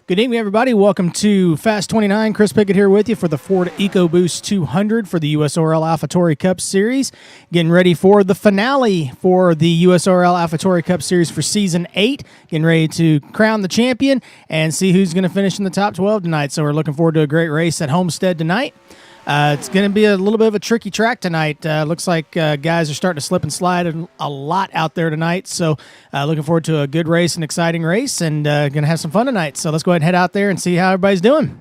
Good evening, everybody. Welcome to Fast 29. Chris Pickett here with you for the Ford EcoBoost 200 for the USORL AlphaTauri Cup Series. Getting ready for the finale for the USORL AlphaTauri Cup Series for Season 8. Getting ready to crown the champion and see who's going to finish in the top 12 tonight. So we're looking forward to a great race at Homestead tonight. It's going to be a little bit of a tricky track tonight. Looks like guys are starting to slip and slide a lot out there tonight. So looking forward to a good race, an exciting race, and going to have some fun tonight. So let's go ahead and head out there and see how everybody's doing.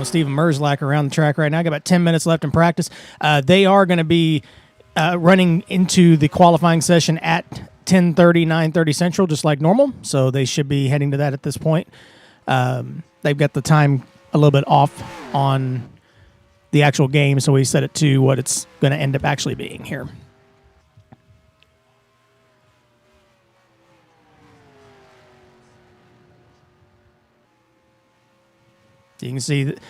Stephen Merzlach around the track right now. Got about 10 minutes left in practice. They are going to be running into the qualifying session at 10:30, 9:30 Central, just like normal. So they should be heading to that at this point. They've got the time a little bit off on the actual game, so we set it to what it's going to end up actually being here. You can see that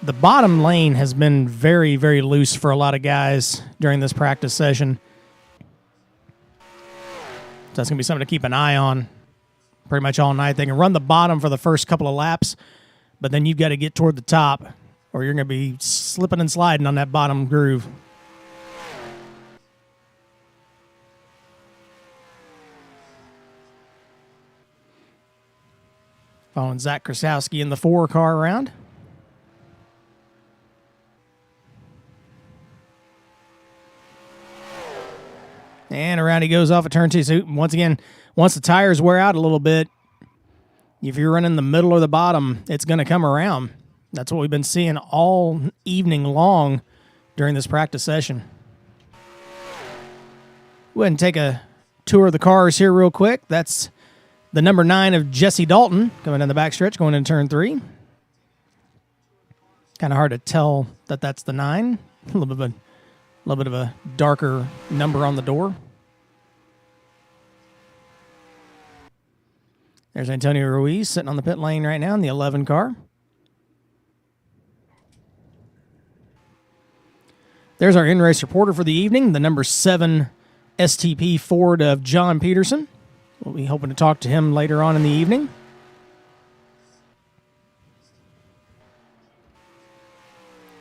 the bottom lane has been very, very loose for a lot of guys during this practice session. So that's going to be something to keep an eye on pretty much all night. They can run the bottom for the first couple of laps, but then you've got to get toward the top or you're going to be slipping and sliding on that bottom groove. Following Zach Krasowski in the 4-car around. And around he goes off at turn 2. So once again, once the tires wear out a little bit, if you're running the middle or the bottom, it's going to come around. That's what we've been seeing all evening long during this practice session. Go ahead and take a tour of the cars here real quick. That's the number 9 of Jesse Dalton coming down the backstretch, going into turn 3. Kind of hard to tell that that's the 9. A little bit of a darker number on the door. There's Antonio Ruiz sitting on the pit lane right now in the 11 car. There's our in-race reporter for the evening, the number 7 STP Ford of John Peterson. We'll be hoping to talk to him later on in the evening.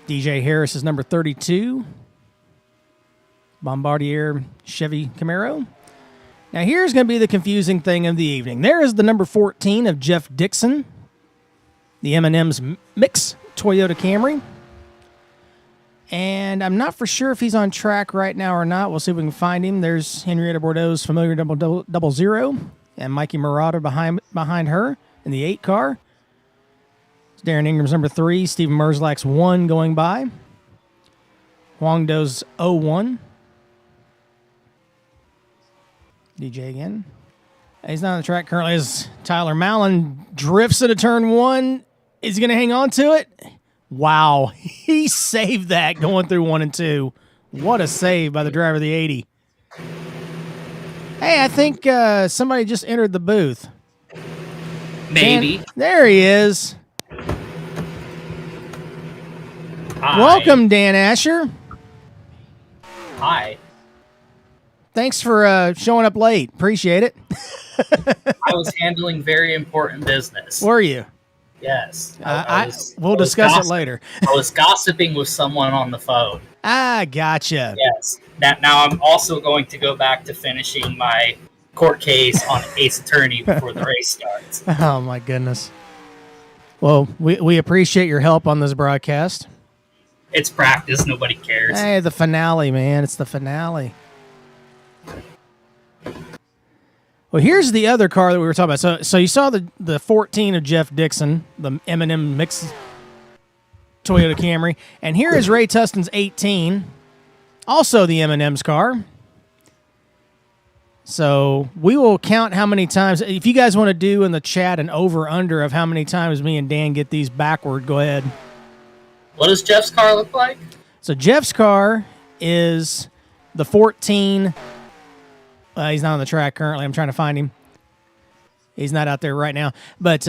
DJ Harris is number 32. Bombardier Chevy Camaro. Now here's going to be the confusing thing of the evening. There is the number 14 of Jeff Dixon, the M&M's Mix Toyota Camry. And I'm not for sure if he's on track right now or not. We'll see if we can find him. There's Henrietta Bordeaux's familiar 000 and Mikey Marauder behind her in the 8 car. It's Darren Ingram's number 3, Stephen Merzlach's 1 going by. Huang Do's 01. DJ again. He's not on the track currently as Tyler Mallon drifts into turn 1. Is he going to hang on to it? Wow. He saved that going through 1 and 2. What a save by the driver of the 80. Hey, I think somebody just entered the booth. Maybe. There he is. Hi. Welcome, Dan Asher. Hi. Thanks for showing up late. Appreciate it. I was handling very important business. Were you? Yes. We'll discuss it later. I was gossiping with someone on the phone. Ah, gotcha. Yes. Now I'm also going to go back to finishing my court case on Ace Attorney before the race starts. Oh, my goodness. Well, we appreciate your help on this broadcast. It's practice. Nobody cares. Hey, the finale, man. It's the finale. Well, here's the other car that we were talking about. So you saw the 14 of Jeff Dixon, the M&M Mix Toyota Camry, and here is Ray Tustin's 18, also the M&M's car. So we will count how many times. If you guys want to do in the chat an over-under of how many times me and Dan get these backward, go ahead. What does Jeff's car look like? So Jeff's car is the 14. He's not on the track currently. I'm trying to find him. He's not out there right now. But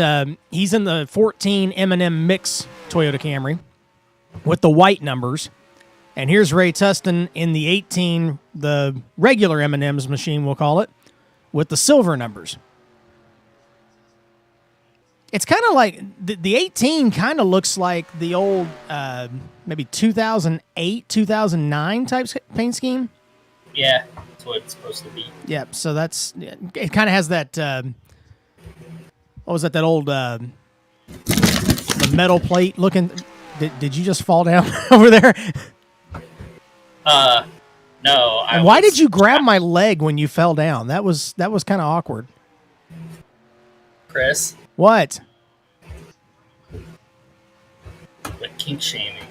he's in the 14 M&M Mix Toyota Camry with the white numbers. And here's Ray Tustin in the 18, the regular M&M's machine, we'll call it, with the silver numbers. It's kind of like the 18 kind of looks like the old maybe 2008, 2009 type paint scheme. Yeah, that's what it's supposed to be. Yep. So that's it. Kind of has that. What was that? That old the metal plate looking. Did you just fall down over there? No. And why did you grab my leg when you fell down? That was kind of awkward. Chris? What? Like kink shaming.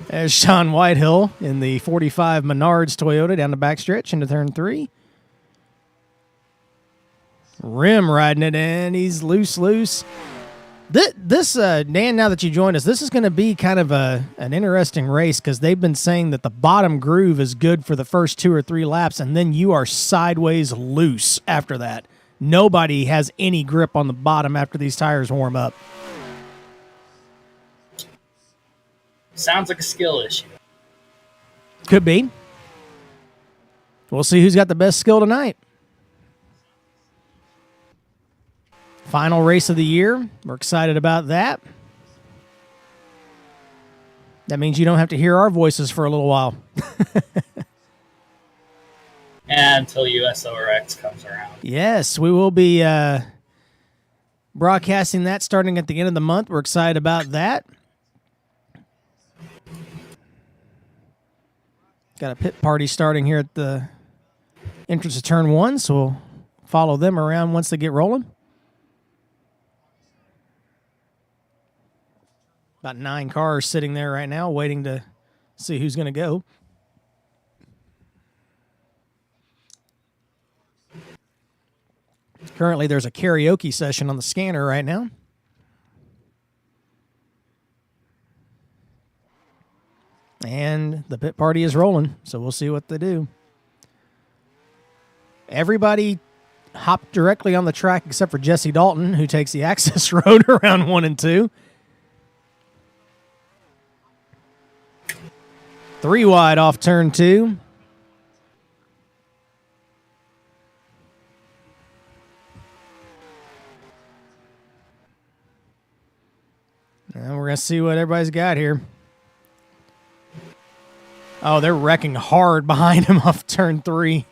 There's Sean Whitehill in the 45 Menards Toyota down the backstretch into turn 3. Rim riding it in. He's loose. This Dan, now that you joined us, this is going to be kind of an interesting race because they've been saying that the bottom groove is good for the first 2 or 3 laps, and then you are sideways loose after that. Nobody has any grip on the bottom after these tires warm up. Sounds like a skill issue. Could be. We'll see who's got the best skill tonight. Final race of the year. We're excited about that. That means you don't have to hear our voices for a little while. Until USORX comes around. Yes, we will be broadcasting that starting at the end of the month. We're excited about that. Got a pit party starting here at the entrance of turn 1, so we'll follow them around once they get rolling. About 9 cars sitting there right now waiting to see who's going to go. Currently, there's a karaoke session on the scanner right now. And the pit party is rolling, so we'll see what they do. Everybody hopped directly on the track except for Jesse Dalton, who takes the access road around 1 and 2. 3 wide off turn 2. And we're going to see what everybody's got here. Oh, they're wrecking hard behind him off turn 3.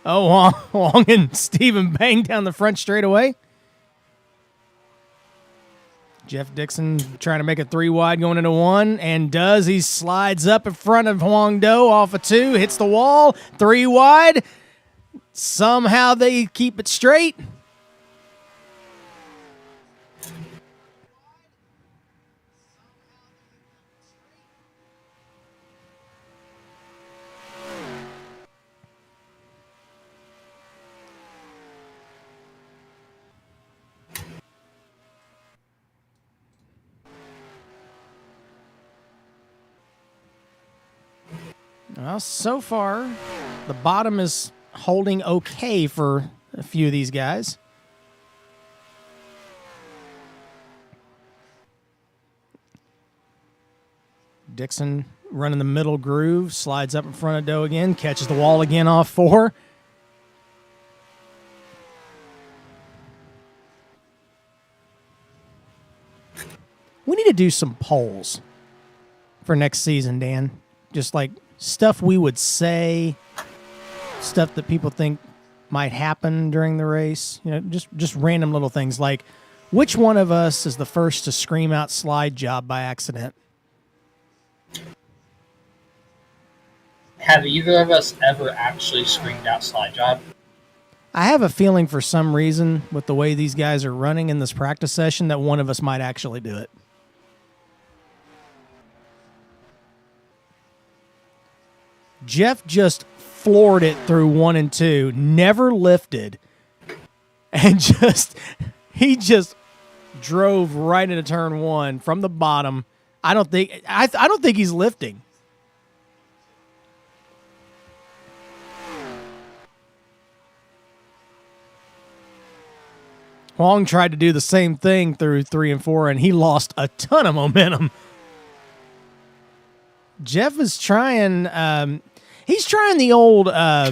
Oh, Wong and Steven bang down the front straightaway. Jeff Dixon trying to make a 3 wide going into 1, and does. He slides up in front of Huang Do off a 2, hits the wall, 3 wide. Somehow they keep it straight. Well, so far, the bottom is holding okay for a few of these guys. Dixon running the middle groove, slides up in front of Doe again, catches the wall again off 4. We need to do some polls for next season, Dan. Just like stuff we would say, stuff that people think might happen during the race. You know, just random little things like, which one of us is the first to scream out slide job by accident? Have either of us ever actually screamed out slide job? I have a feeling for some reason with the way these guys are running in this practice session that one of us might actually do it. Jeff just floored it through 1 and 2, never lifted, and he just drove right into turn 1 from the bottom. I don't think he's lifting. Huang tried to do the same thing through 3 and 4, and he lost a ton of momentum. Jeff is trying. He's trying the old. I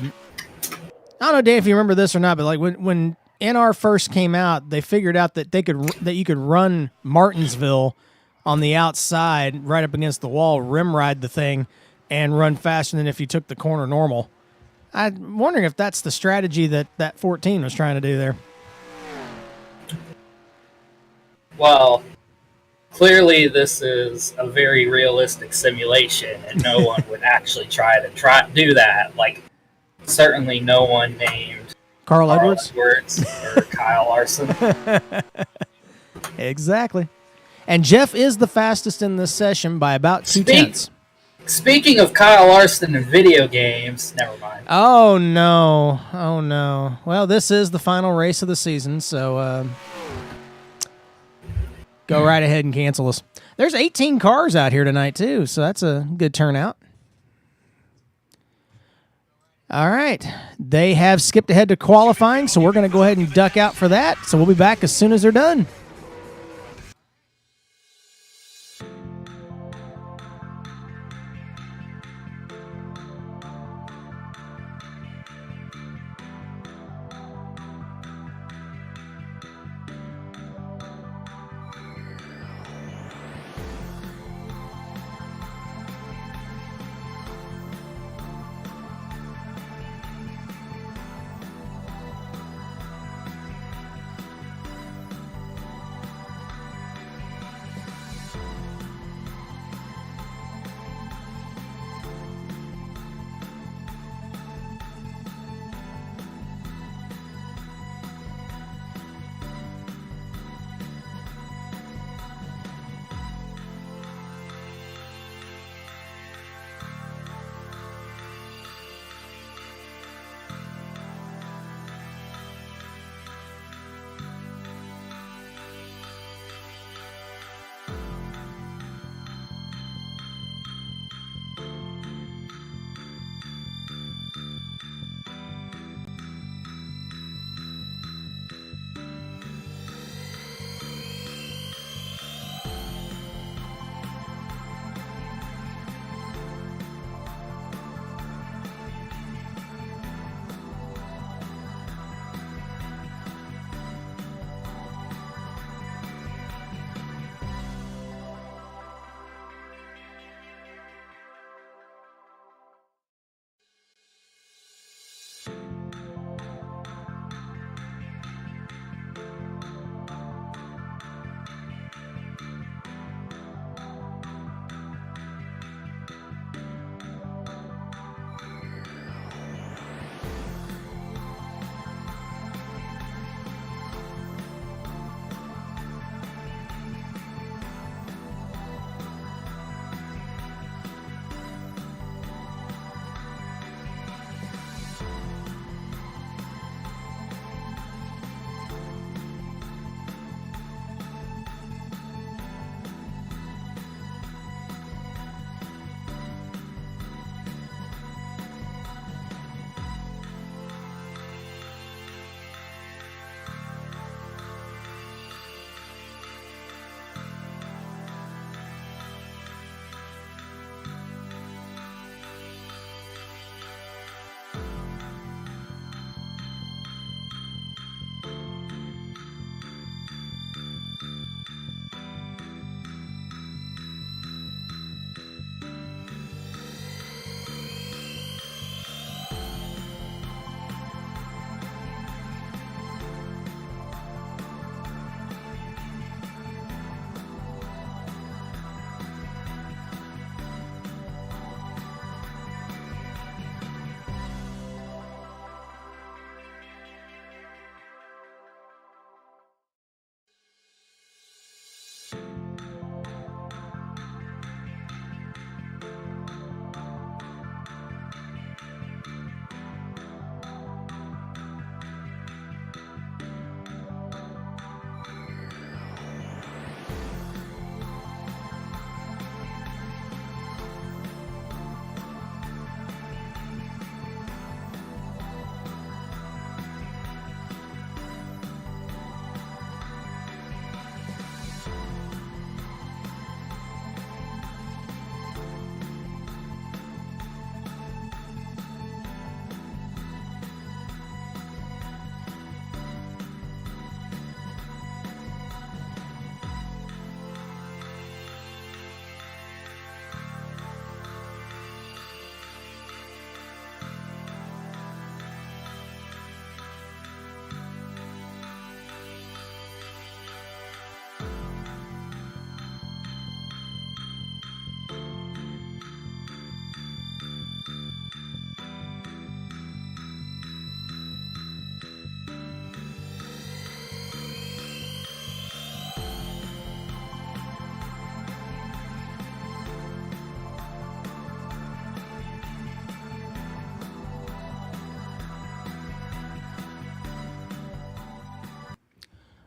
don't know, Dave, if you remember this or not, but like when NR first came out, they figured out that you could run Martinsville on the outside, right up against the wall, rim ride the thing, and run faster than if you took the corner normal. I'm wondering if that's the strategy that 14 was trying to do there. Well, clearly this is a very realistic simulation, and no one would actually try to do that. Like, certainly no one named Carl Edwards or Kyle Larson. Exactly. And Jeff is the fastest in this session by about 2/10. Speaking of Kyle Larson and video games, never mind. Oh, no. Oh, no. Well, this is the final race of the season, so go right ahead and cancel us. There's 18 cars out here tonight, too, so that's a good turnout. All right. They have skipped ahead to qualifying, so we're going to go ahead and duck out for that. So we'll be back as soon as they're done.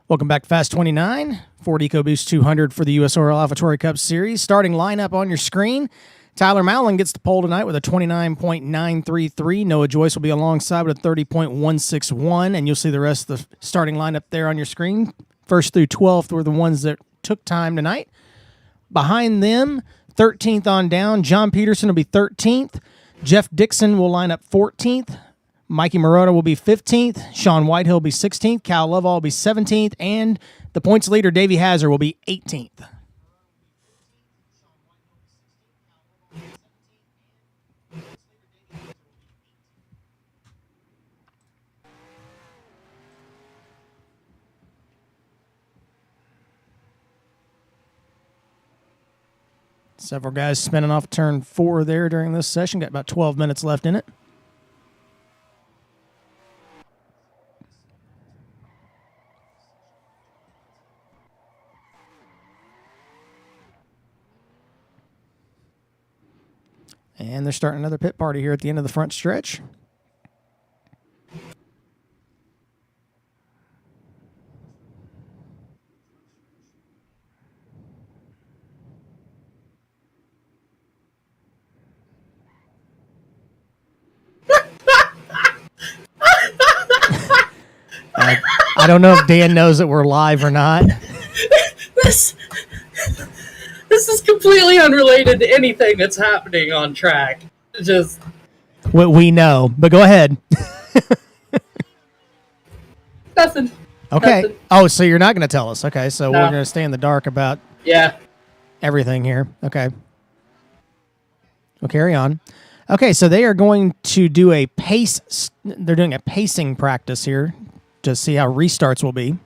Welcome back to Fast 29, Ford EcoBoost 200 for the USORL AlphaTauri Cup Series. Starting lineup on your screen. Tyler Mallon gets the pole tonight with a 29.933. Noah Joyce will be alongside with a 30.161, and you'll see the rest of the starting lineup there on your screen. First through 12th were the ones that took time tonight. Behind them, 13th on down, John Peterson will be 13th. Jeff Dixon will line up 14th. Mikey Marotta will be 15th. Sean Whitehill will be 16th. Cal Lovell will be 17th. And the points leader, Davey Hazard, will be 18th. Several guys spinning off turn 4 there during this session. Got about 12 minutes left in it. And they're starting another pit party here at the end of the front stretch. I don't know if Dan knows that we're live or not. This is completely unrelated to anything that's happening on track. Just What we know, but go ahead. nothing. Okay. Nothing. Oh, so you're not going to tell us. Okay, so No. we're going to stay in the dark about everything here. Okay. We'll carry on. Okay, so they are going to do a pace. They're doing a pacing practice here to see how restarts will be.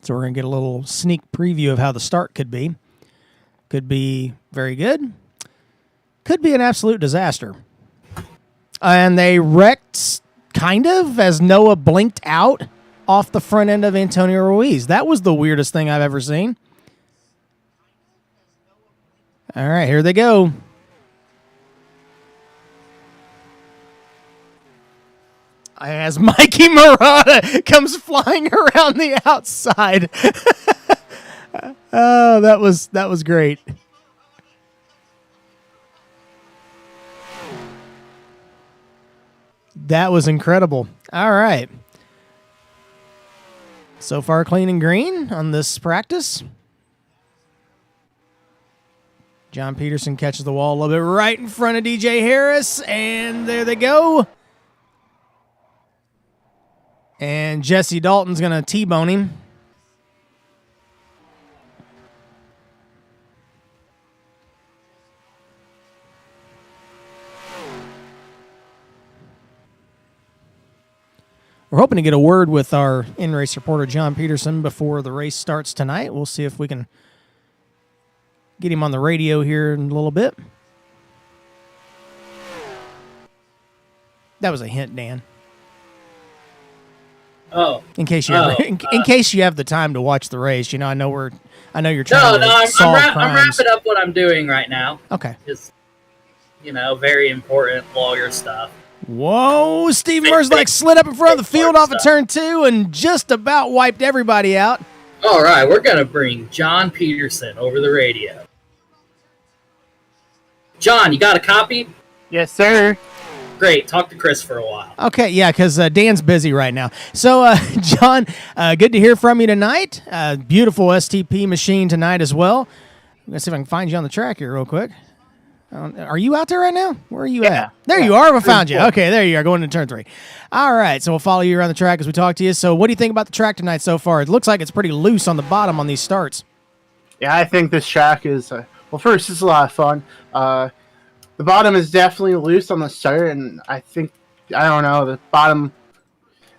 So we're going to get a little sneak preview of how the start could be. Could be very good. Could be an absolute disaster. And they wrecked kind of as Noah blinked out off the front end of Antonio Ruiz. That was the weirdest thing I've ever seen. All right, here they go. As Mikey Marotta comes flying around the outside. Oh, that was great. That was incredible. All right. So far, clean and green on this practice. John Peterson catches the wall a little bit right in front of DJ Harris, and there they go. And Jesse Dalton's going to T-bone him. We're hoping to get a word with our in-race reporter, John Peterson, before the race starts tonight. We'll see if we can get him on the radio here in a little bit. That was a hint, Dan. Oh, in case you in case you have the time to watch the race, I know you're trying to solve crimes. I'm wrapping up what I'm doing right now. Okay, just very important lawyer stuff. Whoa, Steve Merzlik slid up in front of the field off of turn 2 and just about wiped everybody out. All right, we're gonna bring John Peterson over the radio. John, you got a copy? Yes, sir. Great. Talk to Chris for a while. Okay, yeah, because Dan's busy right now. So, John, good to hear from you tonight. Beautiful STP machine tonight as well. I'm going to see if I can find you on the track here real quick. Are you out there right now? Where are you at? There you are. We found you. Okay, there you are, going into turn 3. All right, so we'll follow you around the track as we talk to you. So what do you think about the track tonight so far? It looks like it's pretty loose on the bottom on these starts. Yeah, I think this track is, first, it's a lot of fun. The bottom is definitely loose on the start, and I don't know, the bottom,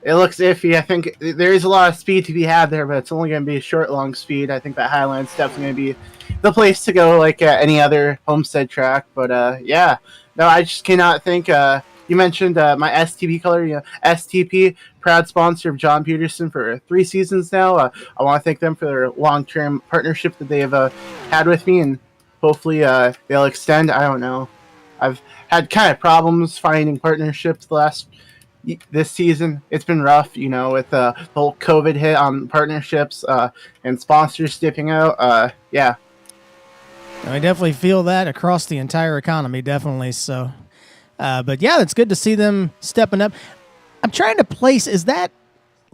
it looks iffy. I think there is a lot of speed to be had there, but it's only going to be a short, long speed. I think that Highland's definitely going to be the place to go, like any other Homestead track. But, yeah, no, I just cannot think. You mentioned my STP color, STP, proud sponsor of John Peterson for 3 seasons now. I want to thank them for their long-term partnership that they have had with me, and hopefully they'll extend. I don't know. I've had kind of problems finding partnerships this season. It's been rough, with the whole COVID hit on partnerships and sponsors dipping out. Yeah. I definitely feel that across the entire economy, definitely. So, but yeah, it's good to see them stepping up. I'm trying to place, is that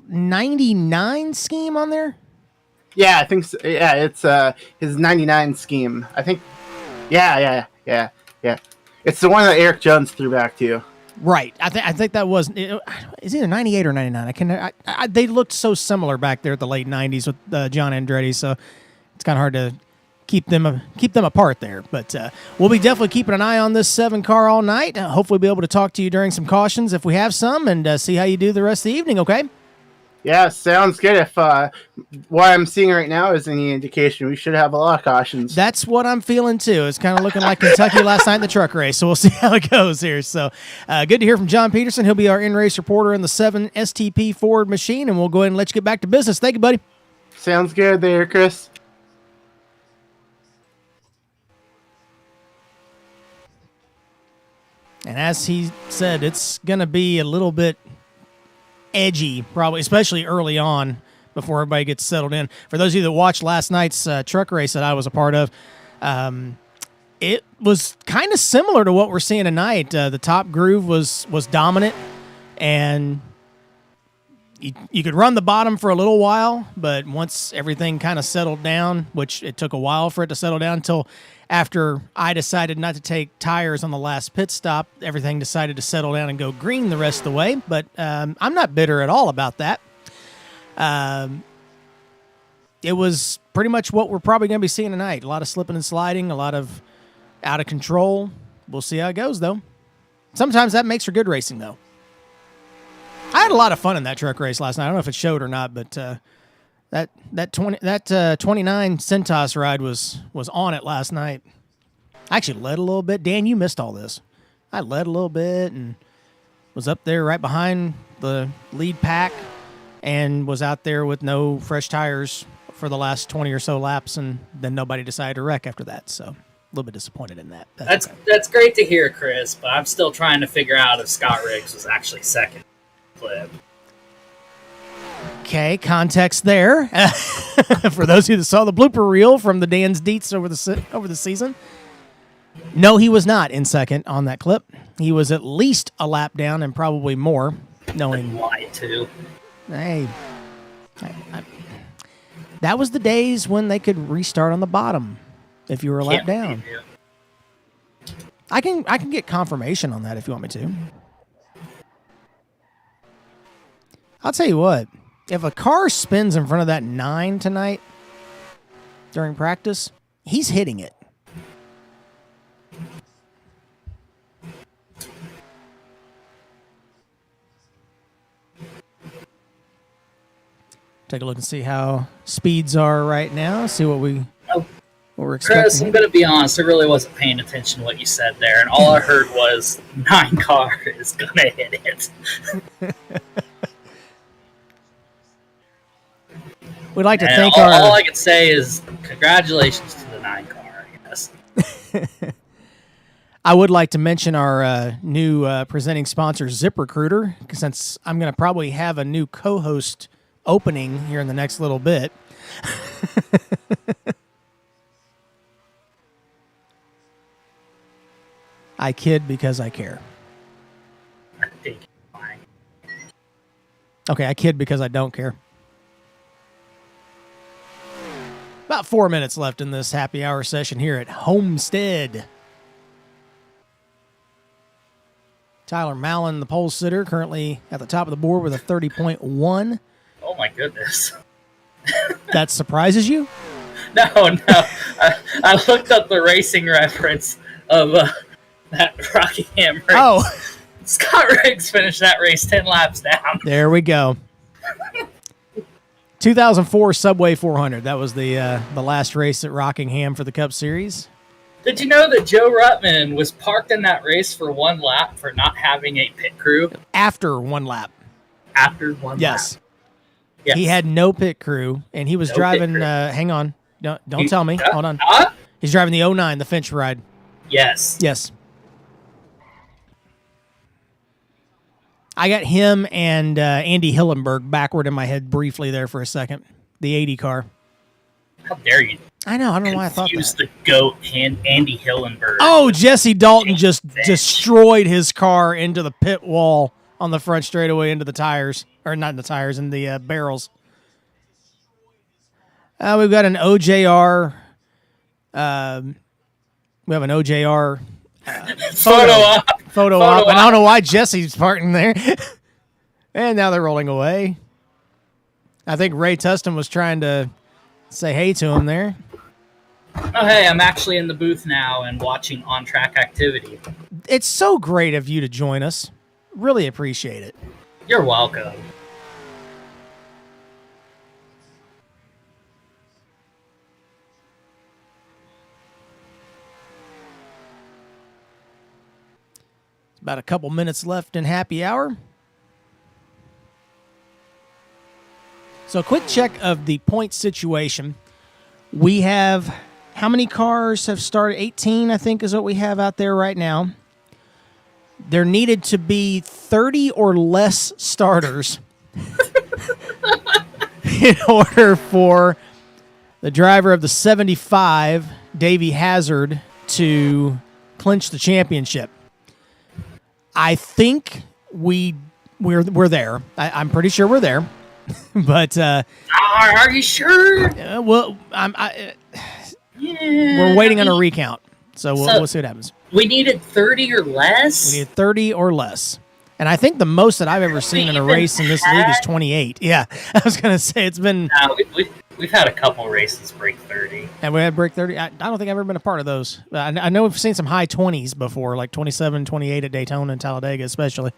99 scheme on there? Yeah, I think so. Yeah, it's his 99 scheme. I think. Yeah. It's the one that Eric Jones threw back to you. Right. I think that was it's either 98 or 99. They looked so similar back there at the late 90s with John Andretti, so it's kind of hard to keep them apart there. But we'll be definitely keeping an eye on this 7 car all night. Hopefully be able to talk to you during some cautions if we have some, and see how you do the rest of the evening, okay? Yeah, sounds good. If what I'm seeing right now is any indication, we should have a lot of cautions. That's what I'm feeling too. It's kind of looking like Kentucky last night in the truck race, so we'll see how it goes here. So good to hear from John Peterson. He'll be our in-race reporter in the 7 STP Ford machine, and we'll go ahead and let you get back to business. Thank you, buddy. Sounds good there, Chris. And as he said, it's going to be a little bit edgy, probably, especially early on before everybody gets settled in. For those of you that watched last night's truck race that I was a part of, it was kind of similar to what we're seeing tonight. The top groove was dominant, and you could run the bottom for a little while, but once everything kind of settled down, which it took a while for it to settle down until after I decided not to take tires on the last pit stop, everything decided to settle down and go green the rest of the way. But I'm not bitter at all about that. It was pretty much what we're probably going to be seeing tonight. A lot of slipping and sliding, a lot of out of control. We'll see how it goes, though. Sometimes that makes for good racing, though. I had a lot of fun in that truck race last night. I don't know if it showed or not, but that 29 Centos ride was on it last night. I actually led a little bit. Dan, you missed all this. I led a little bit and was up there right behind the lead pack and was out there with no fresh tires for the last 20 or so laps, and then nobody decided to wreck after that. So a little bit disappointed in that. That's great to hear, Chris, but I'm still trying to figure out if Scott Riggs was actually second clip. Okay, context there. For those of you that saw the blooper reel from the Dan's Deets over the season, no, he was not in second on that clip. He was at least a lap down and probably more. Knowing why too. Hey, that was the days when they could restart on the bottom if you were a lap down. I can get confirmation on that if you want me to. I'll tell you what. If a car spins in front of that 9 tonight during practice, he's hitting it. Take a look and see how speeds are right now. See what we're expecting. Chris, I'm going to be honest. I really wasn't paying attention to what you said there, and all I heard was 9 car is going to hit it. We'd like to and thank all I can say is congratulations to the 9 car, I guess. I would like to mention our new presenting sponsor, ZipRecruiter, since I'm going to probably have a new co-host opening here in the next little bit. I kid because I care. I think you're lying. Okay, I kid because I don't care. About 4 minutes left in this happy hour session here at Homestead. Tyler Mallon, the pole sitter, currently at the top of the board with a 30.1. Oh, my goodness. That surprises you? No. I looked up the racing reference of that Rockingham race. Oh. Scott Riggs finished that race 10 laps down. There we go. 2004 Subway 400. That was the last race at Rockingham for the Cup Series. Did you know that Joe Ruttman was parked in that race for 1 lap for not having a pit crew? After 1 lap. After 1 lap. Yes. He had no pit crew, and he was driving. Hang on. Don't tell me. Hold on. He's driving the '09, the Finch ride. Yes. Yes. I got him and Andy Hillenberg backward in my head briefly there for a second. The 80 car. How dare you? I know. I don't know why I thought Use that. the GOAT Andy Hillenberg. Oh, Jesse Dalton just destroyed his car into the pit wall on the front straightaway into the tires. Or not in the tires, in the barrels. We've got an OJR. We have an OJR photo op. And I don't know why Jesse's parting there. And now they're rolling away. I think Ray Tustin was trying to say hey to him there. Oh, hey, I'm actually in the booth now and watching on-track activity. It's so great of you to join us. Really appreciate it. You're welcome. About a couple minutes left in happy hour. So a quick check of the point situation. We have, how many cars have started? 18, I think, is what we have out there right now. There needed to be 30 or less starters in order for the driver of the 75, Davey Hazard, to clinch the championship. I think we're there. I'm pretty sure we're there. But are you sure? Well, we're waiting on a recount, so we'll see what happens. We needed 30 or less. We needed 30 or less, and I think the most that I've ever seen in a race in this league is 28. Yeah, I was gonna say it's been. No, we've had a couple races break 30. And we had break 30. I don't think I've ever been a part of those. I know we've seen some high 20s before, like 27, 28 at Daytona and Talladega, especially.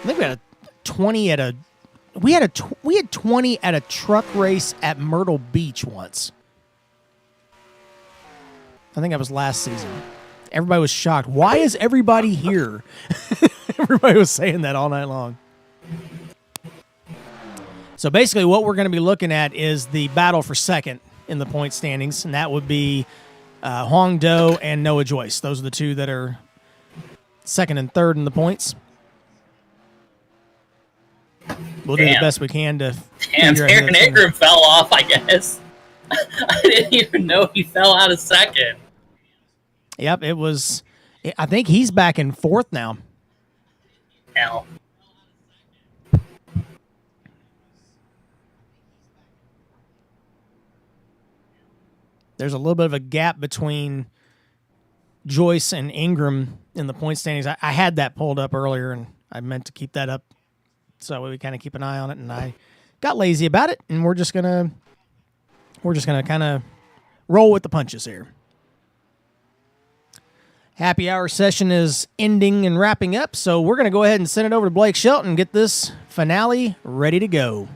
I think we had a 20 at a. We had 20 at a truck race at Myrtle Beach once. I think that was last season. Everybody was shocked. Why is everybody here? Everybody was saying that all night long. So basically what we're going to be looking at is the battle for second in the point standings, and that would be Huang Do and Noah Joyce. Those are the two that are second and third in the points. We'll do the best we can to. Damn, Aaron Ingram fell off, I guess. I didn't even know he fell out of second. Yep, it was. I think he's back in fourth now. Hell. There's a little bit of a gap between Joyce and Ingram in the point standings. I had that pulled up earlier, and I meant to keep that up so we kind of keep an eye on it. And I got lazy about it, and we're just gonna kind of roll with the punches here. Happy hour session is ending and wrapping up, so we're gonna go ahead and send it over to Blake Shelton and get this finale ready to go.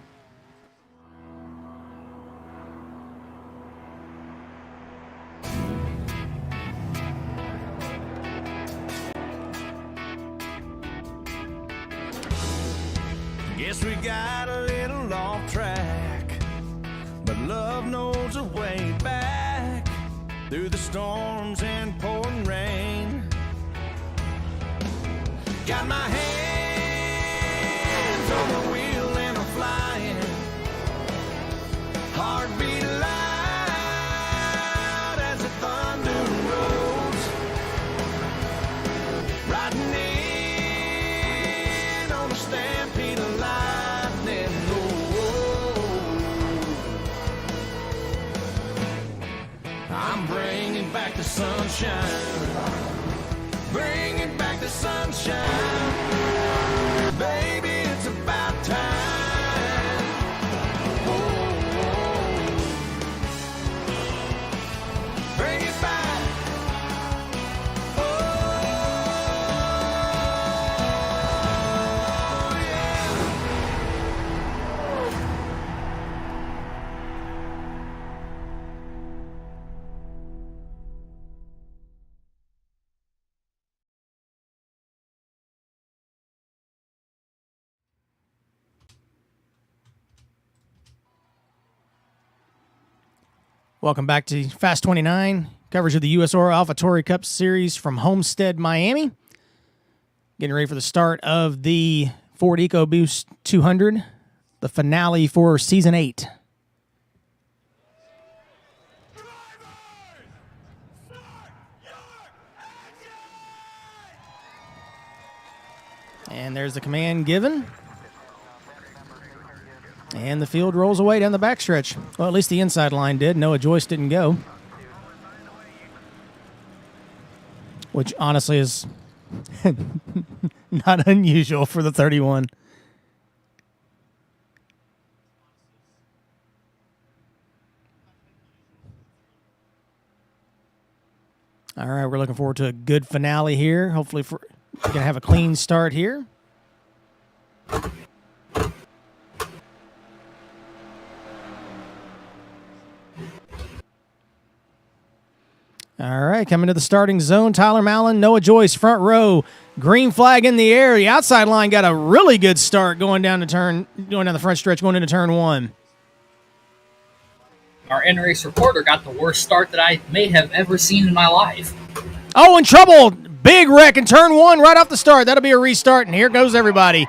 Guess we got a little off track, but love knows a way back through the storms and pouring rain. Got my hands on the wheel and I'm flying, heartbeat loud as the thunder rolls, riding in on a stampede of lightning. I'm bringing back the sunshine, bringing back the sunshine, baby, it's about time. Bring it back. Welcome back to Fast 29, coverage of the USORL AlphaTauri Cup Series from Homestead, Miami. Getting ready for the start of the Ford EcoBoost 200, the finale for Season 8. And there's the command given. And the field rolls away down the backstretch. Well, at least the inside line did. Noah Joyce didn't go. Which honestly is not unusual for the 31. All right, we're looking forward to a good finale here. Hopefully we're going to have a clean start here. All right, coming to the starting zone, Tyler Mallon, Noah Joyce, front row, green flag in the air. The outside line got a really good start going down the front stretch, going into turn one. Our in-race reporter got the worst start that I may have ever seen in my life. Oh, in trouble. Big wreck in turn one right off the start. That'll be a restart, and here goes everybody.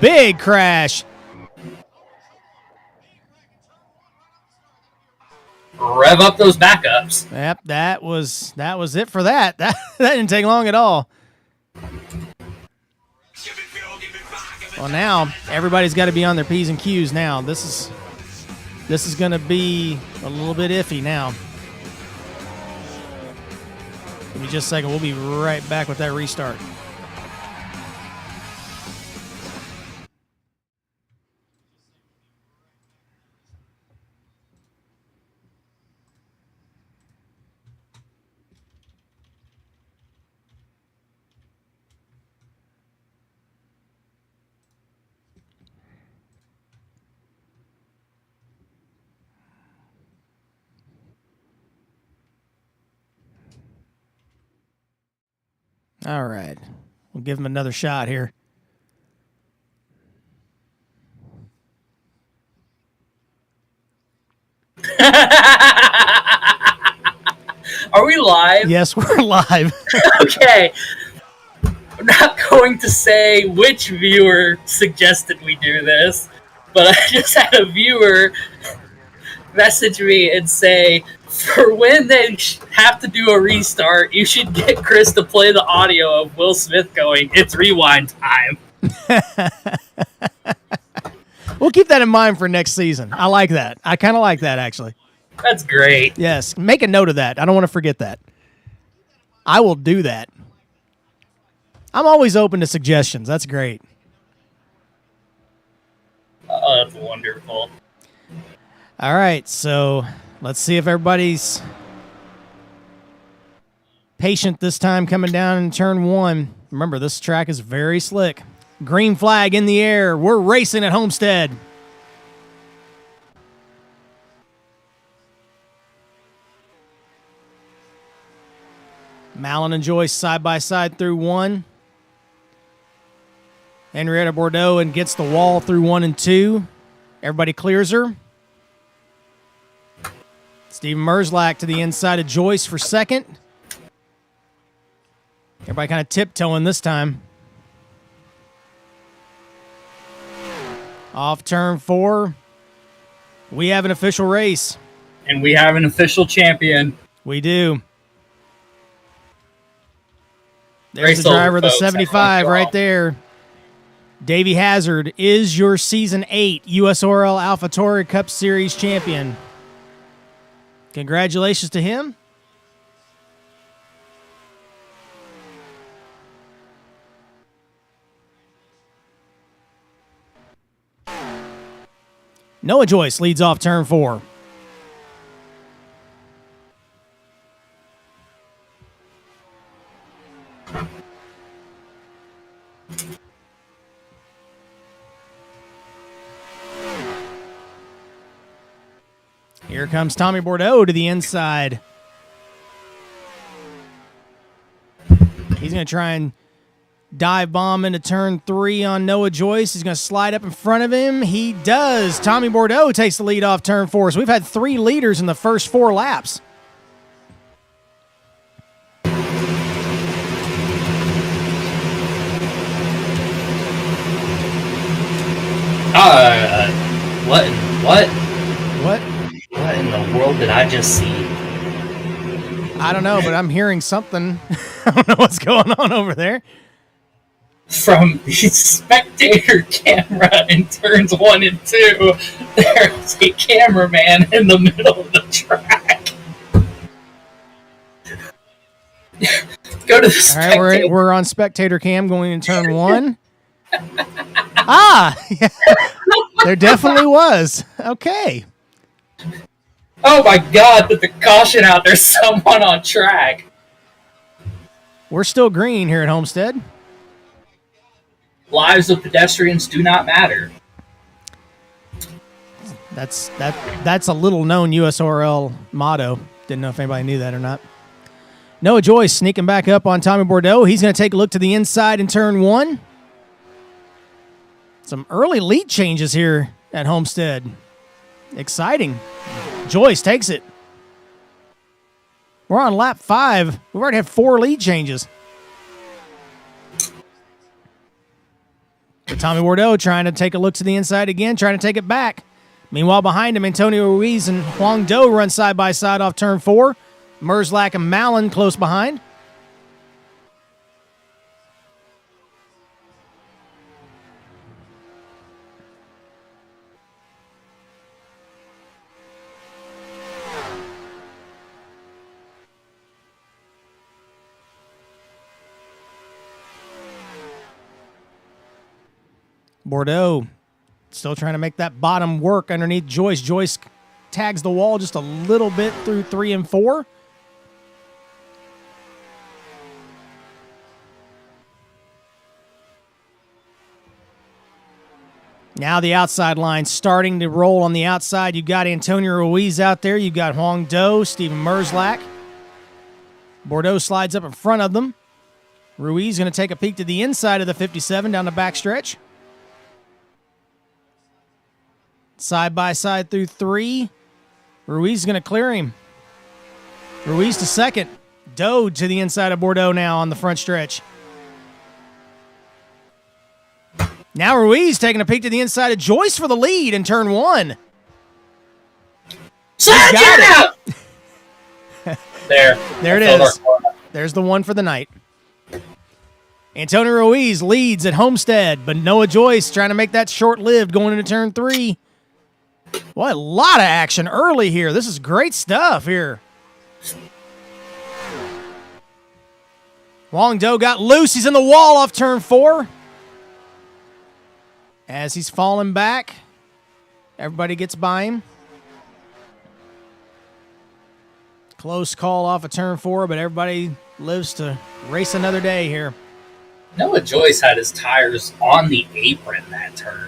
Big crash. Rev up those backups. Yep, that was it for that. That didn't take long at all. Well, now everybody's got to be on their P's and Q's now. This is going to be a little bit iffy now. Give me just a second. We'll be right back with that restart. All right. We'll give him another shot here. Are we live? Yes, we're live. Okay. I'm not going to say which viewer suggested we do this, but I just had a viewer message me and say, for when they have to do a restart, you should get Chris to play the audio of Will Smith going, "It's rewind time." We'll keep that in mind for next season. I like that. I kind of like that, actually. That's great. Yes, make a note of that. I don't want to forget that. I will do that. I'm always open to suggestions. That's great. Oh, that's wonderful. All right, so let's see if everybody's patient this time coming down in turn one. Remember, this track is very slick. Green flag in the air. We're racing at Homestead. Mallon and Joyce side by side through one. Henrietta Bordeaux and gets the wall through 1 and 2. Everybody clears her. Steven Merzlach to the inside of Joyce for second. Everybody kind of tiptoeing this time. Off turn 4. We have an official race. And we have an official champion. We do. There's Race the driver of the over, folks. 75 right there. Davey Hazard is your Season 8 USORL AlphaTauri Cup Series champion. Congratulations to him. Noah Joyce leads off turn 4. Here comes Tommy Bordeaux to the inside. He's going to try and Dive bomb into turn 3 on Noah Joyce. He's going to slide up in front of him. He does. Tommy Bordeaux takes the lead off turn 4. So we've had 3 leaders in the first 4 laps. What in the world did I just see? I don't know, but I'm hearing something. I don't know what's going on over there. From the spectator camera in turns 1 and 2, there's a cameraman in the middle of the track. Go to the spectator. All right, we're on spectator cam going in turn 1. Ah! There definitely was. Okay. Oh my god, put the caution out, there's someone on track. We're still green here at Homestead. Lives of pedestrians do not matter. That's a little known USORL motto. Didn't know if anybody knew that or not. Noah Joyce sneaking back up on Tommy Bordeaux. He's going to take a look to the inside in turn 1. Some early lead changes here at Homestead. Exciting. Joyce takes it. We're on lap 5. We've already had 4 lead changes. But Tommy Bordeaux trying to take a look to the inside again, trying to take it back. Meanwhile, behind him, Antonio Ruiz and Huang Do run side by side off turn 4. Merzlak and Mallon close behind. Bordeaux still trying to make that bottom work underneath Joyce. Joyce tags the wall just a little bit through 3 and 4. Now the outside line starting to roll on the outside. You've got Antonio Ruiz out there. You've got Huang Do, Steven Merzlak. Bordeaux slides up in front of them. Ruiz going to take a peek to the inside of the 57 down the backstretch. Side by side through 3. Ruiz is going to clear him. Ruiz to second. Doe to the inside of Bordeaux now on the front stretch. Now Ruiz taking a peek to the inside of Joyce for the lead in turn 1. Got it. There it is. There's the one for the night. Antonio Ruiz leads at Homestead, but Noah Joyce trying to make that short-lived going into turn 3. What a lot of action early here. This is great stuff here. Huang Do got loose. He's in the wall off turn 4. As he's falling back, everybody gets by him. Close call off of turn 4, but everybody lives to race another day here. Noah Joyce had his tires on the apron that turn.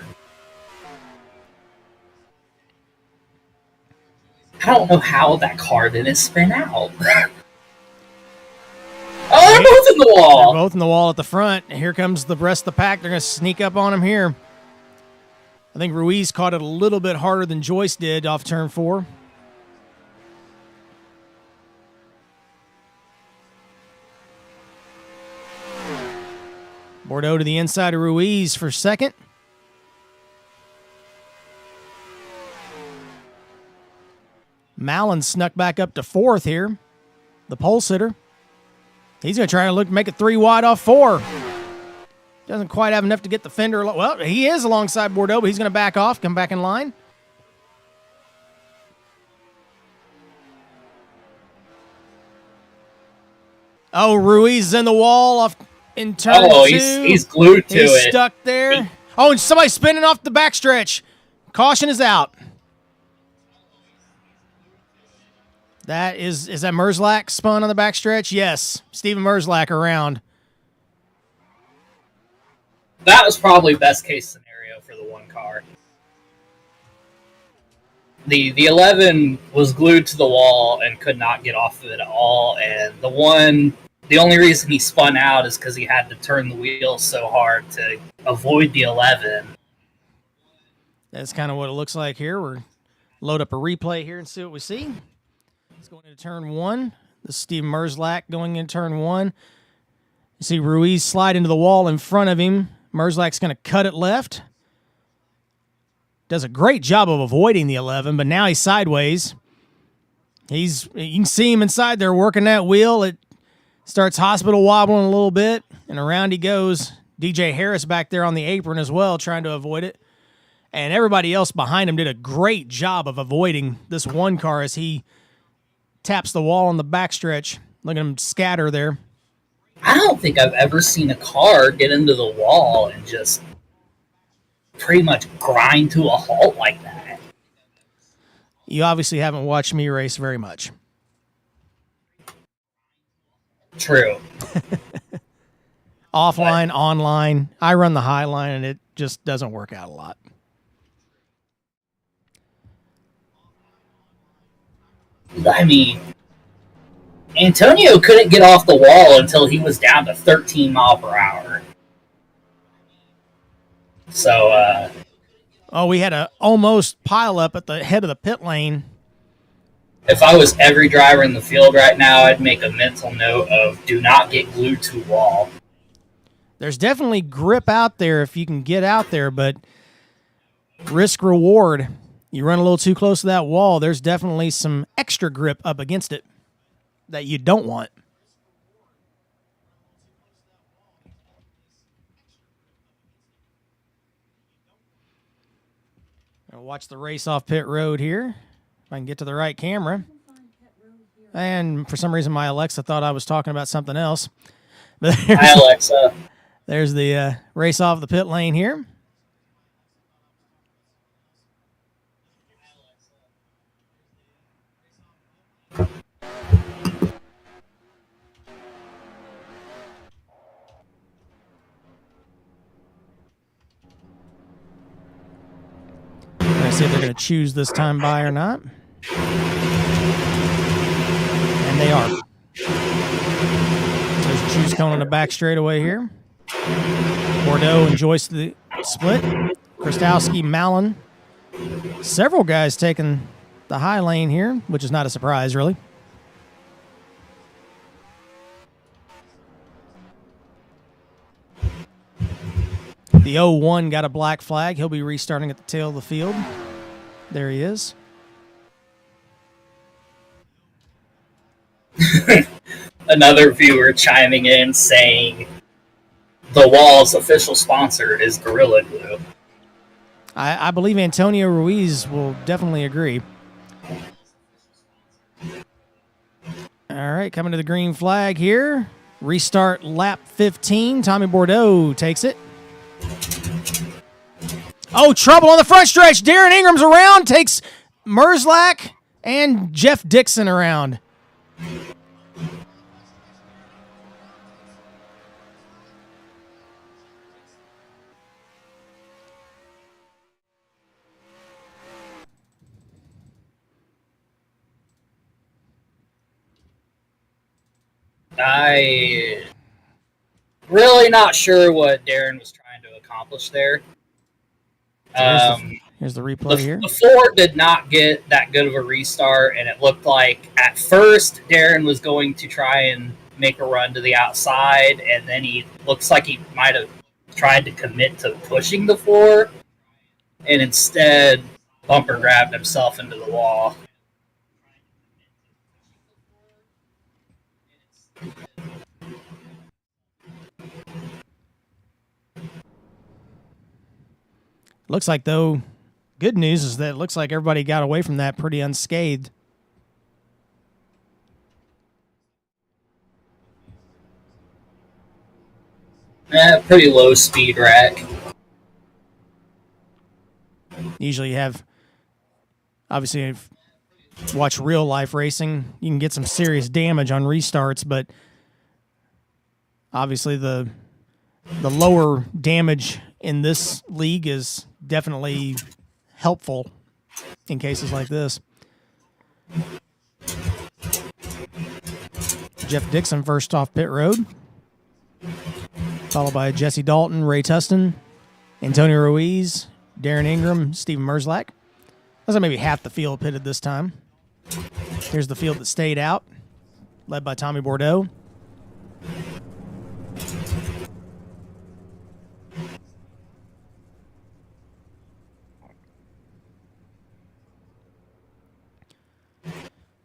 I don't know how that car didn't spin out. Oh, they're both in the wall. They're both in the wall at the front. Here comes the rest of the pack. They're going to sneak up on him here. I think Ruiz caught it a little bit harder than Joyce did off turn 4. Bordeaux to the inside of Ruiz for second. Mallon snuck back up to 4th here. The pole sitter. He's going to try to make it 3 wide off 4. Doesn't quite have enough to get the fender. Well, he is alongside Bordeaux, but he's going to back off, come back in line. Oh, Ruiz is in the wall off in turn 2. He's glued to it. He's stuck there. Oh, and somebody's spinning off the backstretch. Caution is out. That is that Merzlak spun on the backstretch? Yes. Steven Merzlak around. That was probably best case scenario for the one car. The 11 was glued to the wall and could not get off of it at all, and the one the only reason he spun out is because he had to turn the wheel so hard to avoid the 11. That's kind of what it looks like here. We're load up a replay here and see what we see. It's going into turn 1. This is Steve Merzlak going in turn 1. You see Ruiz slide into the wall in front of him. Merzlak's going to cut it left. Does a great job of avoiding the 11, but now he's sideways. You can see him inside there working that wheel. It starts hospital wobbling a little bit, and around he goes. DJ Harris back there on the apron as well, trying to avoid it. And everybody else behind him did a great job of avoiding this one car as he taps the wall on the backstretch. Look at him scatter there. I don't think I've ever seen a car get into the wall and just pretty much grind to a halt like that. You obviously haven't watched me race very much. True. Offline, online. I run the high line, and it just doesn't work out a lot. I mean, Antonio couldn't get off the wall until he was down to 13 mile per hour. So, we had a almost pile up at the head of the pit lane. if I was every driver in the field right now, I'd make a mental note of do not get glued to wall. There's definitely grip out there if you can get out there, but risk reward. You run a little too close to that wall, there's definitely some extra grip up against it that you don't want. I'll watch the race off pit road here. If I can get to the right camera. And for some reason, my Alexa thought I was talking about something else. But Hi, Alexa. there's the race off the pit lane here. Let's see if they're going to choose this time by or not. And they are. There's a choose cone on the back straightaway here. Bordeaux and Joyce the split. Krastowski, Mallon. Several guys taking the high lane here, which is not a surprise, really. The 0-1 got a black flag. He'll be restarting at the tail of the field. There he is. Another viewer chiming in saying the wall's official sponsor is Gorilla Glue. I believe Antonio Ruiz will definitely agree. All right, coming to the green flag here. Restart lap 15. Tommy Bordeaux takes it. Oh, trouble on the front stretch. Darren Ingram's around, takes Merzlak and Jeff Dixon around. I really not sure what Darren was trying to accomplish there. Here's the replay here. The Ford did not get that good of a restart, and it looked like at first Darren was going to try and make a run to the outside, and then he looks like he might have tried to commit to pushing the Ford, and instead bumper grabbed himself into the wall. Looks like, though, good news is that it looks like everybody got away from that pretty unscathed. Pretty low speed wreck. Usually you have, obviously, if you watch real life racing, you can get some serious damage on restarts, but obviously the lower damage in this league is definitely helpful in cases like this. Jeff Dixon first off pit road, followed by Jesse Dalton, Ray Tustin, Antonio Ruiz, Darren Ingram, Steven Merzlak. Looks like maybe half the field pitted this time. Here's the field that stayed out, led by Tommy Bordeaux.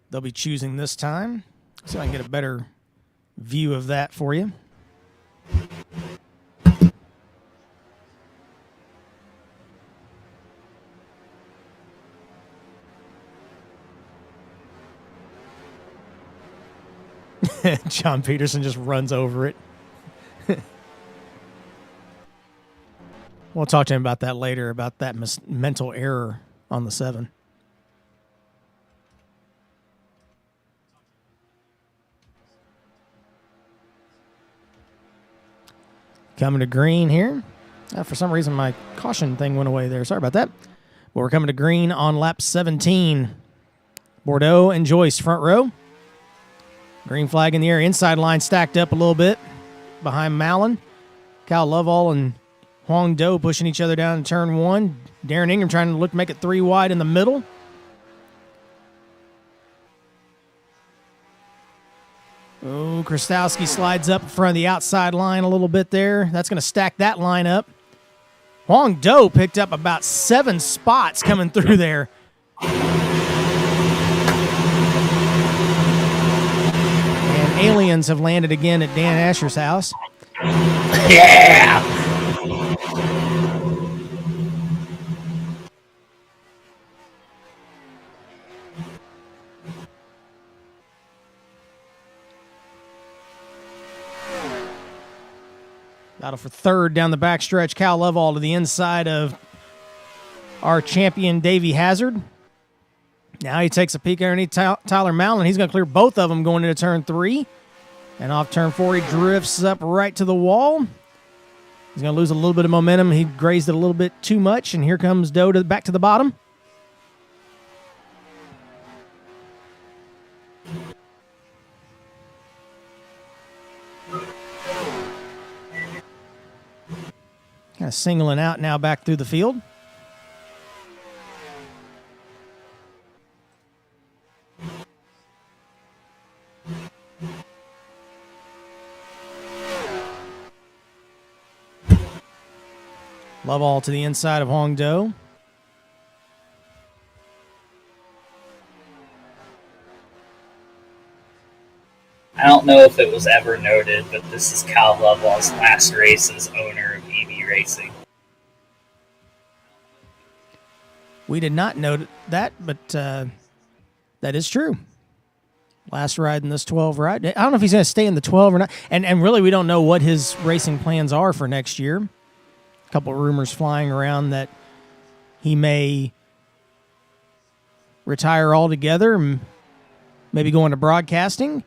They'll be choosing this time, so I can get a better view of that for you. John Peterson just runs over it. We'll talk to him about that later, about that mental error on the 7. Coming to green here. For some reason, my caution thing went away there. Sorry about that. But we're coming to green on lap 17. Bordeaux and Joyce front row. Green flag in the air. Inside line stacked up a little bit behind Mallon. Cal Lovell and Huang Do pushing each other down in turn 1. Darren Ingram trying to make it 3 wide in the middle. Oh, Krastowski slides up in front of the outside line a little bit there. That's going to stack that line up. Huang Do picked up about 7 spots coming through there. And aliens have landed again at Dan Asher's house. Yeah! Battle for third down the backstretch. Cal Lovell to the inside of our champion, Davey Hazard. Now he takes a peek underneath Tyler Mallon. He's going to clear both of them going into turn 3. And off turn 4, he drifts up right to the wall. He's going to lose a little bit of momentum. He grazed it a little bit too much. And here comes Doe back to the bottom. Kind of singling out now back through the field. Lovell to the inside of Huang Do. I don't know if it was ever noted, but this is Cal Lovell's last race as owner of EV Racing. We did not note that, but that is true. Last ride in this 12 ride. I don't know if he's going to stay in the 12 or not. And really, we don't know what his racing plans are for next year. A couple of rumors flying around that he may retire altogether, maybe go into broadcasting,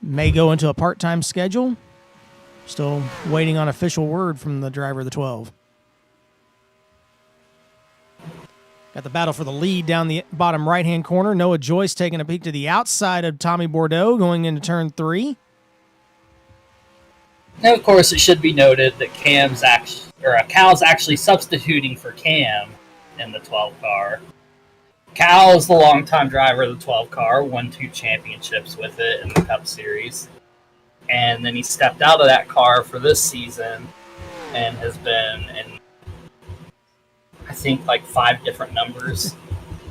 may go into a part-time schedule. Still waiting on official word from the driver of the 12. Got the battle for the lead down the bottom right-hand corner. Noah Joyce taking a peek to the outside of Tommy Bordeaux going into turn 3. Now, of course, it should be noted that Cal's actually substituting for Cam in the 12 car. Cal is the longtime driver of the 12 car, won 2 championships with it in the Cup Series. And then he stepped out of that car for this season and has been in, I think, like 5 different numbers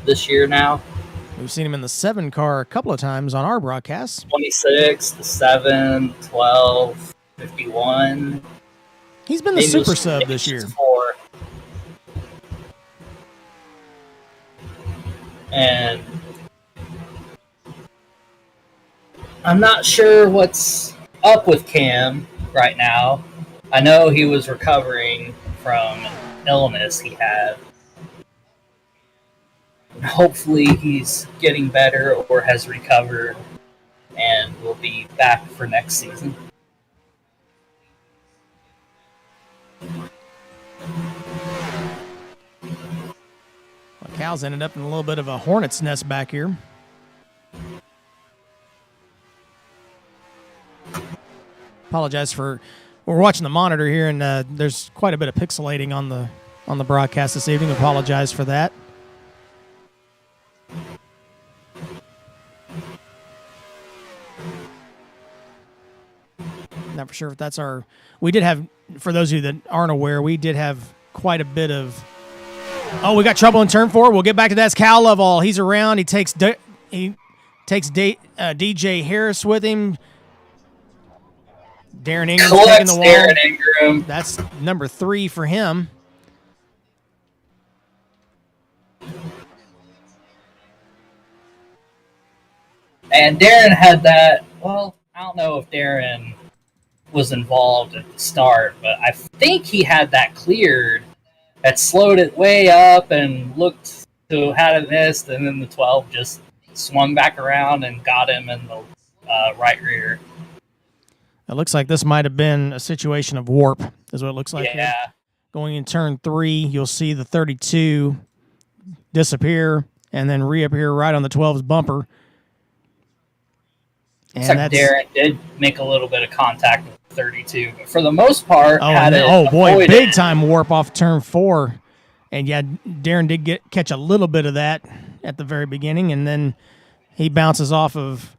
this year now. We've seen him in the 7 car a couple of times on our broadcasts. 26, the 7, 12, 51. He's been the super sub this year. 4. And I'm not sure what's up with Cam right now. I know he was recovering from an illness he had. Hopefully he's getting better or has recovered and will be back for next season. Well, Cal's ended up in a little bit of a hornet's nest back here. Apologize for we're watching the monitor here, and there's quite a bit of pixelating on the broadcast this evening. Apologize for that. Not for sure if that's our. We did have, for those of you that aren't aware, we did have quite a bit of. Oh, we got trouble in turn 4. We'll get back to that. It's Cal Lovell. He's around. He takes DJ Harris with him. Darren Ingram's taking the wall. Darren Ingram. That's number 3 for him. And Darren had that. Well, I don't know if Darren was involved at the start, but I think he had that cleared. That slowed it way up and looked to had it missed, and then the 12 just swung back around and got him in the right rear. It looks like this might have been a situation of warp, is what it looks like. Yeah. Here. Going in turn 3, you'll see the 32 disappear and then reappear right on the 12's bumper. Looks like Darren did make a little bit of contact with 32, but for the most part, big time warp off turn 4. And yeah, Darren did catch a little bit of that at the very beginning, and then he bounces off of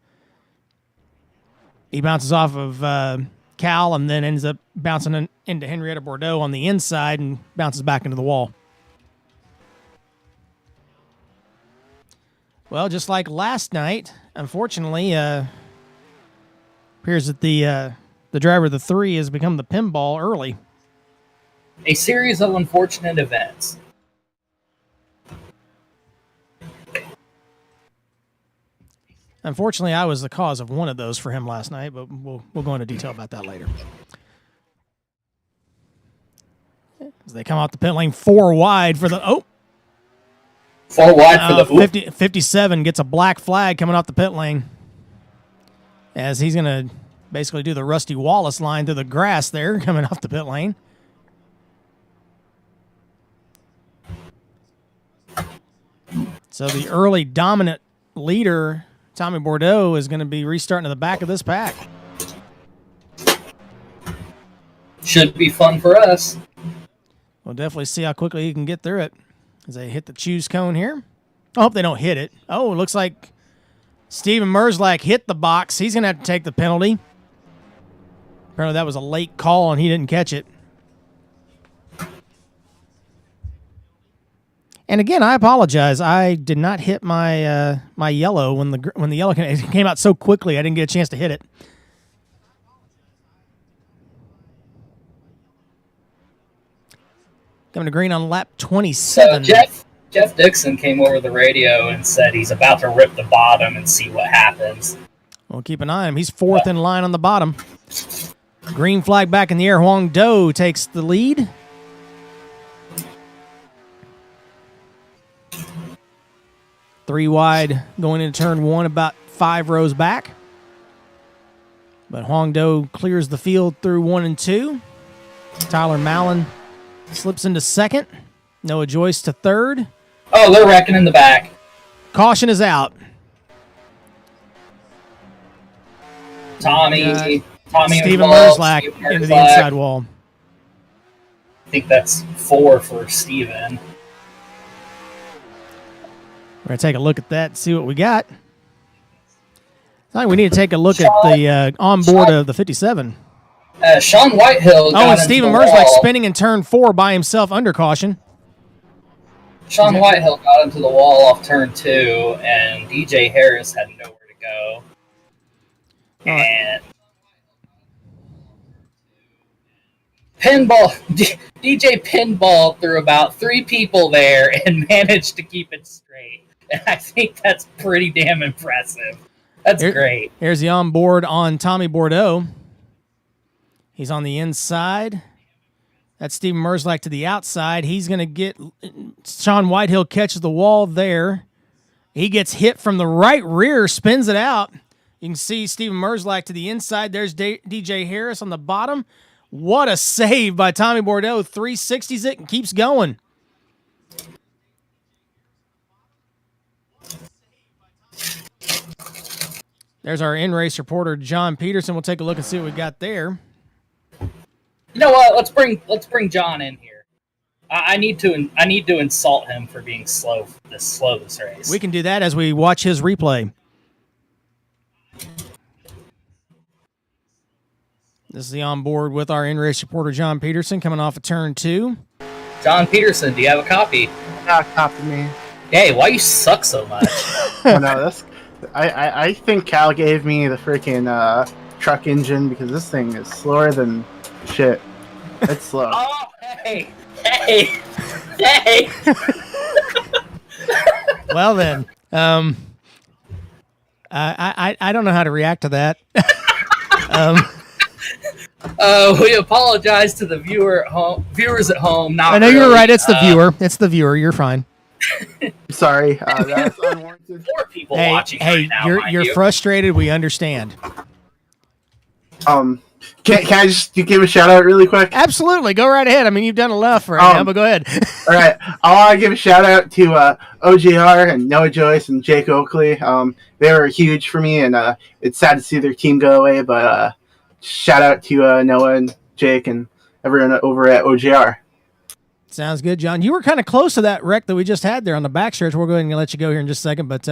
Cal, and then ends up bouncing into Henrietta Bordeaux on the inside and bounces back into the wall. Well, just like last night, unfortunately, appears that the driver of the 3 has become the pinball early. A series of unfortunate events. Unfortunately, I was the cause of one of those for him last night, but we'll go into detail about that later. As they come out the pit lane 4 wide for the 4 wide for the 57 gets a black flag coming off the pit lane, as he's going to basically do the Rusty Wallace line through the grass there coming off the pit lane. So the early dominant leader, Tommy Bordeaux, is going to be restarting to the back of this pack. Should be fun for us. We'll definitely see how quickly he can get through it as they hit the choose cone here. I hope they don't hit it. Oh, it looks like Steven Merzlak hit the box. He's going to have to take the penalty. Apparently that was a late call and he didn't catch it. And again, I apologize. I did not hit my my yellow when the yellow came out so quickly. I didn't get a chance to hit it. Coming to green on lap 27. So Jeff Dixon came over the radio and said he's about to rip the bottom and see what happens. We'll keep an eye on him. He's 4th in line on the bottom. Green flag back in the air. Huang Do takes the lead. Three wide going into turn 1, about 5 rows back. But Huang Do clears the field through 1 and 2. Tyler Mallon slips into 2nd. Noah Joyce to 3rd. Oh, they're wrecking in the back. Caution is out. Tommy Steven involved, Merzlak Steven into the Merzlak. inside wall. I think that's 4 for Steven. We're going to take a look at that and see what we got. I think we need to take a look at the onboard of the 57. Sean Whitehill got and Steven Merzlak spinning in turn 4 by himself under caution. Sean Whitehill got into the wall off turn 2, and DJ Harris had nowhere to go. And DJ pinball through about 3 people there and managed to keep it straight. And I think that's pretty damn impressive. That's great. Here's the onboard on Tommy Bordeaux. He's on the inside. That's Steven Merzlak to the outside. He's going to get Sean Whitehill catches the wall there. He gets hit from the right rear, spins it out. You can see Steven Merzlak to the inside. There's DJ Harris on the bottom. What a save by Tommy Bordeaux. 360s it and keeps going. There's our in-race reporter, John Peterson. We'll take a look and see what we got there. You know what? Let's bring John in here. I need to insult him for being slow this race. We can do that as we watch his replay. This is the onboard with our in-race reporter, John Peterson, coming off of turn 2. John Peterson, do you have a copy? Copy me. Hey, why you suck so much? Oh, no, I think Cal gave me the freaking truck engine because this thing is slower than shit. It's slow. Oh, hey! Well then, I don't know how to react to that. We apologize to the viewers at home. Not I know really. you're right. It's the viewer. It's the viewer. You're fine. Sorry, that's unwarranted. 4 people watching right now. You're frustrated. We understand. Can I just give a shout out really quick? Absolutely. Go right ahead. I mean, you've done enough right now, but go ahead. All right. I want to give a shout out to OJR and Noah Joyce and Jake Oakley. They were huge for me, and it's sad to see their team go away, but shout out to Noah and Jake and everyone over at OJR. Sounds good, John. You were kind of close to that wreck that we just had there on the backstretch. We'll go ahead and let you go here in just a second, but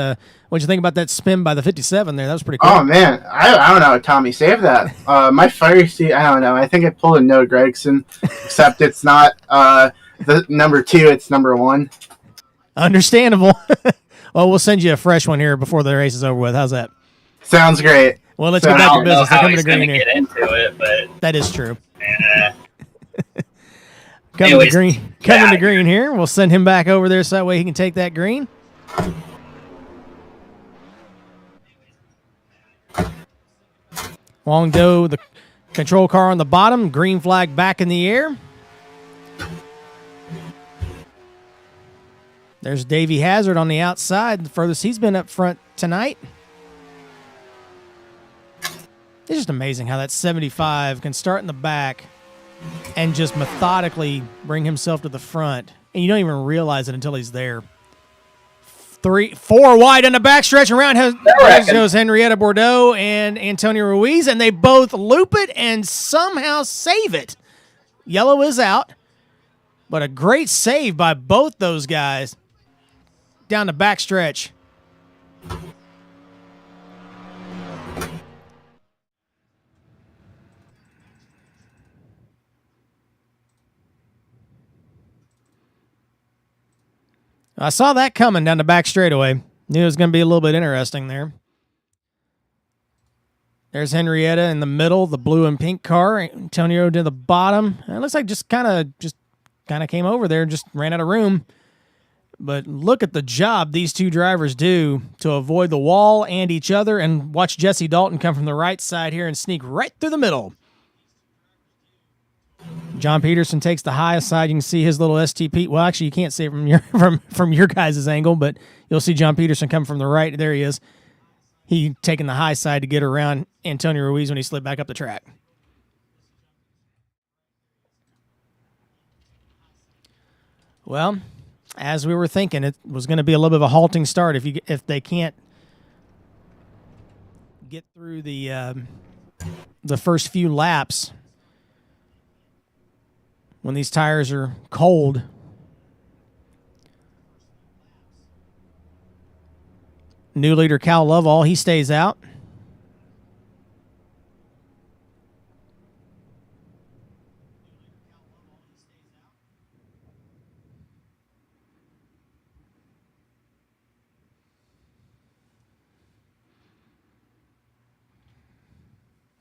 what'd you think about that spin by the 57 there? That was pretty cool. Oh, man. I don't know, Tommy. Save that. My fire seat, I don't know. I think I pulled a Noah Gregson, except it's not the number 2, it's number 1. Understandable. Well, we'll send you a fresh one here before the race is over with. How's that? Sounds great. Well, let's get back to business. I don't know how he's going to get into it, but... That is true. Coming to green here. We'll send him back over there so that way he can take that green. Wong Do, the control car on the bottom. Green flag back in the air. There's Davey Hazard on the outside. The furthest he's been up front tonight. It's just amazing how that 75 can start in the back and just methodically bring himself to the front. And you don't even realize it until he's there. 4 wide on the backstretch. Around goes Henrietta Bordeaux and Antonio Ruiz, and they both loop it and somehow save it. Yellow is out, but a great save by both those guys down the backstretch. I saw that coming down the back straightaway. Knew it was going to be a little bit interesting there. There's Henrietta in the middle, the blue and pink car. Antonio to the bottom. It looks like just kind of came over there, just ran out of room. But look at the job these two drivers do to avoid the wall and each other, and watch Jesse Dalton come from the right side here and sneak right through the middle. John Peterson takes the highest side. You can see his little STP. Well, actually, you can't see it from your guys' angle, but you'll see John Peterson come from the right. There he is. He taking the high side to get around Antonio Ruiz when he slid back up the track. Well, as we were thinking, it was going to be a little bit of a halting start if they can't get through the first few laps. When these tires are cold, new leader Cal Lovell, he stays out.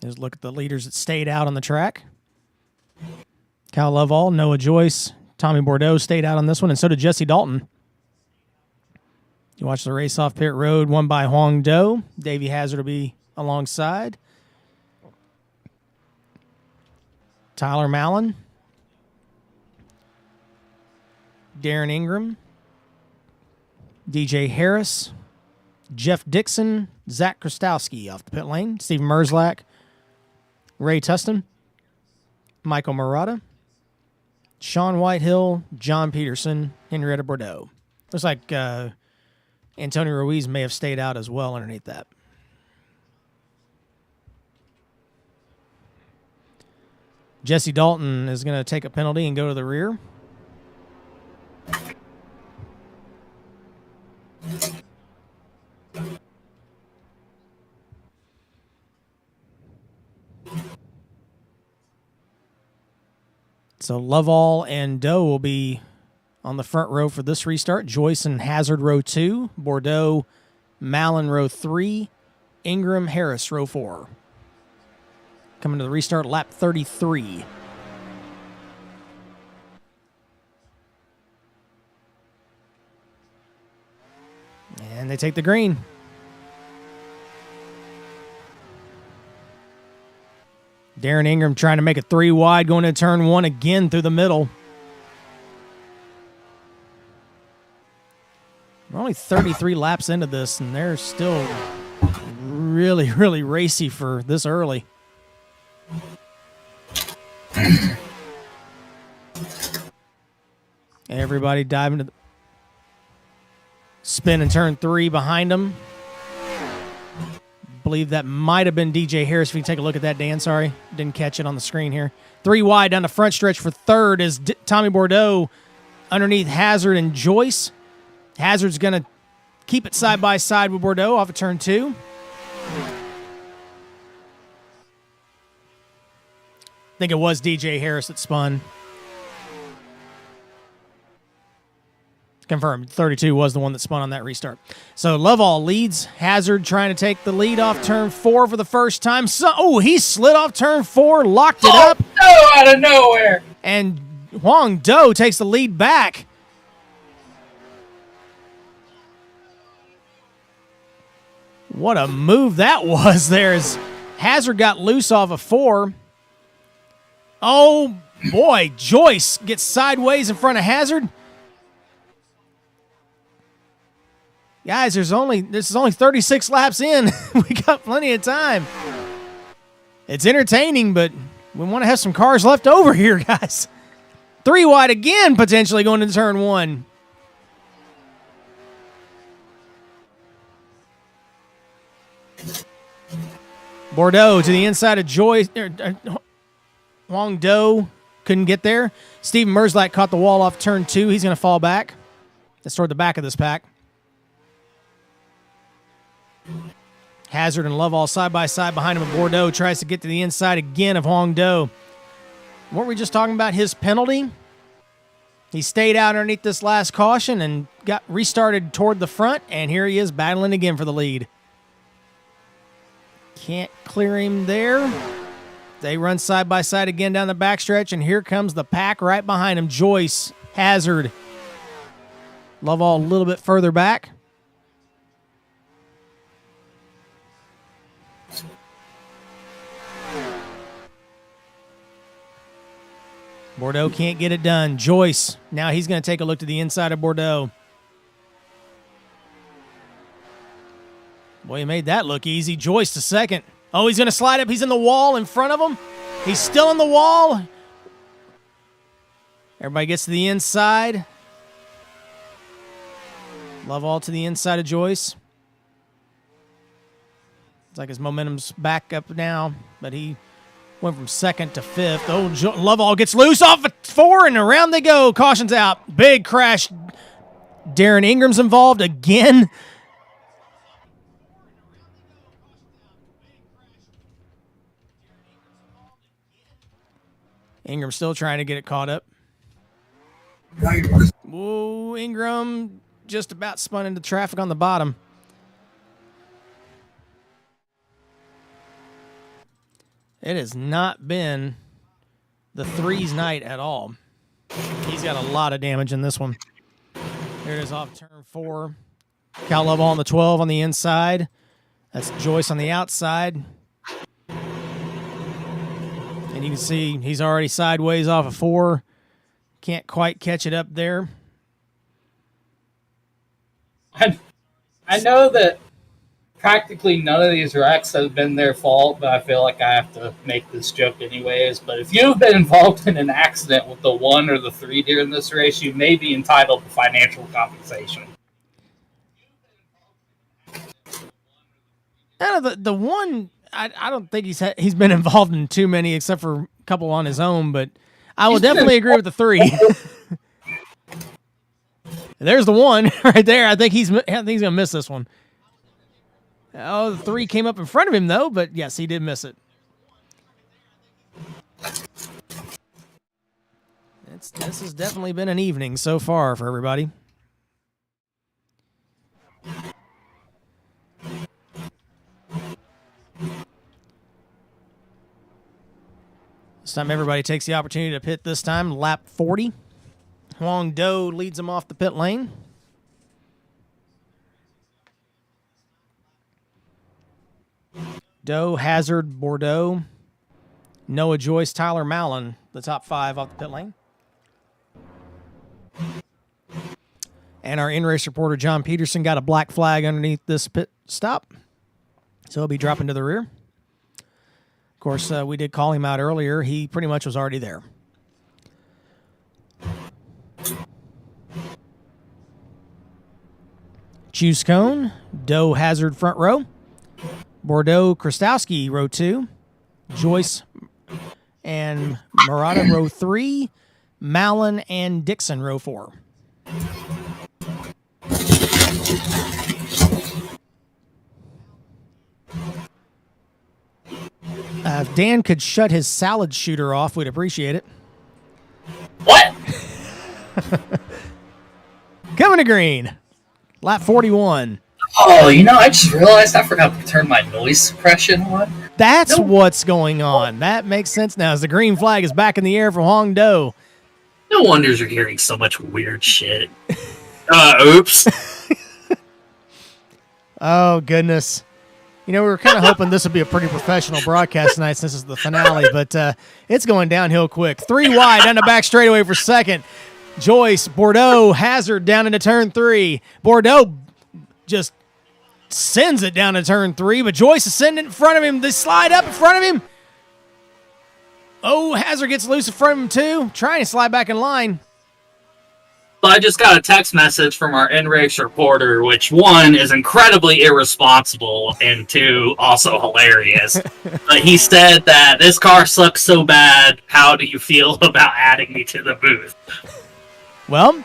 Just look at the leaders that stayed out on the track. Cal Lovell, Noah Joyce, Tommy Bordeaux stayed out on this one, and so did Jesse Dalton. You watch the race off pit road, won by Huang Do. Davey Hazard will be alongside. Tyler Mallon. Darren Ingram. DJ Harris. Jeff Dixon. Zach Krastowski off the pit lane. Steve Merzlak. Ray Tustin. Michael Murata. Sean Whitehill, John Peterson, Henrietta Bordeaux. Looks like Antonio Ruiz may have stayed out as well underneath that. Jesse Dalton is going to take a penalty and go to the rear. So Lovall and Doe will be on the front row for this restart. Joyce and Hazard row 2. Bordeaux, Mallon row 3. Ingram, Harris row 4. Coming to the restart, lap 33. And they take the green. Darren Ingram trying to make it 3 wide, going to turn 1 again through the middle. We're only 33 laps into this, and they're still really, really racy for this early. Everybody diving to the spin and turn 3 behind them. Believe that might have been DJ Harris. If you can take a look at that, Dan. Sorry, didn't catch it on the screen here. 3 wide down the front stretch for third is Tommy Bordeaux underneath Hazard and Joyce. Hazard's going to keep it side by side with Bordeaux off of turn 2. I think it was DJ Harris that spun. Confirmed. 32 was the one that spun on that restart. So Lovall leads. Hazard trying to take the lead off turn 4 for the first time. He slid off turn 4, locked it up. No, out of nowhere. And Huang Do takes the lead back. What a move that was there as Hazard got loose off of 4. Oh, boy. Joyce gets sideways in front of Hazard. Guys, this is only 36 laps in. We got plenty of time. It's entertaining, but we want to have some cars left over here, guys. 3 wide again, potentially going into turn 1. Bordeaux to the inside of Joyce. Huang Do couldn't get there. Steven Merzlak caught the wall off turn 2. He's going to fall back. That's toward the back of this pack. Hazard and Lovall side by side behind him, and Bordeaux tries to get to the inside again of Huang Do. Weren't we just talking about his penalty? He stayed out underneath this last caution and got restarted toward the front, and here he is battling again for the lead. Can't clear him there. They run side by side again down the backstretch, and here comes the pack right behind him. Joyce, Hazard, Lovall a little bit further back. Bordeaux can't get it done. Joyce, now he's going to take a look to the inside of Bordeaux. Boy, he made that look easy. Joyce to second. Oh, he's going to slide up. He's in the wall in front of him. He's still in the wall. Everybody gets to the inside. Lovall to the inside of Joyce. It's like his momentum's back up now, but he went from second to fifth. Oh, Lovall gets loose off of 4, and around they go. Caution's out. Big crash. Darren Ingram's involved again. Ingram still trying to get it caught up. Whoa, Ingram just about spun into traffic on the bottom. It has not been the threes night at all. He's got a lot of damage in this one. Here it is off turn 4. Cal Lovall on the 12 on the inside. That's Joyce on the outside. And you can see he's already sideways off of 4. Can't quite catch it up there. I know that practically none of these wrecks have been their fault, but I feel like I have to make this joke anyways. But if you've been involved in an accident with the 1 or the 3 during this race, you may be entitled to financial compensation. Out of the one, I don't think he's been involved in too many, except for couple on his own, but I will definitely agree with the 3. There's the 1 right there. I think he's gonna miss this one. Oh, the 3 came up in front of him though, but yes, he did miss it. This has definitely been an evening so far for everybody. This time everybody takes the opportunity to pit this time, lap 40. Huang Do leads him off the pit lane. Do, Hazard, Bordeaux, Noah Joyce, Tyler Mallon, the top 5 off the pit lane. And our in-race reporter, John Peterson, got a black flag underneath this pit stop. So he'll be dropping to the rear. Of course, we did call him out earlier. He pretty much was already there. Choose cone, Doe Hazard front row, Bordeaux Krastowski row 2, Joyce and Murata row 3, Mallon and Dixon row 4. If Dan could shut his salad shooter off, we'd appreciate it. What? Coming to green. Lap 41. Oh, I just realized I forgot to turn my noise suppression on. That's what's going on. That makes sense now as the green flag is back in the air for Huang Do. No wonder you're hearing so much weird shit. Oops. Oh, goodness. We were kind of hoping this would be a pretty professional broadcast tonight since it's the finale, but it's going downhill quick. 3 wide down the back straightaway for second. Joyce, Bordeaux, Hazard down into turn 3. Bordeaux just sends it down to turn 3, but Joyce is sending it in front of him. They slide up in front of him. Oh, Hazard gets loose in front of him too, trying to slide back in line. So I just got a text message from our in-race reporter, which 1 is incredibly irresponsible and 2 also hilarious. But he said that this car sucks so bad. How do you feel about adding me to the booth? Well,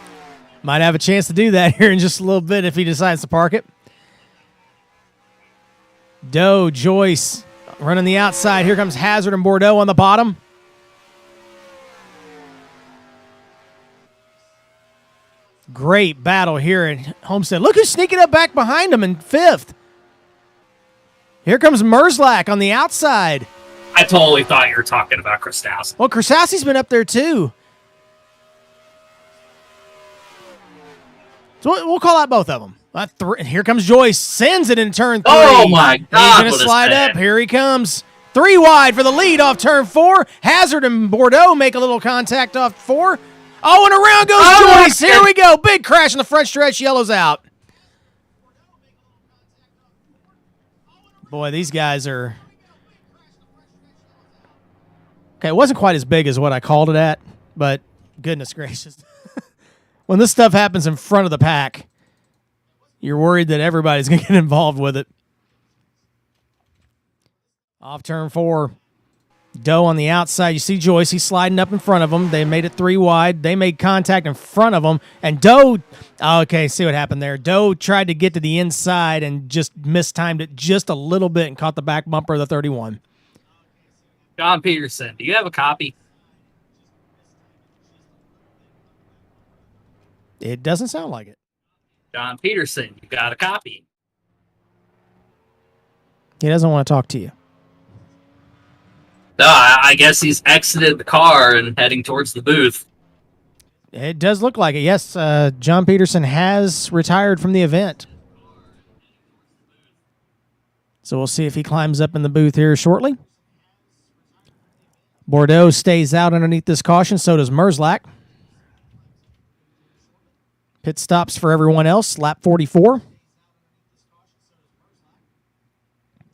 might have a chance to do that here in just a little bit if he decides to park it. Doe, Joyce running the outside. Here comes Hazard and Bordeaux on the bottom. Great battle here at Homestead. Look who's sneaking up back behind him in 5th. Here comes Merzlak on the outside. I totally thought you were talking about Krastowski. Well, Krastowski's been up there too. So we'll call out both of them. Here comes Joyce. Sends it in turn 3. Oh, my God. He's going to slide up. Here he comes. 3 wide for the lead off turn 4. Hazard and Bordeaux make a little contact off 4. Oh, and around goes Joyce. Here we go. Big crash in the front stretch. Yellow's out. Boy, these guys are... Okay, it wasn't quite as big as what I called it at, but goodness gracious. When this stuff happens in front of the pack, you're worried that everybody's going to get involved with it. Off turn 4. Doe on the outside. You see Joyce. He's sliding up in front of him. They made it 3 wide. They made contact in front of him. And Doe, okay, see what happened there. Doe tried to get to the inside and just mistimed it just a little bit and caught the back bumper of the 31. John Peterson, do you have a copy? It doesn't sound like it. John Peterson, you got a copy? He doesn't want to talk to you. No, I guess he's exited the car and heading towards the booth. It does look like it. Yes, John Peterson has retired from the event. So we'll see if he climbs up in the booth here shortly. Bordeaux stays out underneath this caution. So does Merzlak. Pit stops for everyone else. Lap 44.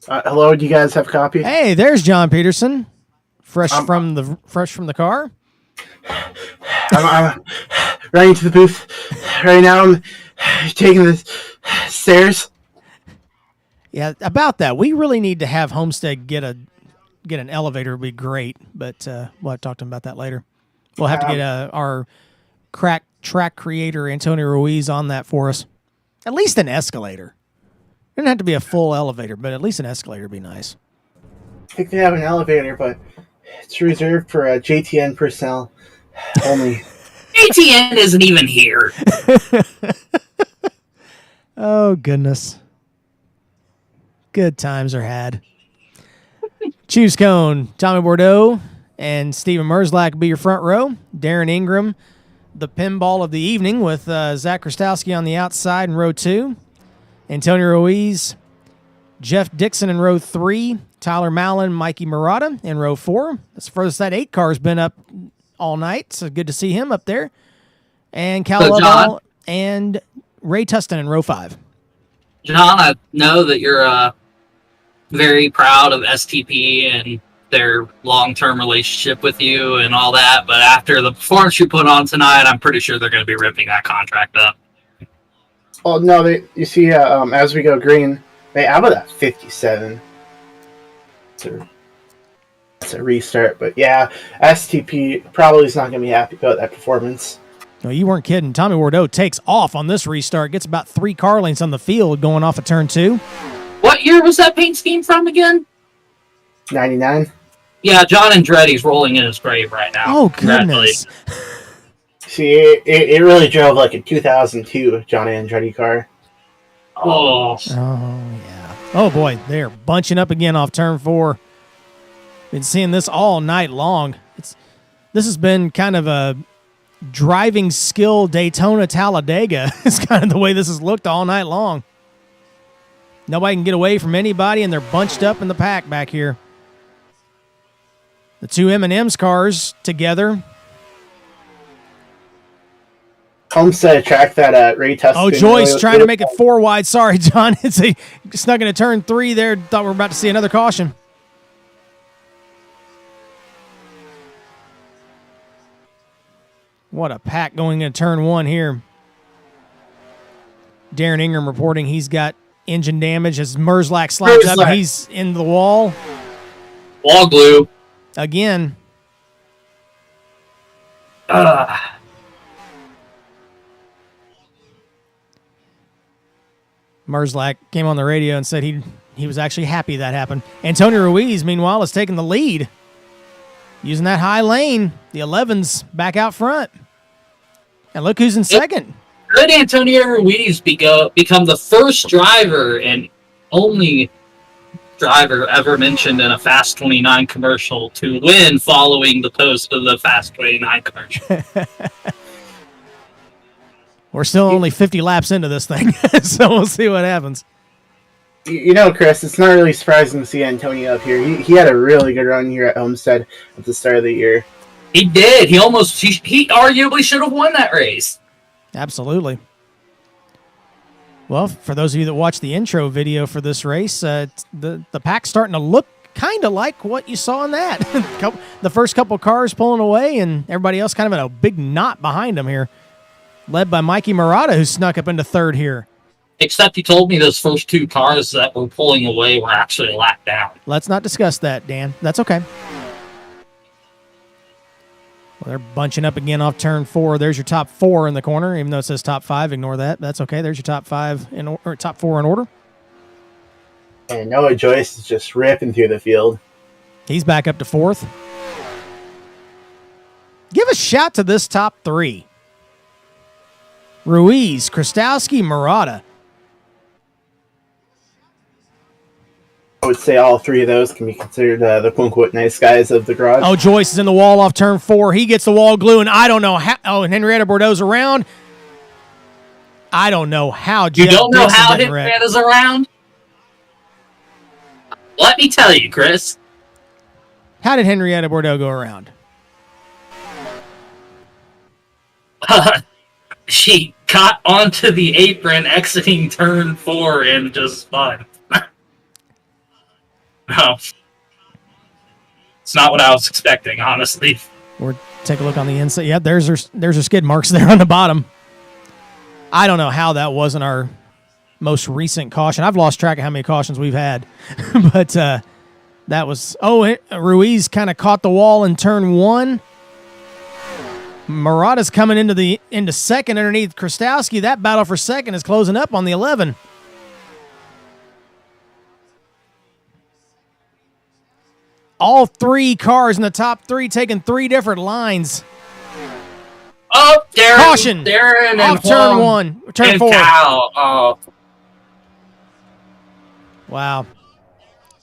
Hello, do you guys have copies? Hey, there's John Peterson, fresh from the car. I'm running to the booth right now. I'm taking the stairs. Yeah, about that. We really need to have Homestead get get an elevator would be great, but we'll have to talk to him about that later. We'll have to get our crack track creator, Antonio Ruiz, on that for us. At least an escalator. It doesn't have to be a full elevator, but at least an escalator would be nice. I think they have an elevator, but it's reserved for JTN personnel only. ATN isn't even here. Oh, goodness. Good times are had. Choose Cone, Tommy Bordeaux, and Steven Merzlak will be your front row. Darren Ingram, the pinball of the evening, with Zach Krastowski on the outside in row 2. Antonio Ruiz, Jeff Dixon in row 3. Tyler Mallon, Mikey Murata in row 4. That's the furthest that 8 car's been up all night, so good to see him up there. And Cal Lovell and Ray Tustin in row 5. John, I know that you're very proud of STP and their long-term relationship with you and all that, but after the performance you put on tonight, I'm pretty sure they're going to be ripping that contract up. Oh, no, you see, as we go green, they have it at 57. It's a restart, but yeah, STP probably is not going to be happy about that performance. No, you weren't kidding. Tommy Bordeaux takes off on this restart, gets about 3 car lengths on the field going off of turn 2. What year was that paint scheme from again? 99. Yeah, John Andretti's rolling in his grave right now. Oh, goodness. See, it really drove like a 2002 John Andretti car. Oh, yeah. Oh, boy, they're bunching up again off turn 4. Been seeing this all night long. This has been kind of a driving skill Daytona Talladega. It's kind of the way this has looked all night long. Nobody can get away from anybody, and they're bunched up in the pack back here. The 2 M&M's cars together. Homestead track that Ray Tustin. Oh, Joyce trying to make it 4 wide. Sorry, John. It's snuck into turn 3 there. Thought we were about to see another caution. What a pack going into turn 1 here. Darren Ingram reporting he's got engine damage as Merzlak slides up and he's in the wall. wall glue. Again. Merzlak came on the radio and said he was actually happy that happened. Antonio Ruiz, meanwhile, is taking the lead. Using that high lane, the 11's back out front. And look who's in second. Could Antonio Ruiz become the first driver and only driver ever mentioned in a Fast 29 commercial to win following the post of the Fast 29 commercial? We're still only 50 laps into this thing, so we'll see what happens. You know, Chris, it's not really surprising to see Antonio up here. He had a really good run here at Homestead at the start of the year. He did. He arguably should have won that race. Absolutely. Well, for those of you that watched the intro video for this race, the pack's starting to look kind of like what you saw in that. The first couple cars pulling away and everybody else kind of in a big knot behind them here. Led by Mikey Murata, who snuck up into third here. Except he told me those first 2 cars that were pulling away were actually a lap down. Let's not discuss that, Dan. That's okay. Well, they're bunching up again off turn 4. There's your top 4 in the corner, even though it says top 5. Ignore that. That's okay. There's your top 5 or top 4 in order. And Noah Joyce is just ripping through the field. He's back up to 4th. Give a shout to this top 3. Ruiz, Krastowski, Murata. I would say all 3 of those can be considered the quote-unquote nice guys of the garage. Oh, Joyce is in the wall off turn 4. He gets the wall glue, and I don't know how. Oh, and Henrietta Bordeaux's around. I don't know how. You don't know how Henrietta's around? Let me tell you, Chris. How did Henrietta Bordeaux go around? She got onto the apron exiting turn 4 and just spun. No. It's not what I was expecting, honestly. Or take a look on the inside. Yeah, there's her skid marks there on the bottom. I don't know how that wasn't our most recent caution. I've lost track of how many cautions we've had. But That was, Ruiz kind of caught the wall in turn 1. Murata's coming into second underneath Krastowski. That battle for second is closing up on the 11. All 3 cars in the top 3 taking 3 different lines. Oh, Darren. Caution. Darren and Off turn Huang 1. Turn and 4. Cal. Oh, Wow.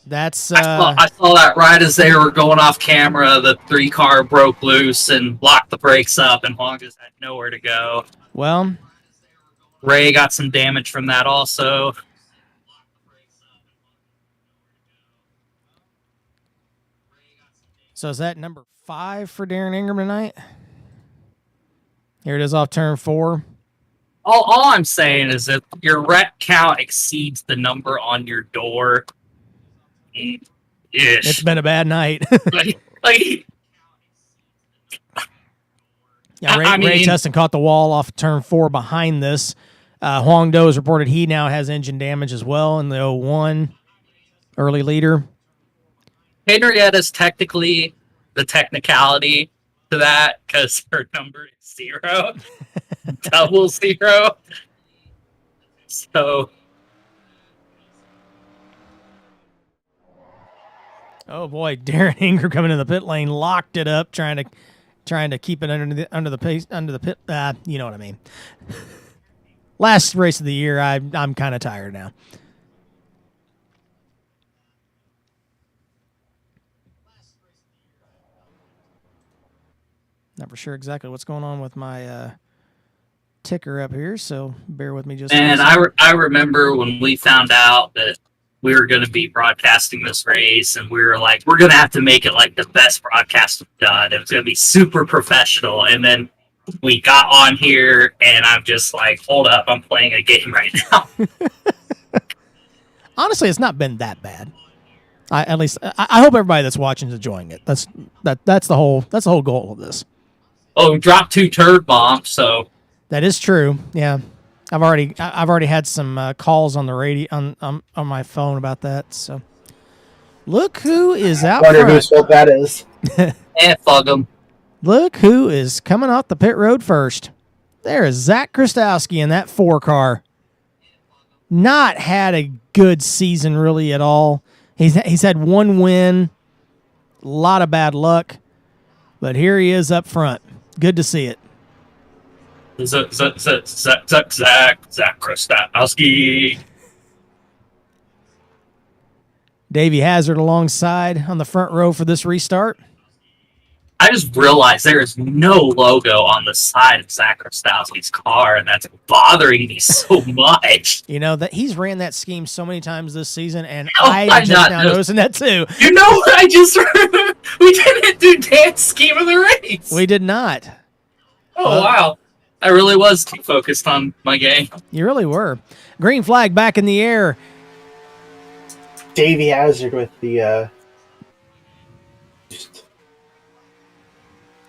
That's I saw that right as they were going off camera. The 3 car broke loose and blocked the brakes up, and Huang just had nowhere to go. well, Ray got some damage from that also. so is that number 5 for Darren Ingram tonight? Here it is off turn 4. All I'm saying is if your wreck count exceeds the number on your door, It's been a bad night. like Yeah, Ray, I mean, Ray Tustin caught the wall off turn 4 behind this. Huang Do has reported he now has engine damage as well in the 01 early leader. Henrietta's technically the technicality to that because her number is 0, 00. So, Oh boy, Darren Ingram coming in the pit lane, locked it up, trying to keep it under the pit. You know what I mean. Last race of the year, I'm kind of tired now. Not for sure exactly what's going on with my ticker up here, so bear with me just. and I remember when we found out that we were going to be broadcasting this race, and we were like, we're going to have to make it like the best broadcast we've done. It was going to be super professional. And then we got on here, and I'm just like, hold up, I'm playing a game right now. Honestly, it's not been that bad. I hope everybody that's watching is enjoying it. That's the whole goal of this. Oh, we dropped 2 turd bombs, so That is true. Yeah, I've already had some calls on the radio on my phone about that. So, look who is out Wonder front. whose fault that is. fuck them. Look who is coming off the pit road first. There is Zach Krastowski in that 4 car. Not had a good season really at all. He's had 1 win, a lot of bad luck, but here he is up front. Good to see it. Zach Krastowski. Davey Hazard alongside on the front row for this restart. I just realized there is no logo on the side of Zach Krastowski's car, and that's bothering me so much. You know that he's ran that scheme so many times this season, and Oh, I'm I'm just not now just- noticing that too. You know what I just we didn't do dance scheme of the race. We did not. Oh, wow. I really was too focused on my game. You really were. Green flag back in the air. Davey Hazard with the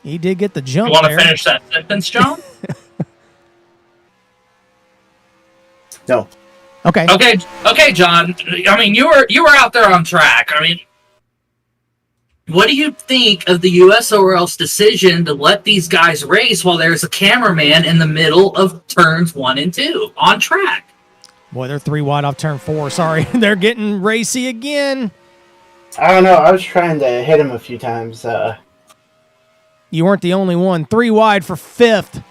He did get the jump You want to there. finish that sentence, John? no. Okay. Okay, John. I mean, you were out there on track. I mean, what do you think of the USORL's decision to let these guys race while there's a cameraman in the middle of turns 1 and 2 on track? Boy, they're 3 wide off turn 4. Sorry, they're getting racy again. I don't know. I was trying to hit him a few times. You weren't the only one. 3 wide for 5th.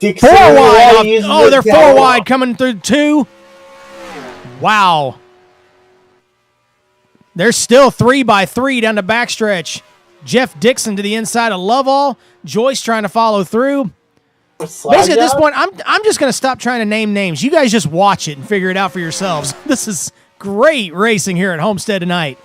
4 wide. Oh, they're 4 wide coming through 2. Wow. They're still 3 by 3 down the backstretch. Jeff Dixon to the inside of Lovell. Joyce trying to follow through. Basically, at this point, I'm just going to stop trying to name names. You guys just watch it and figure it out for yourselves. This is great racing here at Homestead tonight.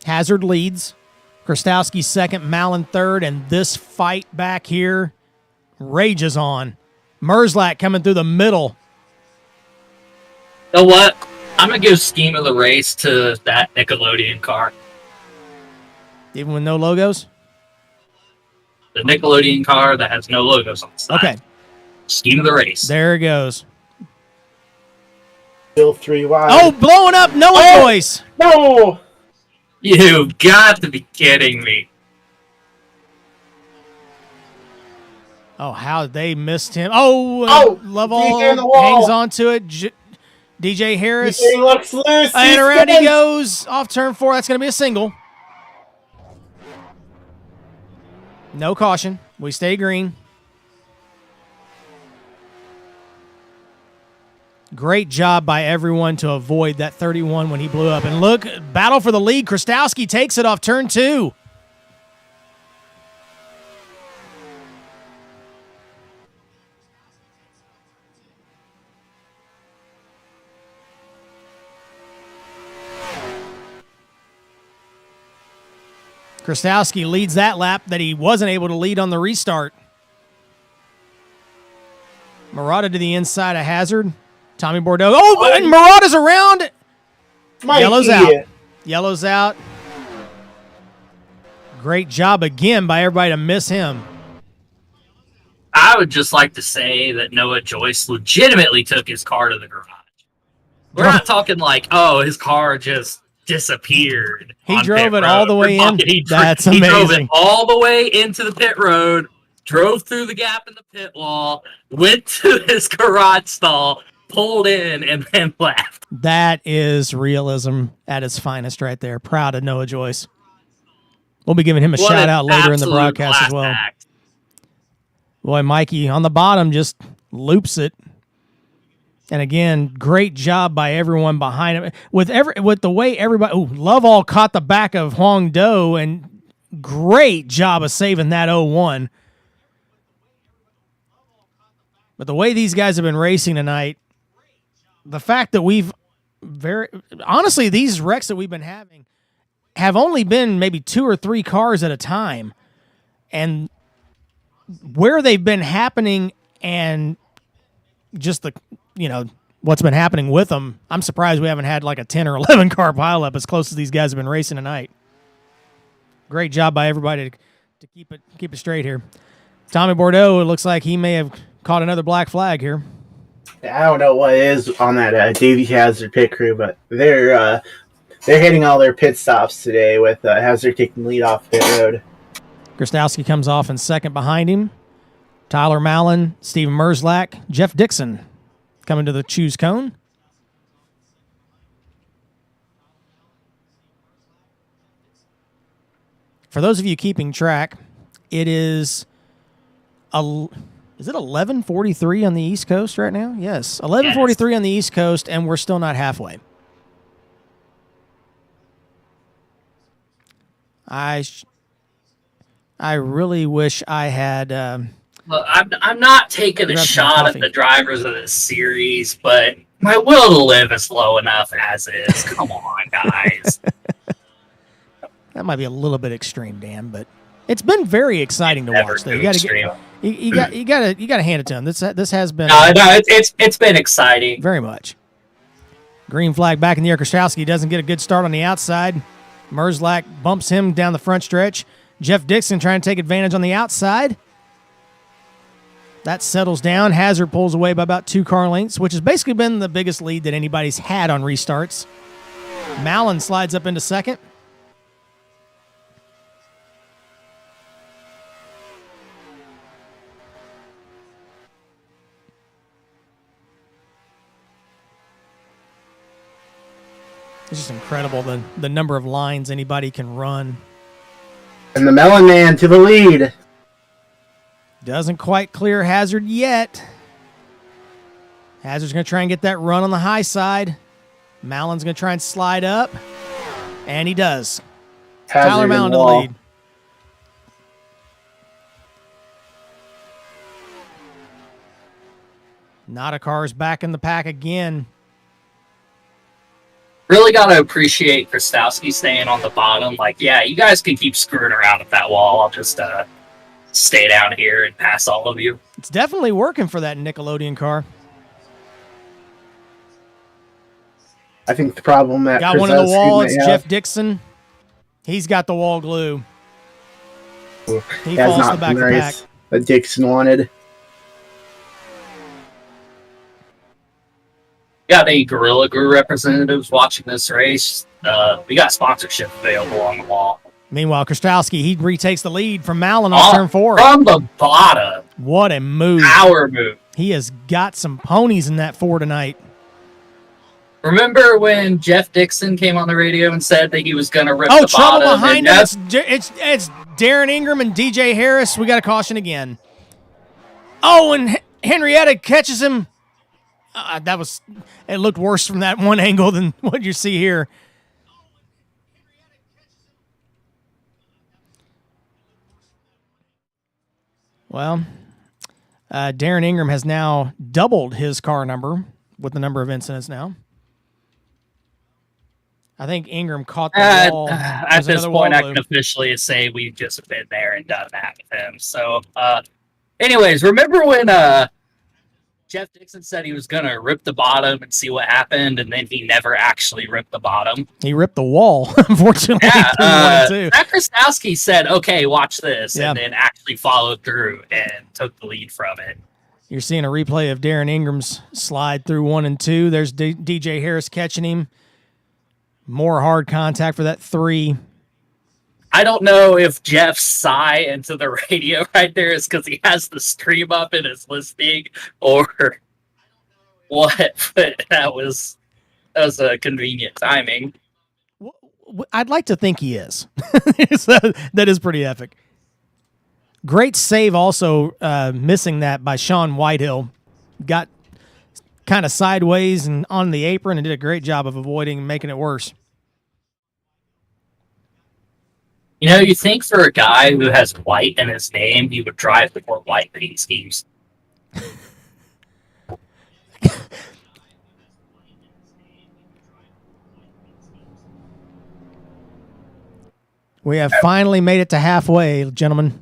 Hazard leads. Krastowski second, Mallon third, and this fight back here rages on. Merzlak coming through the middle. You know what? I'm gonna give scheme of the race to that Nickelodeon car. Even with no logos? The Nickelodeon car that has no logos on the side. Okay. Scheme of the race. There it goes. Still 3 wide. Oh, blowing up Noah Joyce. No! You've got to be kidding me. Oh, how they missed him. Oh, Love DJ in the All wall. hangs on to it. DJ Harris. He looks loose. And around he goes. Off turn 4. That's going to be a single. No caution. We stay green. Great job by everyone to avoid that 31 when he blew up. And look, battle for the lead. Krastowski takes it off turn 2. Krastowski leads that lap that he wasn't able to lead on the restart. Murata to the inside of Hazard. Tommy Bordeaux. Oh, and Murata's around. Mikey. Yellow's out. Yellow's out. Great job again by everybody to miss him. I would just like to say that Noah Joyce legitimately took his car to the garage. We're not talking like, oh, his car just disappeared. He on drove pit it all road. the way in. That's He drove amazing. it all the way into the pit road, drove through the gap in the pit wall, went to his garage stall, pulled in, and then left. That is realism at its finest right there. Proud of Noah Joyce. We'll be giving him a What shout an out later in the absolute broadcast as class well. act. Boy, Mikey on the bottom just loops it. And again, great job by everyone behind him. With the way everybody, Love All caught the back of Huang Do, and great job of saving that 0-1. But the way these guys have been racing tonight, the fact that honestly, these wrecks that we've been having have only been maybe 2 or 3 cars at a time. And where they've been happening and just what's been happening with them, I'm surprised we haven't had like a 10 or 11 car pileup as close as these guys have been racing tonight. Great job by everybody to keep it straight here. Tommy Bordeaux, it looks like he may have caught another black flag here. I don't know what it is on that Davey Hazard pit crew, but they're hitting all their pit stops today with Hazard taking the lead off pit road. Krastowski comes off in second behind him. Tyler Mallon, Steven Merzlak, Jeff Dixon coming to the choose cone. For those of you keeping track, it is it 11:43 on the East Coast right now? Yes, 11:43 on the East Coast, and we're still not halfway. I really wish I had. Look, I'm not taking a Grab some shot at coffee. the drivers of this series, but my will to live is low enough as is. Come on, guys. That might be a little bit extreme, Dan, but it's been very exciting to Never watch. Though too you got to extreme. you got to hand it to him. This has been No, it's been exciting. very much. Green flag back in the air. Krastowski doesn't get a good start on the outside. Merzlak bumps him down the front stretch. Jeff Dixon trying to take advantage on the outside. That settles down. Hazard pulls away by about 2 car lengths, which has basically been the biggest lead that anybody's had on restarts. Mallon slides up into second. It's just incredible the number of lines anybody can run. And the Melon Man to the lead. Doesn't quite clear Hazard yet. Hazard's going to try and get that run on the high side. Mallon's going to try and slide up. And he does. Hazard Tyler in Mallon to the wall. lead. Nada Car's back in the pack again. Really got to appreciate Krastowski staying on the bottom. Like, yeah, you guys can keep screwing around at that wall. I'll just stay down here and pass all of you. It's definitely working for that Nickelodeon car. I think the problem that Got one in the Krzyzewski wall. may It's have Jeff Dixon. He's got the wall glue. He has falls to not the back been of the race pack. that Dixon wanted. Got any Gorilla Glue representatives watching this race? We got sponsorship available on the wall. Meanwhile, Krzyzewski, he retakes the lead from Malin on turn 4. From the bottom. What a move. Power move. He has got some ponies in that 4 tonight. Remember when Jeff Dixon came on the radio and said that he was going to rip Oh, the trouble bottom? behind him. It's Darren Ingram and DJ Harris. We got a caution again. Oh, and Henrietta catches him. It looked worse from that one angle than what you see here. Well, Darren Ingram has now doubled his car number with the number of incidents now. I think Ingram caught the wall. At this point, I can officially say we've just been there and done that with him. So, anyways, remember when Jeff Dixon said he was going to rip the bottom and see what happened, and then he never actually ripped the bottom? He ripped the wall, unfortunately. Yeah, Zach Krzyzewski said, okay, watch this, and then actually followed through and took the lead from it. You're seeing a replay of Darren Ingram's slide through 1 and 2. There's DJ Harris catching him. More hard contact for that 3. I don't know if Jeff's sigh into the radio right there is because he has the stream up and is listening, or what. But that was a convenient timing. I'd like to think he is. So that is pretty epic. Great save also, missing that by Sean Whitehill. Got kind of sideways and on the apron and did a great job of avoiding and making it worse. You know, you think for a guy who has white in his name, he would drive the more white paint schemes. We have finally made it to halfway, gentlemen.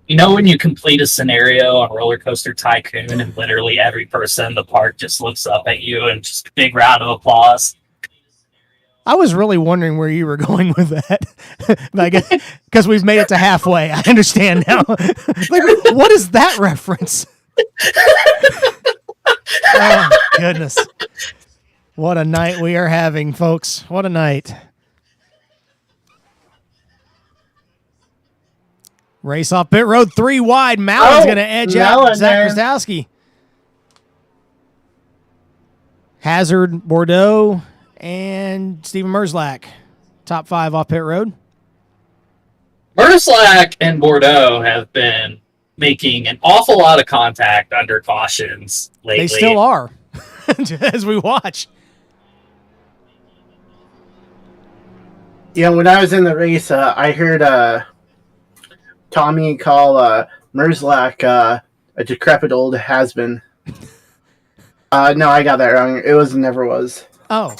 You know when you complete a scenario on Roller Coaster Tycoon and literally every person in the park just looks up at you and just a big round of applause? I was really wondering where you were going with that. Because we've made it to halfway. I understand now. What is that reference? Oh, goodness. What a night we are having, folks. What a night. Race off pit road 3 wide. Malin's going to edge out Zach Krzyzewski. Hazard, Bordeaux, and Steven Merzlak. Top 5 off pit road. Merzlak and Bordeaux have been making an awful lot of contact under cautions lately. They still are, as we watch. Yeah, when I was in the race, I heard Tommy call Merzlak a decrepit old has-been. No, I got that wrong. It never was. Oh.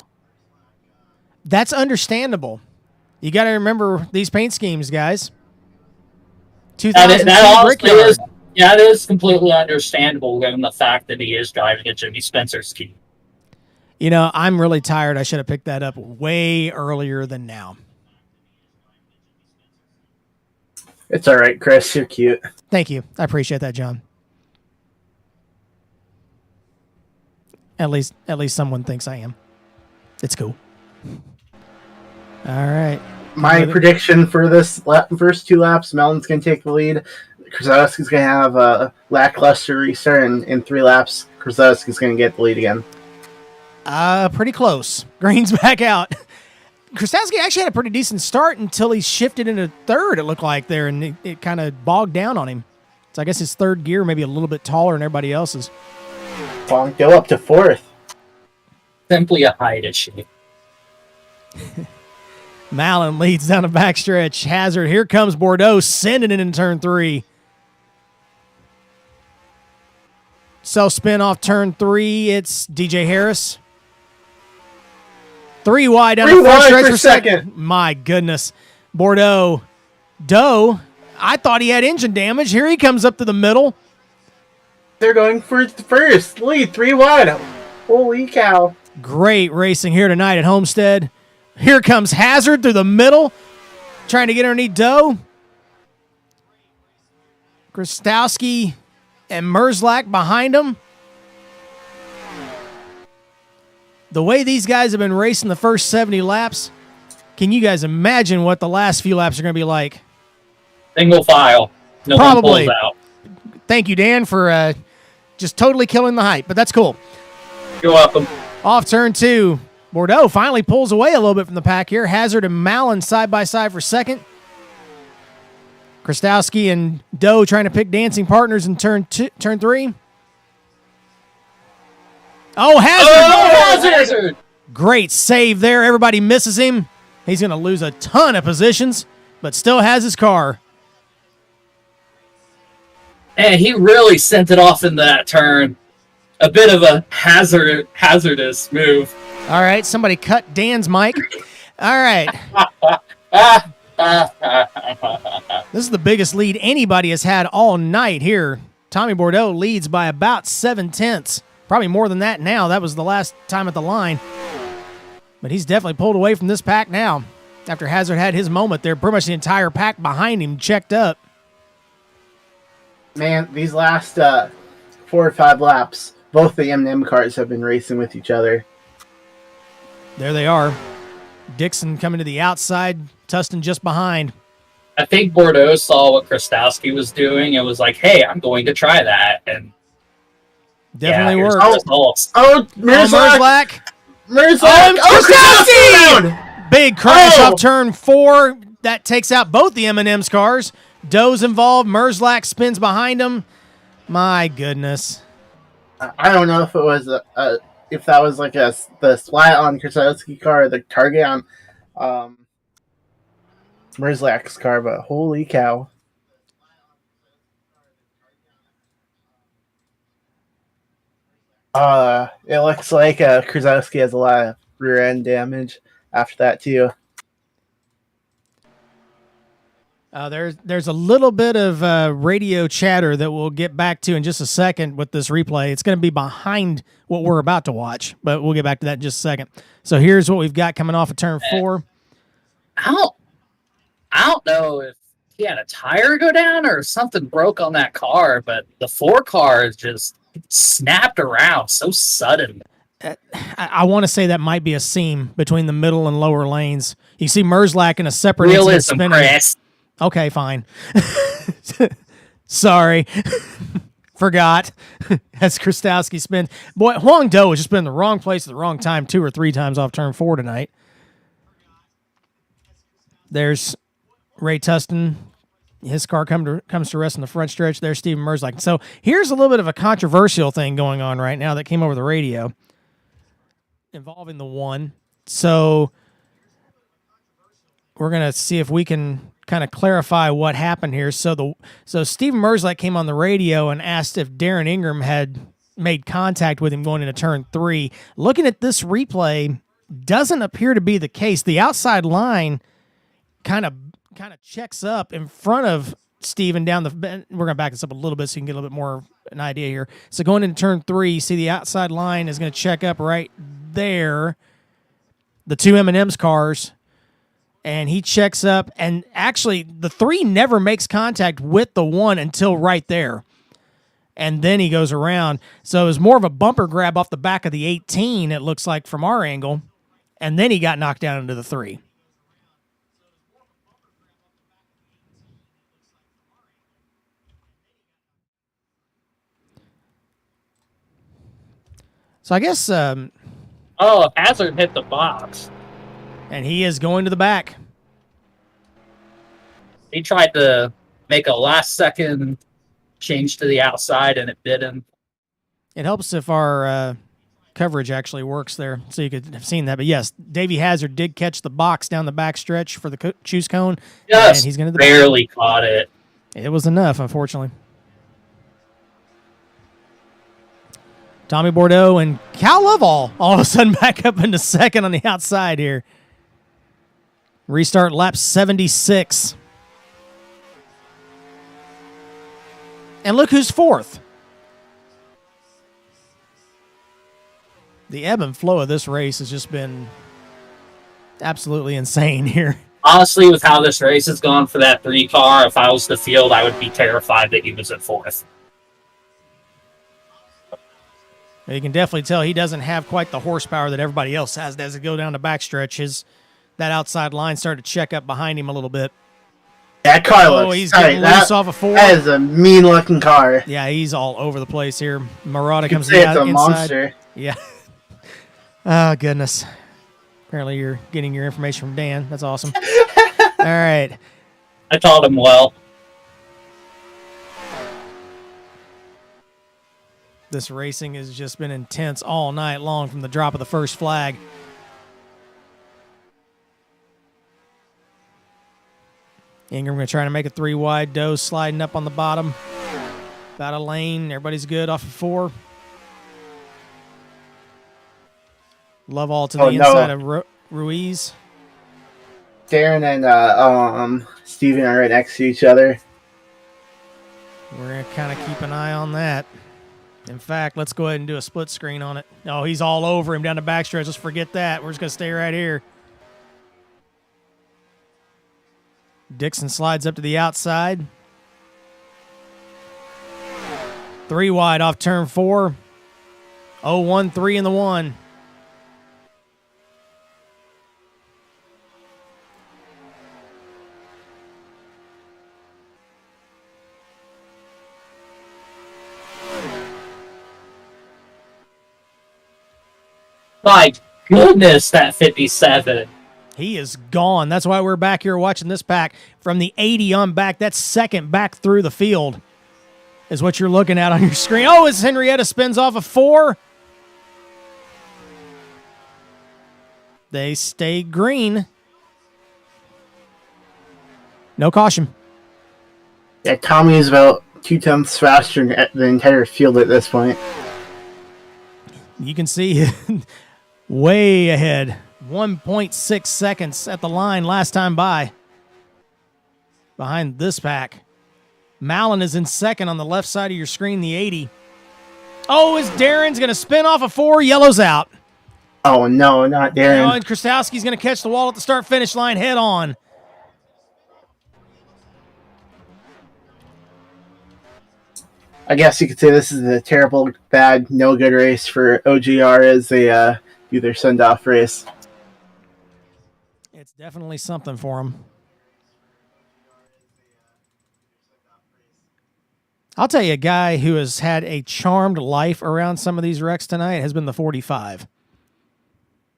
That's understandable. You got to remember these paint schemes, guys. 2002 Brickyard. That is completely understandable given the fact that he is driving a Jimmy Spencer scheme. You know, I'm really tired. I should have picked that up way earlier than now. It's all right, Chris. You're cute. Thank you. I appreciate that, John. At least someone thinks I am. It's cool. All right. My prediction for this first 2 laps, Melon's going to take the lead. Krzyzewski's going to have a lackluster restart, and in 3 laps, Krzyzewski's going to get the lead again. Pretty close. Green's back out. Krzyzewski actually had a pretty decent start until he shifted into 3rd, it looked like there, and it kind of bogged down on him. So I guess his 3rd gear maybe a little bit taller than everybody else's. Go up to 4th. Simply a height issue. Malin leads down the backstretch. Hazard, here comes Bordeaux, sending it in turn 3. Self-spin off turn 3. It's DJ Harris. 3 wide down the front stretch for second. My goodness. Bordeaux. Doe, I thought he had engine damage. Here he comes up to the middle. They're going for first. Lead 3-1. Holy cow. Great racing here tonight at Homestead. Here comes Hazard through the middle, trying to get underneath Doe. Krastowski and Merzlak behind him. The way these guys have been racing the first 70 laps, can you guys imagine what the last few laps are going to be like? Single file. No Probably. one pulls out. Thank you, Dan, for just totally killing the hype, but that's cool. You're welcome. Off turn 2. Bordeaux finally pulls away a little bit from the pack here. Hazard and Mallon side by side for second. Krastowski and Doe trying to pick dancing partners in turn 3. Oh, Hazard! Hazard! Great save there. Everybody misses him. He's going to lose a ton of positions, but still has his car. And he really sent it off in that turn. A bit of a hazardous move. All right, somebody cut Dan's mic. All right. This is the biggest lead anybody has had all night here. Tommy Bordeaux leads by about 7/10. Probably more than that now. That was the last time at the line. But he's definitely pulled away from this pack now. After Hazard had his moment there, pretty much the entire pack behind him checked up. Man, these last 4 or 5 laps, both the M&M cars have been racing with each other. There they are. Dixon coming to the outside, Tustin just behind. I think Bordeaux saw what Krastowski was doing and was like, hey, I'm going to try that. And Definitely here's worked. the results. Merzlak. Krastowski! Big crash off turn 4. That takes out both the M&M's cars. Doe's involved. Merzlak spins behind him. My goodness. I don't know if it was if that was like the splat on Krastowski's car or the target on Merzlak's car, but holy cow. It looks like Krastowski has a lot of rear end damage after that too. There's a little bit of radio chatter that we'll get back to in just a second with this replay. It's going to be behind what we're about to watch, but we'll get back to that in just a second. So here's what we've got coming off of turn 4. I don't know if he had a tire go down or something broke on that car, but the 4 cars just snapped around so sudden. I want to say that might be a seam between the middle and lower lanes. You see Merzlak in a separate incident Realism, spinning. Chris. Okay, fine. Sorry. Forgot. As Krastowski spins. Boy, Huang Do has just been in the wrong place at the wrong time 2 or 3 times off turn 4 tonight. There's Ray Tustin. His car comes to rest in the front stretch. There's Steven Merzlak. So here's a little bit of a controversial thing going on right now that came over the radio involving the 1. So we're going to see if we can kind of clarify what happened here. So Steven Merzlak came on the radio and asked if Darren Ingram had made contact with him going into turn 3. Looking at this replay, doesn't appear to be the case. The outside line kind of checks up in front of Steven down the. We're going to back this up a little bit so you can get a little bit more an idea here. So going into turn 3, you see the outside line is going to check up right there. The 2 M&M's cars. And he checks up, and actually the 3 never makes contact with the 1 until right there. And then he goes around. So it was more of a bumper grab off the back of the 18, it looks like, from our angle. And then he got knocked down into the 3. So I guess... Hazard hit the box. And he is going to the back. He tried to make a last-second change to the outside, and it didn't. It helps if our coverage actually works there, so you could have seen that. But yes, Davey Hazard did catch the box down the back stretch for the choose cone. Just and he's going to barely caught it. It was enough, unfortunately. Tommy Bordeaux and Cal Lovell all of a sudden back up into second on the outside here. Restart lap 76. And look who's fourth. The ebb and flow of this race has just been absolutely insane here. Honestly, with how this race has gone for that 3 car, if I was the field, I would be terrified that he was at 4th. You can definitely tell he doesn't have quite the horsepower that everybody else has as it go down the backstretch. That outside line started to check up behind him a little bit. That car looks he's tight. getting loose off a 4. That is a mean-looking car. Yeah, he's all over the place here. Murata You comes could say in it's a inside. monster. Yeah. Oh, goodness. Apparently you're getting your information from Dan. That's awesome. All right. I taught him well. This racing has just been intense all night long from the drop of the first flag. Ingram going to try to make a 3 wide. Doe sliding up on the bottom. About a lane. Everybody's good off of 4. Love all to the inside of Ruiz. Darren and Steven are right next to each other. We're going to kind of keep an eye on that. In fact, let's go ahead and do a split screen on it. Oh, he's all over him down the backstretch. Let's forget that. We're just going to stay right here. Dixon slides up to the outside. 3 wide off turn 4. 0-1-3 in the 1. My goodness, that 57. He is gone. That's why we're back here watching this pack. From the 80 on back, that second back through the field is what you're looking at on your screen. Oh, as Henrietta spins off a 4. They stay green. No caution. Yeah, Tommy is about 2/10 faster than the entire field at this point. You can see way ahead. 1.6 seconds at the line last time by. Behind this pack. Malin is in second on the left side of your screen, the 80. Oh, as Darren's going to spin off a 4, yellows out. Oh, no, not Darren. Oh, and Krastowski's going to catch the wall at the start-finish line head on. I guess you could say this is a terrible, bad, no-good race for OGR as they do their send-off race. It's definitely something for them. I'll tell you, a guy who has had a charmed life around some of these wrecks tonight has been the 45.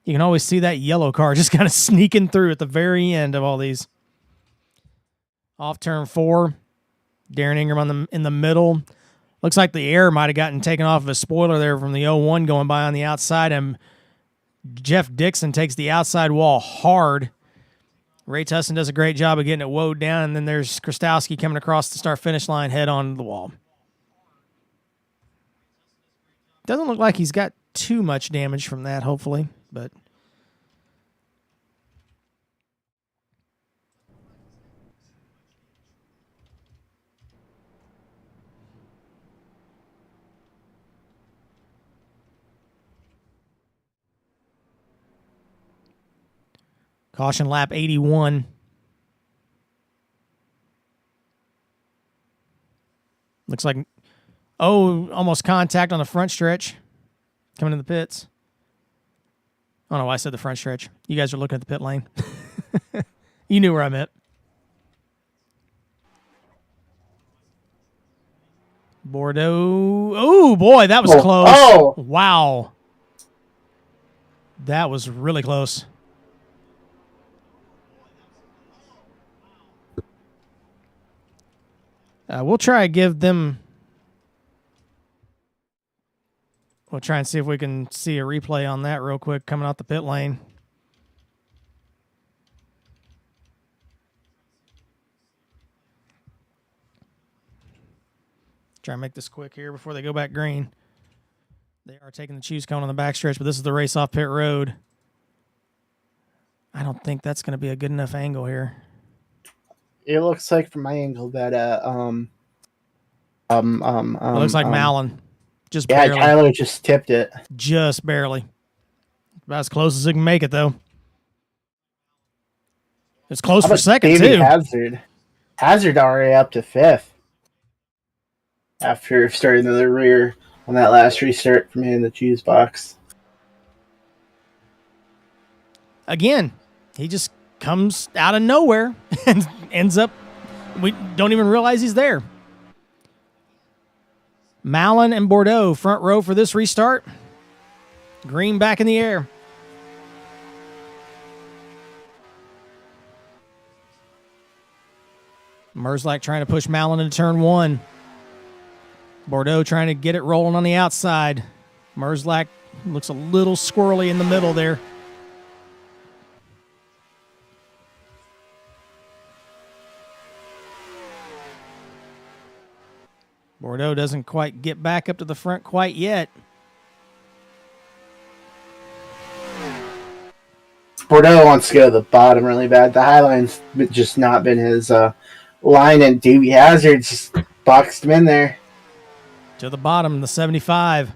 You can always see that yellow car just kind of sneaking through at the very end of all these. Off turn 4. Darren Ingram in the middle. Looks like the air might have gotten taken off of his spoiler there from the 01 going by on the outside. And Jeff Dixon takes the outside wall hard. Ray Tussin does a great job of getting it woed down. And then there's Krastowski coming across the start-finish line head on the wall. Doesn't look like he's got too much damage from that, hopefully. But caution lap 81. Looks like, almost contact on the front stretch. Coming in the pits. I don't know why I said the front stretch. You guys are looking at the pit lane. You knew where I meant. Bordeaux. Oh, boy, that was close. Oh. Wow. That was really close. We'll try to give them... We'll try and see if we can see a replay on that real quick coming out the pit lane. Try and make this quick here before they go back green. They are taking the choose cone on the backstretch, but this is the race off pit road. I don't think that's going to be a good enough angle here. It looks like from my angle that It looks like Malin. Just barely. Tyler just tipped it. Just barely. About as close as it can make it, though. It's close for second, David too. Hazard already up to 5th. After starting to the rear on that last restart from in the juice box. Again, he just comes out of nowhere and ends up, we don't even realize he's there. Malin and Bordeaux front row for this restart. Green back in the air. Merzlak trying to push Malin into turn 1. Bordeaux trying to get it rolling on the outside. Merzlak looks a little squirrely in the middle there. Bordeaux doesn't quite get back up to the front quite yet. Bordeaux wants to go to the bottom really bad. The high line's just not been his line, and Davey Hazard just boxed him in there. To the bottom, the 75.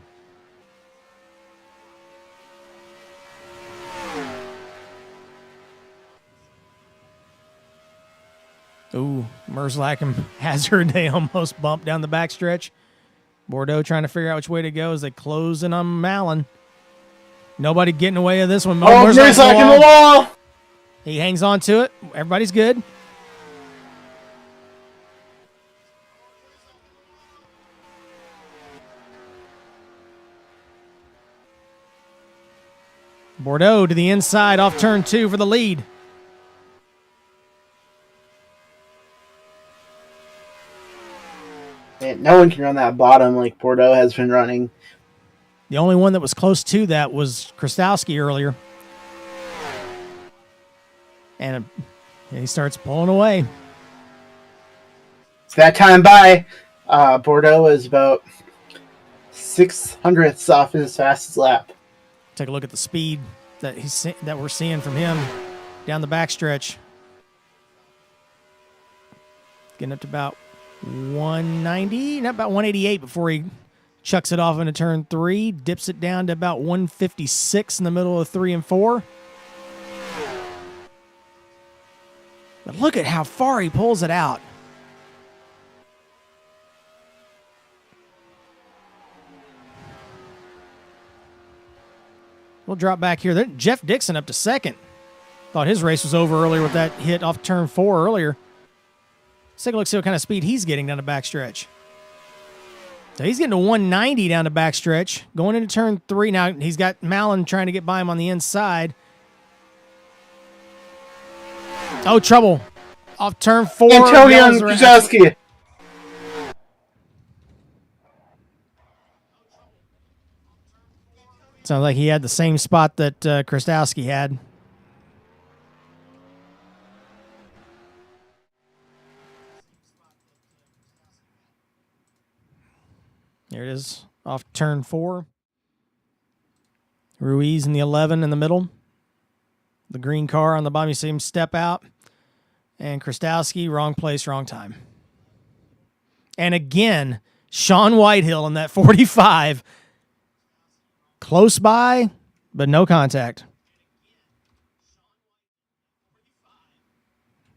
Ooh, Merzlak and Hazard, they almost bumped down the backstretch. Bordeaux trying to figure out which way to go as they close in on Malin. Nobody getting away with this one. Merzlak in the wall. He hangs on to it. Everybody's good. Bordeaux to the inside off turn 2 for the lead. Man, no one can run that bottom like Bordeaux has been running. The only one that was close to that was Krastowski earlier. And he starts pulling away. It's that time by. Bordeaux is about 600ths off his fastest lap. Take a look at the speed that we're seeing from him down the backstretch. Getting up to about 190, not about 188 before he chucks it off into turn 3, dips it down to about 156 in the middle of 3 and 4. But look at how far he pulls it out. We'll drop back here. Jeff Dixon up to second. Thought his race was over earlier with that hit off turn 4 earlier. Let's take a look, see what kind of speed he's getting down the backstretch. So he's getting to 190 down the backstretch. Going into turn 3. Now he's got Malin trying to get by him on the inside. Oh, trouble. Off turn 4. Antonio Krastowski. Sounds like he had the same spot that Krastowski had. There it is, off turn 4. Ruiz in the 11 in the middle. The green car on the bottom, you see him step out. And Krastowski, wrong place, wrong time. And again, Sean Whitehill in that 45. Close by, but no contact.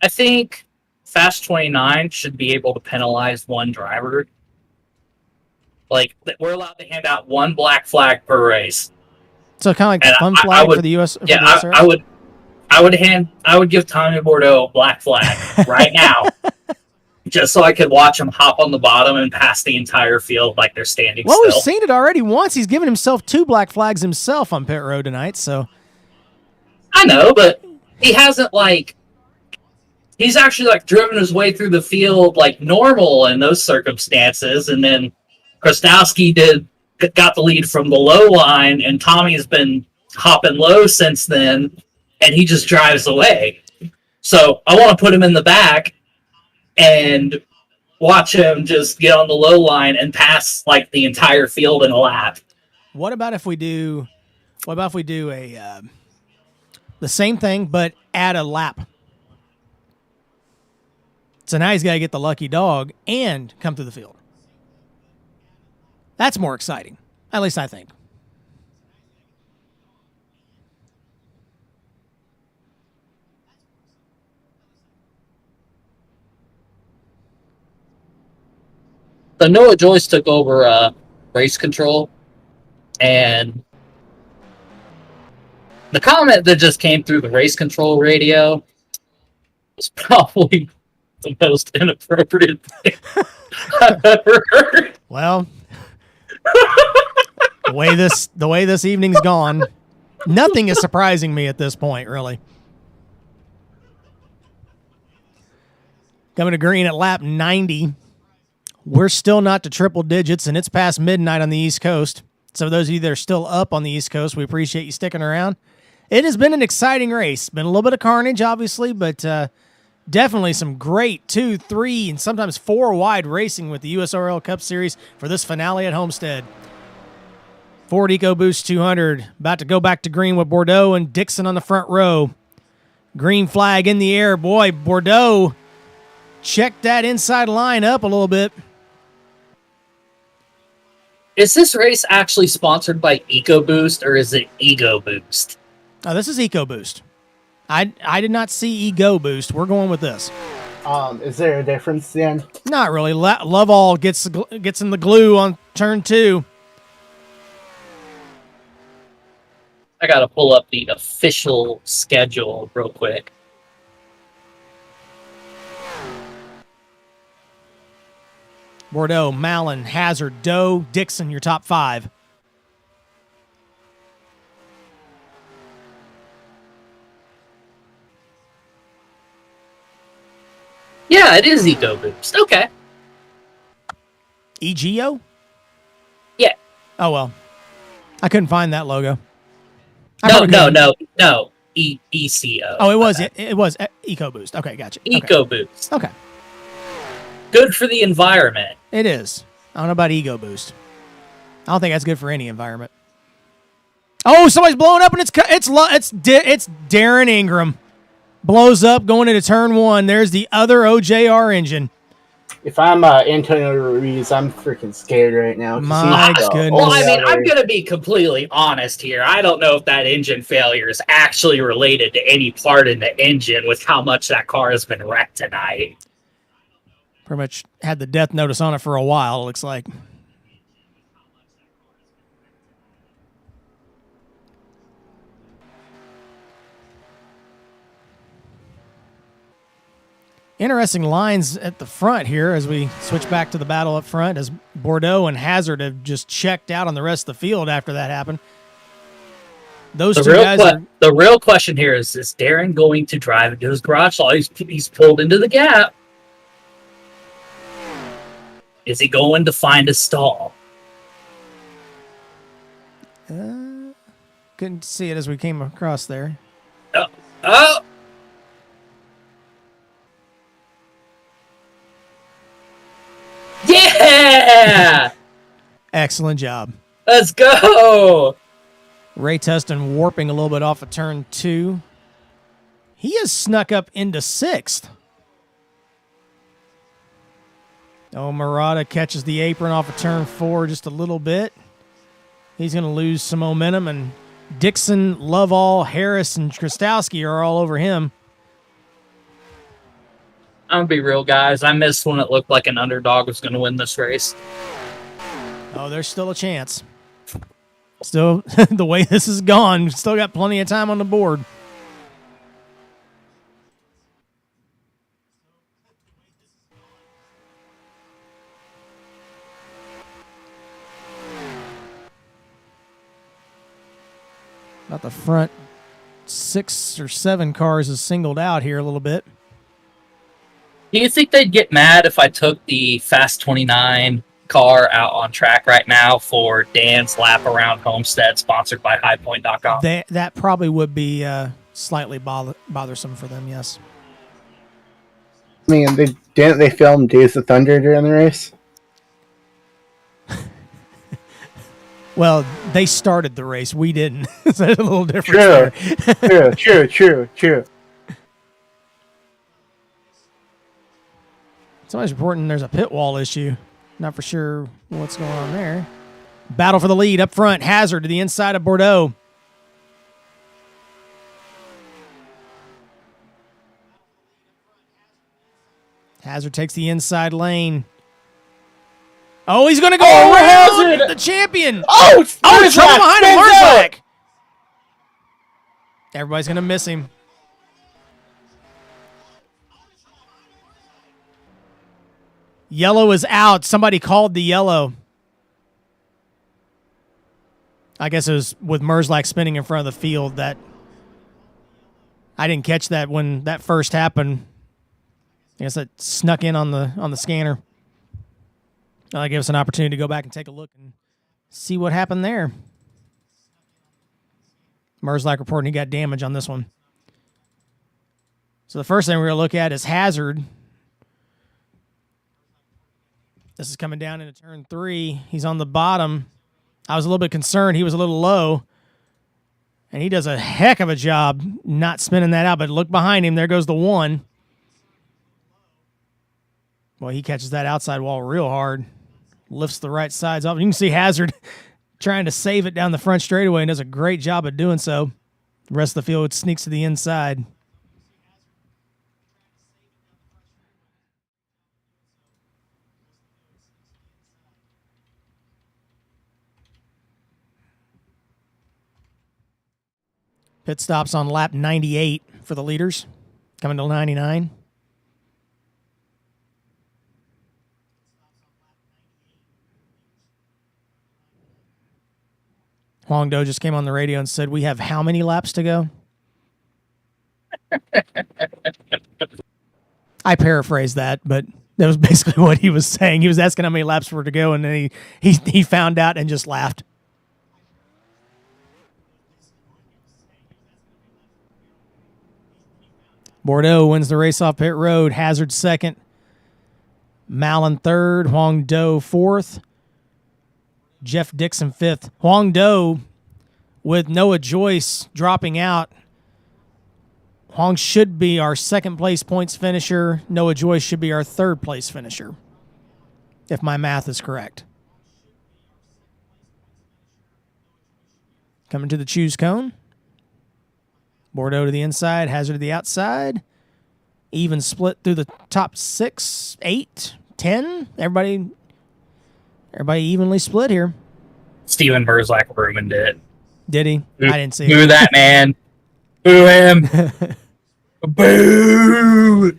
I think Fast 29 should be able to penalize one driver. Like, we're allowed to hand out one black flag per race. So kind of like the fun flag for the US. Yeah, I would give Tommy Bordeaux a black flag right now, just so I could watch him hop on the bottom and pass the entire field like they're standing still. Well, we've seen it already once. He's given himself 2 black flags himself on pit road tonight. So I know, but he hasn't he's actually driven his way through the field like normal in those circumstances, and then Krastowski got the lead from the low line, and Tommy's been hopping low since then, and he just drives away. So I want to put him in the back and watch him just get on the low line and pass the entire field in a lap. What about if we do a The same thing, but add a lap. So now he's got to get the lucky dog and come through the field. That's more exciting. At least I think. So Noah Joyce took over race control, and the comment that just came through the race control radio was probably the most inappropriate thing I've ever heard. Well, the way this evening's gone, nothing is surprising me at this point, really. Coming to green at lap 90. We're still not to triple digits, and it's past midnight on the East Coast. So those of you that are still up on the East Coast, we appreciate you sticking around. It has been an exciting race. Been a little bit of carnage, obviously, but definitely some great 2, 3, and sometimes 4 wide racing with the USORL Cup Series for this finale at Homestead. Ford EcoBoost 200 about to go back to green with Bordeaux and Dixon on the front row. Green flag in the air. Boy, Bordeaux checked that inside line up a little bit. Is this race actually sponsored by EcoBoost, or is it EcoBoost? Oh, this is EcoBoost. I did not see EcoBoost. We're going with this. Is there a difference then? Not really. Lovall gets in the glue on turn 2. I gotta pull up the official schedule real quick. Bordeaux, Mallon, Hazard, Doe, Dixon, your top 5. Yeah, it is EcoBoost. Okay. EGO? Yeah. Oh, well. I couldn't find that logo. No. ECO. Oh, it was EcoBoost. Okay, gotcha. EcoBoost. Okay. Good for the environment. It is. I don't know about EcoBoost. I don't think that's good for any environment. Oh, somebody's blowing up, and it's Darren Ingram. Blows up going into turn 1. There's the other OJR engine. If I'm Antonio Ruiz, I'm freaking scared right now. My goodness. Well, I mean, I'm going to be completely honest here. I don't know if that engine failure is actually related to any part in the engine with how much that car has been wrecked tonight. Pretty much had the death notice on it for a while, it looks like. Interesting lines at the front here as we switch back to the battle up front, as Bordeaux and Hazard have just checked out on the rest of the field after that happened. Those two guys the real question here is Darren going to drive into his garage? He's pulled into the gap. Is he going to find a stall? Couldn't see it as we came across there. Oh! Yeah! Excellent job. Let's go! Ray Tustin warping a little bit off of turn 2. He has snuck up into 6th. Oh, Murata catches the apron off of turn 4 just a little bit. He's going to lose some momentum, and Dixon, Lovall, Harris, and Krastowski are all over him. I'm going to be real, guys. I missed when it looked like an underdog was going to win this race. Oh, there's still a chance. Still, the way this is gone, still got plenty of time on the board. About the front 6 or 7 cars is singled out here a little bit. Do you think they'd get mad if I took the Fast 29 car out on track right now for Dan's lap around Homestead, sponsored by HighPoint.com? That probably would be slightly bothersome for them, yes. I mean, didn't they film Days of Thunder during the race? Well, they started the race. We didn't. So there's a little difference there. True. Somebody's reporting there's a pit wall issue. Not for sure what's going on there. Battle for the lead up front. Hazard to the inside of Bordeaux. Hazard takes the inside lane. Oh, he's going to go around Hazard! the champion. Oh, Trouble behind him, Marzak. Everybody's going to miss him. Yellow is out. Somebody called the yellow. I guess it was with Merzlak spinning in front of the field. That I didn't catch that when that first happened. I guess that snuck in on the scanner. That gave us an opportunity to go back and take a look and see what happened there. Merzlak reporting he got damage on this one. So the first thing we're going to look at is Hazard. This is coming down into turn 3. He's on the bottom. I was a little bit concerned. He was a little low. And he does a heck of a job not spinning that out. But look behind him. There goes the 1. Well, he catches that outside wall real hard. Lifts the right sides off. You can see Hazard trying to save it down the front straightaway and does a great job of doing so. The rest of the field sneaks to the inside. Pit stops on lap 98 for the leaders, coming to 99. Huang Do just came on the radio and said, we have how many laps to go? I paraphrased that, but that was basically what he was saying. He was asking how many laps were to go, and then he found out and just laughed. Bordeaux wins the race off pit road. Hazard second. Mallon third. Huang Do fourth. Jeff Dixon fifth. Huang Do with Noah Joyce dropping out. Huang should be our second place points finisher. Noah Joyce should be our third place finisher, if my math is correct. Coming to the choose cone. Bordeaux to the inside, Hazard to the outside. Even split through the top 6, 8, 10. Everybody evenly split here. Steven Merzlak ruined it. Did he? Boo, I didn't see boo it. that man. Boo him. Boo.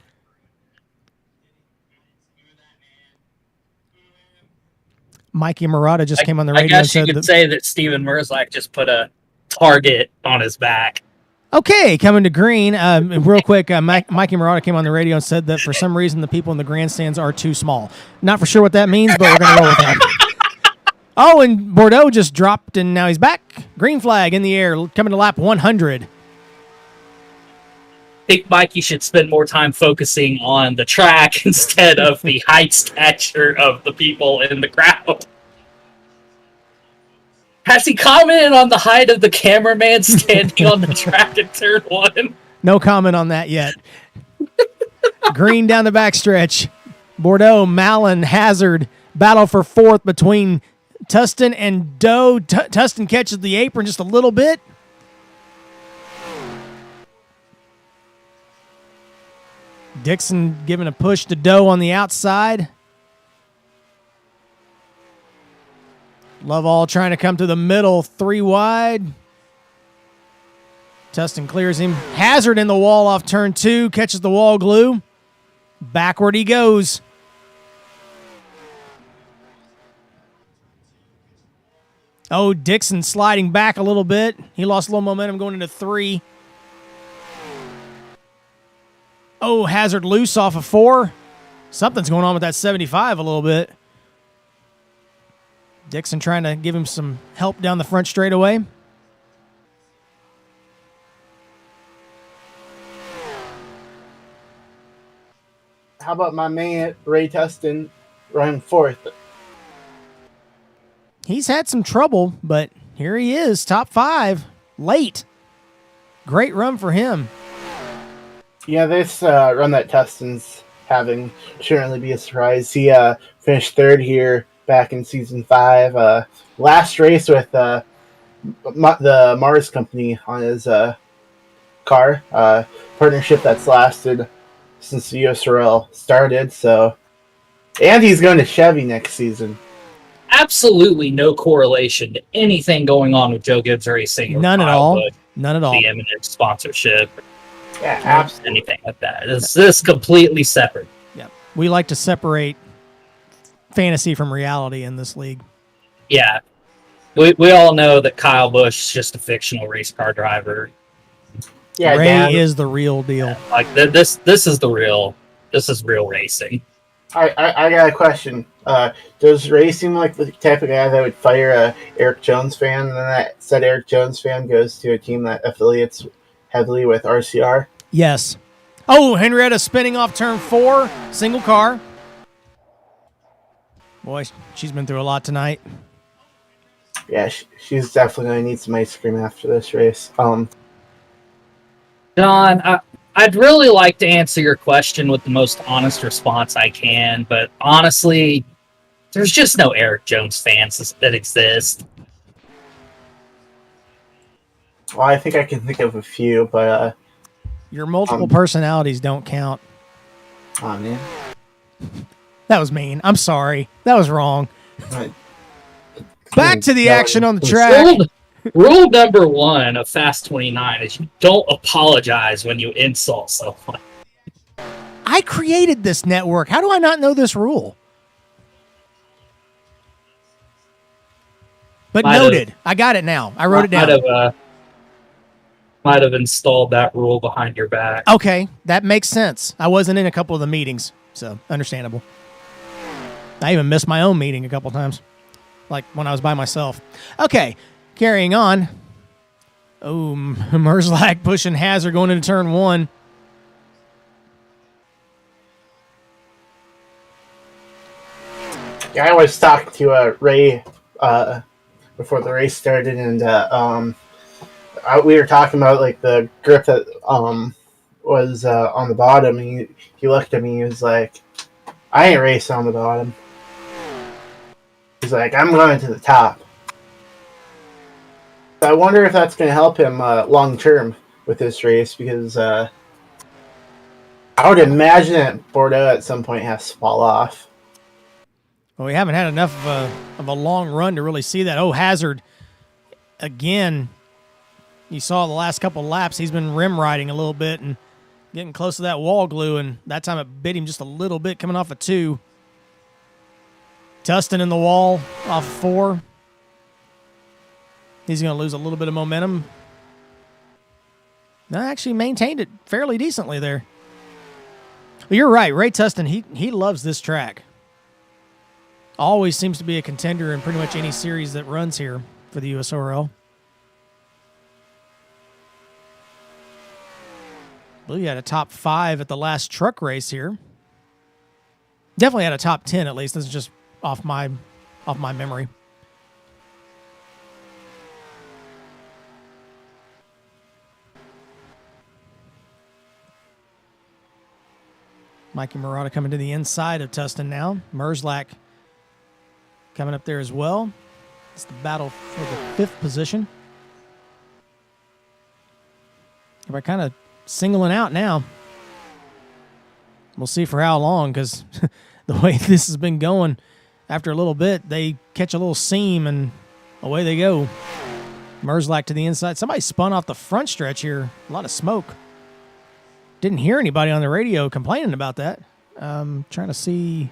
Mikey Murata just came on the radio I guess you and said could say that Steven Merzlak just put a target on his back. Okay, coming to green. Real quick, Mikey Murata came on the radio and said that for some reason the people in the grandstands are too small. Not for sure what that means, but we're going to roll with that. Oh, and Bordeaux just dropped, and now he's back. Green flag in the air, coming to lap 100. I think Mikey should spend more time focusing on the track instead of the height stature of the people in the crowd. Has he commented on the height of the cameraman standing on the track at turn 1? No comment on that yet. Green down the backstretch. Bordeaux, Mallon, Hazard. Battle for fourth between Tustin and Doe. Tustin catches the apron just a little bit. Dixon giving a push to Doe on the outside. Lovell trying to come to the middle, 3 wide. Tustin clears him. Hazard in the wall off turn 2, catches the wall glue. Backward he goes. Oh, Dixon sliding back a little bit. He lost a little momentum going into 3. Oh, Hazard loose off of 4. Something's going on with that 75 a little bit. Dixon trying to give him some help down the front straightaway. How about my man Ray Tustin running fourth? He's had some trouble, but here he is, top 5, late. Great run for him. Yeah, this run that Tustin's having shouldn't really be a surprise. He finished 3rd here back in Season 5. Last race with the Mars Company on his car. Partnership that's lasted since the USORL started. And he's going to Chevy next season. Absolutely no correlation to anything going on with Joe Gibbs Racing. Or None at Kyle all. Busch, None at all. the imminent sponsorship. Yeah, absolutely. Anything like that. It's this completely separate. Yeah. We like to separate fantasy from reality in this league. Yeah. We all know that Kyle Busch is just a fictional race car driver. Yeah, Ray Dan, is the real deal. Like this is the real. This is real racing. I got a question. Does Ray seem like the type of guy that would fire a Eric Jones fan, and then that said Eric Jones fan goes to a team that affiliates heavily with RCR? Yes. Oh, Henrietta spinning off turn 4, single car. Boy, she's been through a lot tonight. Yeah, she's definitely going to need some ice cream after this race. Don, I'd really like to answer your question with the most honest response I can, but honestly, there's just no Eric Jones fans that exist. Well, I think I can think of a few, but Your multiple personalities don't count. oh man, That was mean. I'm sorry. That was wrong. Right. Back to the action on the track. Rule number 1 of Fast 29 is you don't apologize when you insult someone. I created this network. How do I not know this rule? But noted. I got it now. I wrote it down. Might have installed that rule behind your back. Okay, that makes sense. I wasn't in a couple of the meetings, so understandable. I even missed my own meeting a couple times, like when I was by myself. Okay, carrying on. Oh, Merzlak pushing Hazard going into turn 1. Yeah, I was talking to Ray before the race started, and we were talking about like the grip that was on the bottom. And he looked at me. He was like, "I ain't racing on the bottom." He's like, "I'm going to the top." I wonder if that's going to help him long term with this race, because I would imagine that Bordeaux at some point has to fall off. Well, we haven't had enough of a long run to really see that. Oh, Hazard again. You saw the last couple laps, he's been rim riding a little bit and getting close to that wall glue, and that time it bit him just a little bit coming off of 2. Tustin in the wall off of 4. He's going to lose a little bit of momentum. No, actually maintained it fairly decently there. But you're right, Ray Tustin, he loves this track. Always seems to be a contender in pretty much any series that runs here for the USORL. I believe he had a top 5 at the last truck race here. Definitely had a top 10 at least. This is just off my memory. Mikey Murata coming to the inside of Tustin now. Merzlak coming up there as well. It's the battle for the 5th position. We're kind of singling out now. We'll see for how long, because the way this has been going, after a little bit, they catch a little seam and away they go. Merzlak to the inside. Somebody spun off the front stretch here. A lot of smoke. Didn't hear anybody on the radio complaining about that. Trying to see.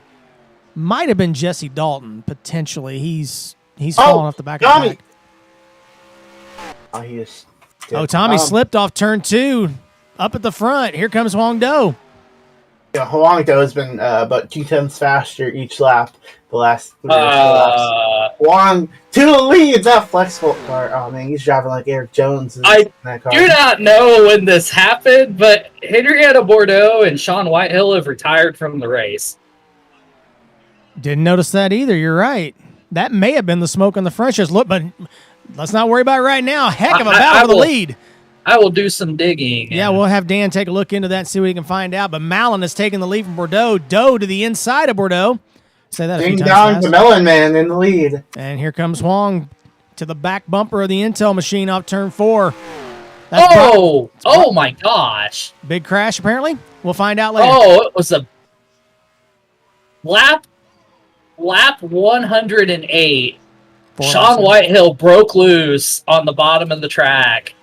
Might have been Jesse Dalton, potentially. He's falling off the back of the pack. Oh, he is. Oh, Tommy slipped off turn 2. Up at the front. Here comes Huang Do. Yeah, Huang Do has been about 2 tenths faster each lap the last 3 laps. Huang to the lead. That flexible car. Oh man, he's driving like Eric Jones in that car. Do not know when this happened, but Henrietta Bordeaux and Sean Whitehill have retired from the race. Didn't notice that either. You're right. that may have been the smoke on the front shoes. Look, but let's not worry about it right now. Heck of a I battle for the will- lead. I will do some digging. Yeah, we'll have Dan take a look into that and see what he can find out. But Malin has taken the lead from Bordeaux. Doe to the inside of Bordeaux. Say that a few Ding times dong fast. to Melon Man in the lead. And here comes Huang to the back bumper of the Intel machine off turn 4. That's Oh my gosh. big crash, apparently. We'll find out later. Oh, it was a lap 108. Four Sean laps in. Whitehill broke loose on the bottom of the track.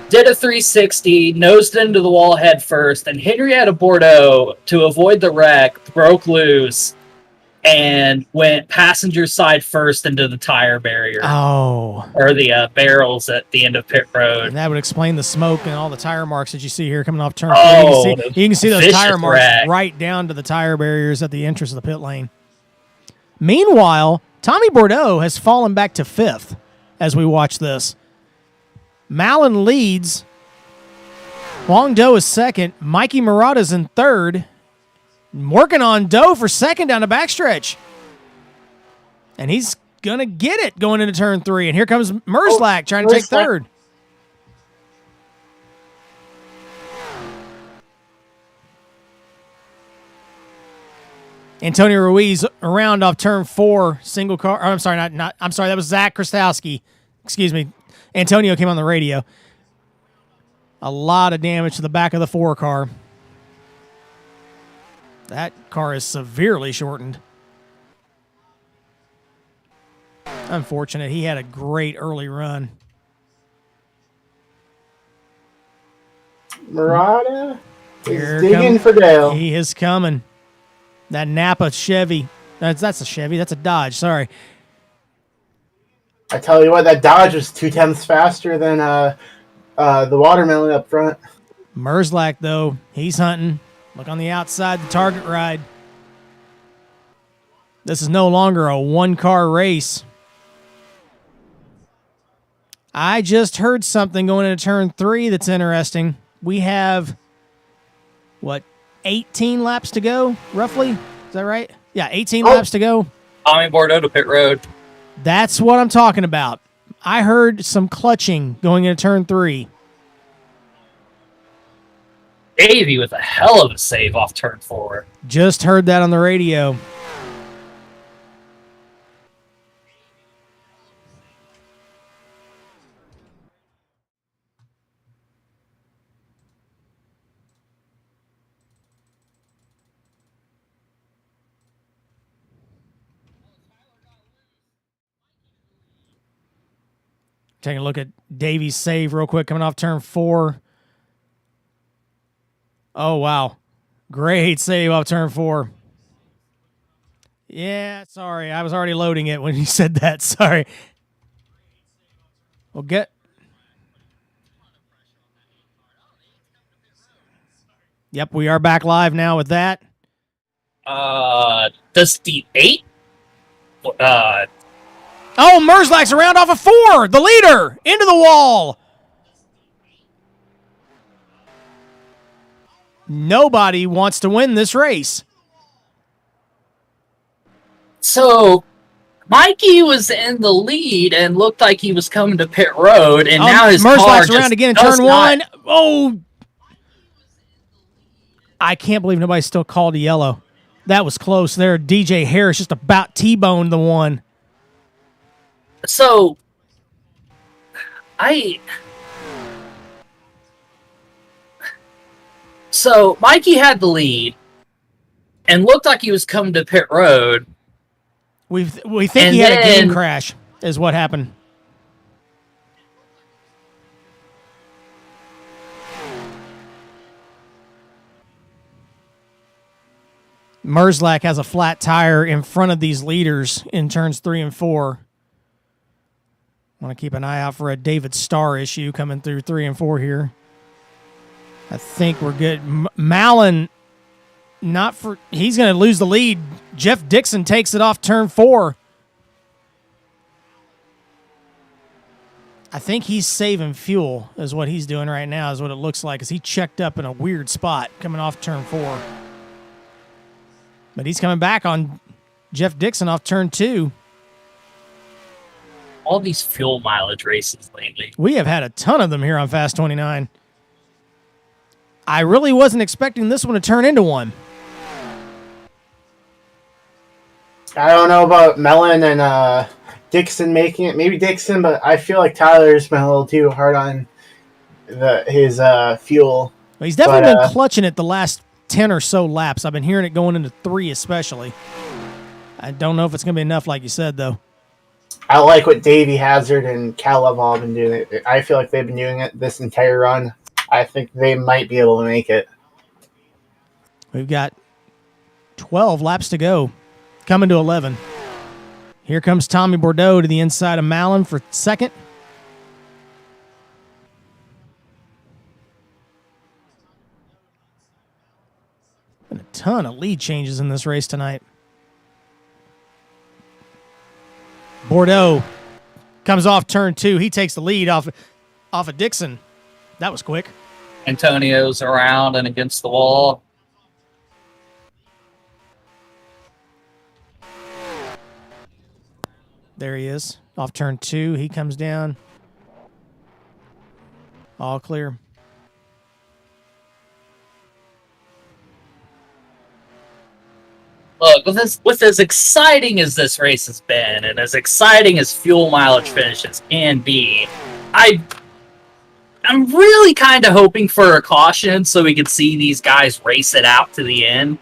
Did a 360, nosed into the wall head first, and Henrietta Bordeaux, to avoid the wreck, broke loose and went passenger side first into the tire barrier, Oh. or the barrels at the end of pit road. And that would explain the smoke and all the tire marks that you see here coming off turn 4. Oh, You can see those vicious tire marks wreck. right down to the tire barriers at the entrance of the pit lane. Meanwhile, Tommy Bordeaux has fallen back to 5th as we watch this. Malin leads. Huang Do is 2nd. Mikey Murata's in 3rd. Working on Doe for 2nd down the backstretch. And he's going to get it going into turn 3. And here comes Merzlak trying to take Merzlak. 3rd. Antonio Ruiz around off turn 4, single car. I'm sorry, I'm sorry, that was Zach Krastowski. Excuse me. Antonio came on the radio. A lot of damage to the back of the 4 car. That car is severely shortened. Unfortunate. He had a great early run. Murata Here is digging comes- for Dale. He is coming. That Napa Chevy. That's a Chevy. That's a Dodge. Sorry. I tell you what, that Dodge was 2/10 faster than the watermelon up front. Merzlak, though, he's hunting. Look on the outside, the target ride. This is no longer a one-car race. I just heard something going into turn 3 that's interesting. We have, 18 laps to go, roughly? Is that right? Yeah, 18 laps to go. Tommy Bordeaux to pit road. That's what I'm talking about. I heard some clutching going into turn 3. Davey with a hell of a save off turn 4. Just heard that on the radio. Taking a look at Davies' save real quick, coming off turn 4. Oh, wow. Great save off turn 4. Yeah, sorry. I was already loading it when you said that. Sorry. We'll get... Yep, we are back live now with that. Does the 8? Oh, Merzlak's around off of 4. The leader into the wall. Nobody wants to win this race. So, Mikey was in the lead and looked like he was coming to pit road, and now his car Merzlak's just around again in does turn not- 1. Oh, I can't believe nobody still called a yellow. That was close there. DJ Harris just about T-boned the one. So, Mikey had the lead and looked like he was coming to pit road. We think And he had a game then- crash is what happened. Merzlak has a flat tire in front of these leaders in turns 3 and 4. Want to keep an eye out for a David Starr issue coming through 3 and 4 here. I think we're good. Malin, he's going to lose the lead. Jeff Dixon takes it off turn 4. I think he's saving fuel is what he's doing right now, is what it looks like, as he checked up in a weird spot coming off turn 4. But he's coming back on Jeff Dixon off turn 2. All these fuel mileage races lately. We have had a ton of them here on Fast 29. I really wasn't expecting this one to turn into one. I don't know about Mellon and Dixon making it. Maybe Dixon, but I feel like Tyler's been a little too hard on his fuel. Well, he's definitely been clutching it the last 10 or so laps. I've been hearing it going into 3 especially. I don't know if it's going to be enough like you said, though. I like what Davey Hazard and Cal have all been doing. I feel like they've been doing it this entire run. I think they might be able to make it. We've got 12 laps to go, coming to 11. Here comes Tommy Bordeaux to the inside of Mallon for second. Been a ton of lead changes in this race tonight. Bordeaux comes off turn 2. He takes the lead off of Dixon. That was quick. Antonio's around and against the wall. There he is. Off turn 2. He comes down. All clear. Look, with as exciting as this race has been, and as exciting as fuel mileage finishes can be, I'm really kind of hoping for a caution so we can see these guys race it out to the end.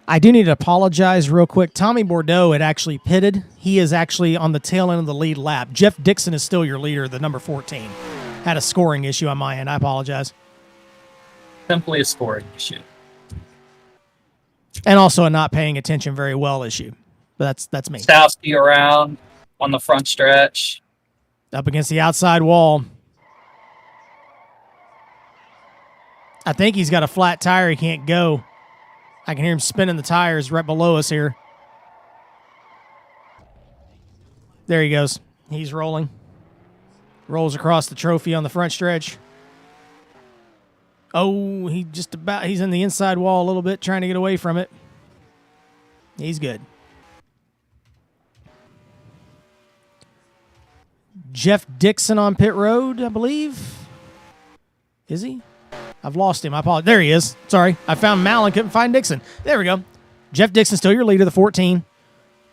I do need to apologize real quick. Tommy Bordeaux had actually pitted. He is actually on the tail end of the lead lap. Jeff Dixon is still your leader, the number 14. Had a scoring issue on my end. I apologize. Simply a scoring issue. And also a not paying attention very well issue. But that's me. Stowski around on the front stretch. Up against the outside wall. I think he's got a flat tire. He can't go. I can hear him spinning the tires right below us here. There he goes. He's rolling. Rolls across the trophy on the front stretch. Oh, he's in the inside wall a little bit, trying to get away from it. He's good. Jeff Dixon on pit road, I believe. Is he? I've lost him. I apologize. There he is. Sorry. I found Mallon, couldn't find Dixon. There we go. Jeff Dixon still your leader, the 14.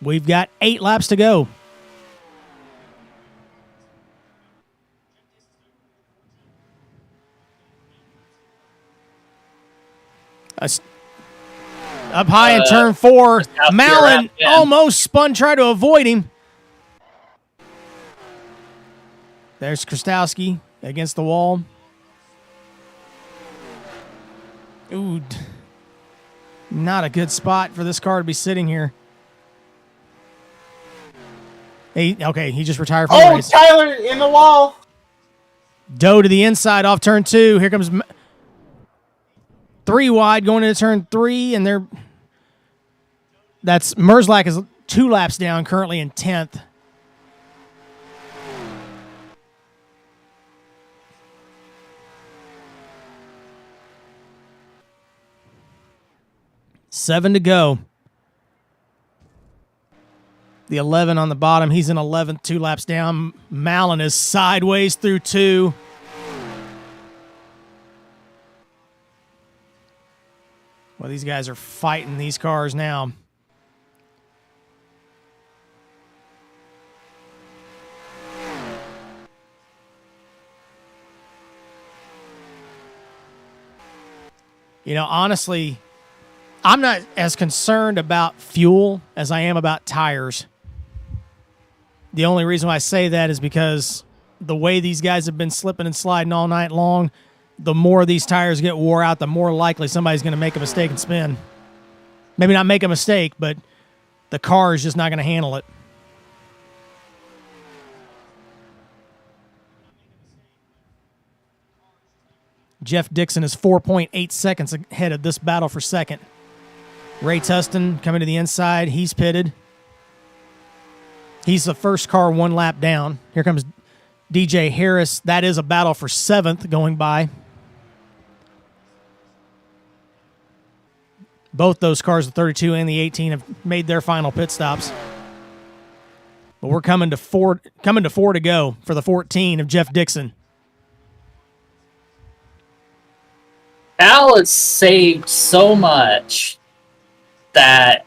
We've got 8 laps to go. Up high in turn 4. Mallon almost spun, tried to avoid him. There's Krastowski against the wall. Ooh, not a good spot for this car to be sitting here. He just retired from the race. Tyler in the wall. Doe to the inside off turn 2. Here comes 3 wide going into turn 3, and that's Merzlak is 2 laps down, currently in 10th. Seven to go. The 11 on the bottom. He's in 11th, 2 laps down. Mallon is sideways through 2. Well, these guys are fighting these cars now. You know, honestly, I'm not as concerned about fuel as I am about tires. The only reason why I say that is because the way these guys have been slipping and sliding all night long, the more these tires get wore out, the more likely somebody's going to make a mistake and spin. Maybe not make a mistake, but the car is just not going to handle it. Jeff Dixon is 4.8 seconds ahead of this battle for second. Ray Tustin coming to the inside. He's pitted. He's the first car 1 lap down. Here comes DJ Harris. That is a battle for 7th going by. Both those cars, the 32 and the 18, have made their final pit stops. But we're coming to four to go for the 14 of Jeff Dixon. Al has saved so much that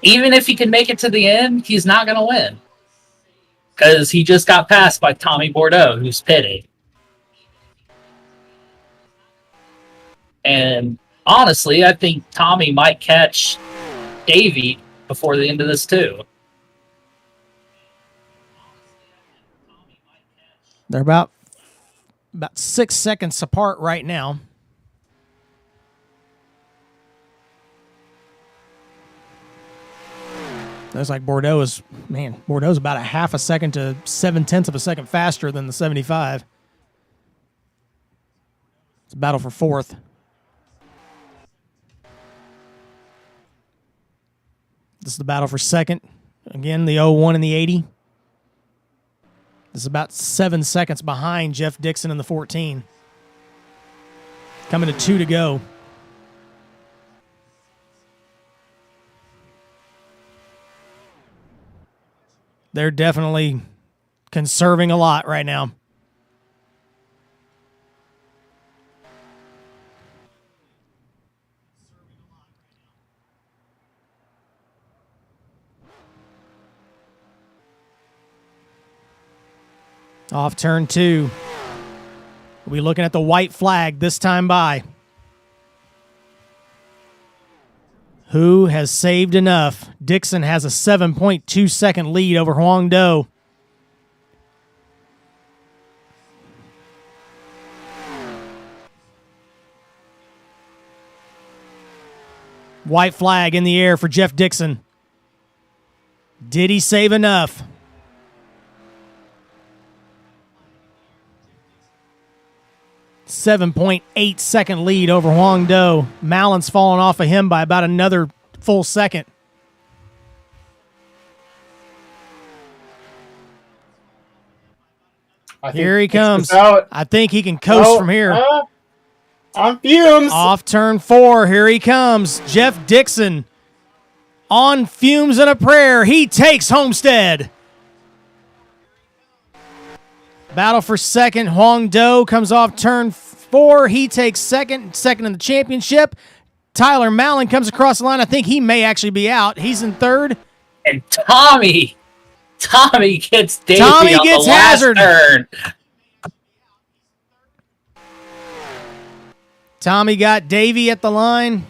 even if he can make it to the end, he's not going to win. Because he just got passed by Tommy Bordeaux, who's pitting. And honestly, I think Tommy might catch Davey before the end of this too. They're about 6 seconds apart right now. Looks like Bordeaux's about a half a second to 0.7 of a second faster than the 75. It's a battle for fourth. This is the battle for second. Again, the 01 and the 80. This is about 7 seconds behind Jeff Dixon in the 14. Coming to 2 to go. They're definitely conserving a lot right now. Off turn 2. We'll be looking at the white flag this time by. Who has saved enough? Dixon has a 7.2 second lead over Huang Do. White flag in the air for Jeff Dixon. Did he save enough? .8 lead over Huang Do. Mallon's fallen off of him by about another full second. Here he comes. I think he can coast from here. On fumes. Off turn 4. Here he comes. Jeff Dixon on fumes and a prayer. He takes Homestead. Battle for second. Huang Do comes off turn 4. He takes second in the championship. Tyler Mallon comes across the line. I think he may actually be out. He's in third. And Tommy gets Davey Tommy on gets the last Hazard. turn. Tommy got Davey at the line.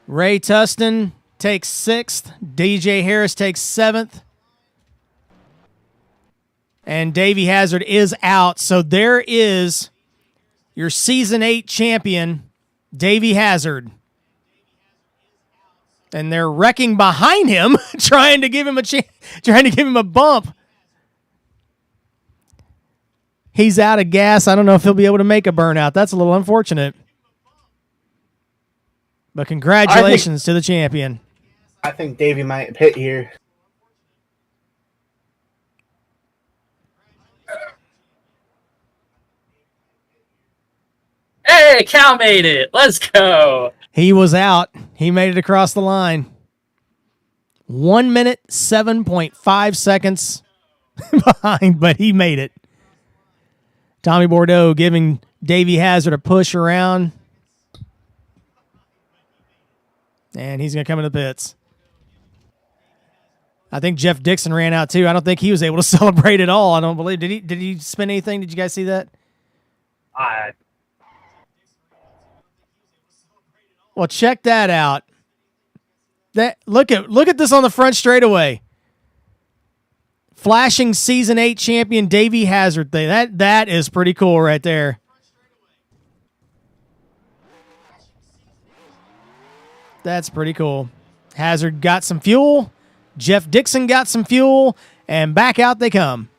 Ray Tustin takes 6th. DJ Harris takes 7th. And Davey Hazard is out. So there is your Season 8 champion, Davey Hazard. And they're wrecking behind him, trying to give him a bump. He's out of gas. I don't know if he'll be able to make a burnout. That's a little unfortunate. But congratulations to the champion. I think Davey might pit here. Hey, Cal made it. Let's go. He was out. He made it across the line. 1 minute, 7.5 seconds behind, but he made it. Tommy Bordeaux giving Davey Hazard a push around. And he's going to come into the pits. I think Jeff Dixon ran out too. I don't think he was able to celebrate at all. I don't believe. Did he spin anything? Did you guys see that? Well, check that out. Look at this on the front straightaway. Flashing Season 8 champion Davey Hazard thing. That is pretty cool right there. That's pretty cool. Hazard got some fuel. Jeff Dixon got some fuel. And back out they come.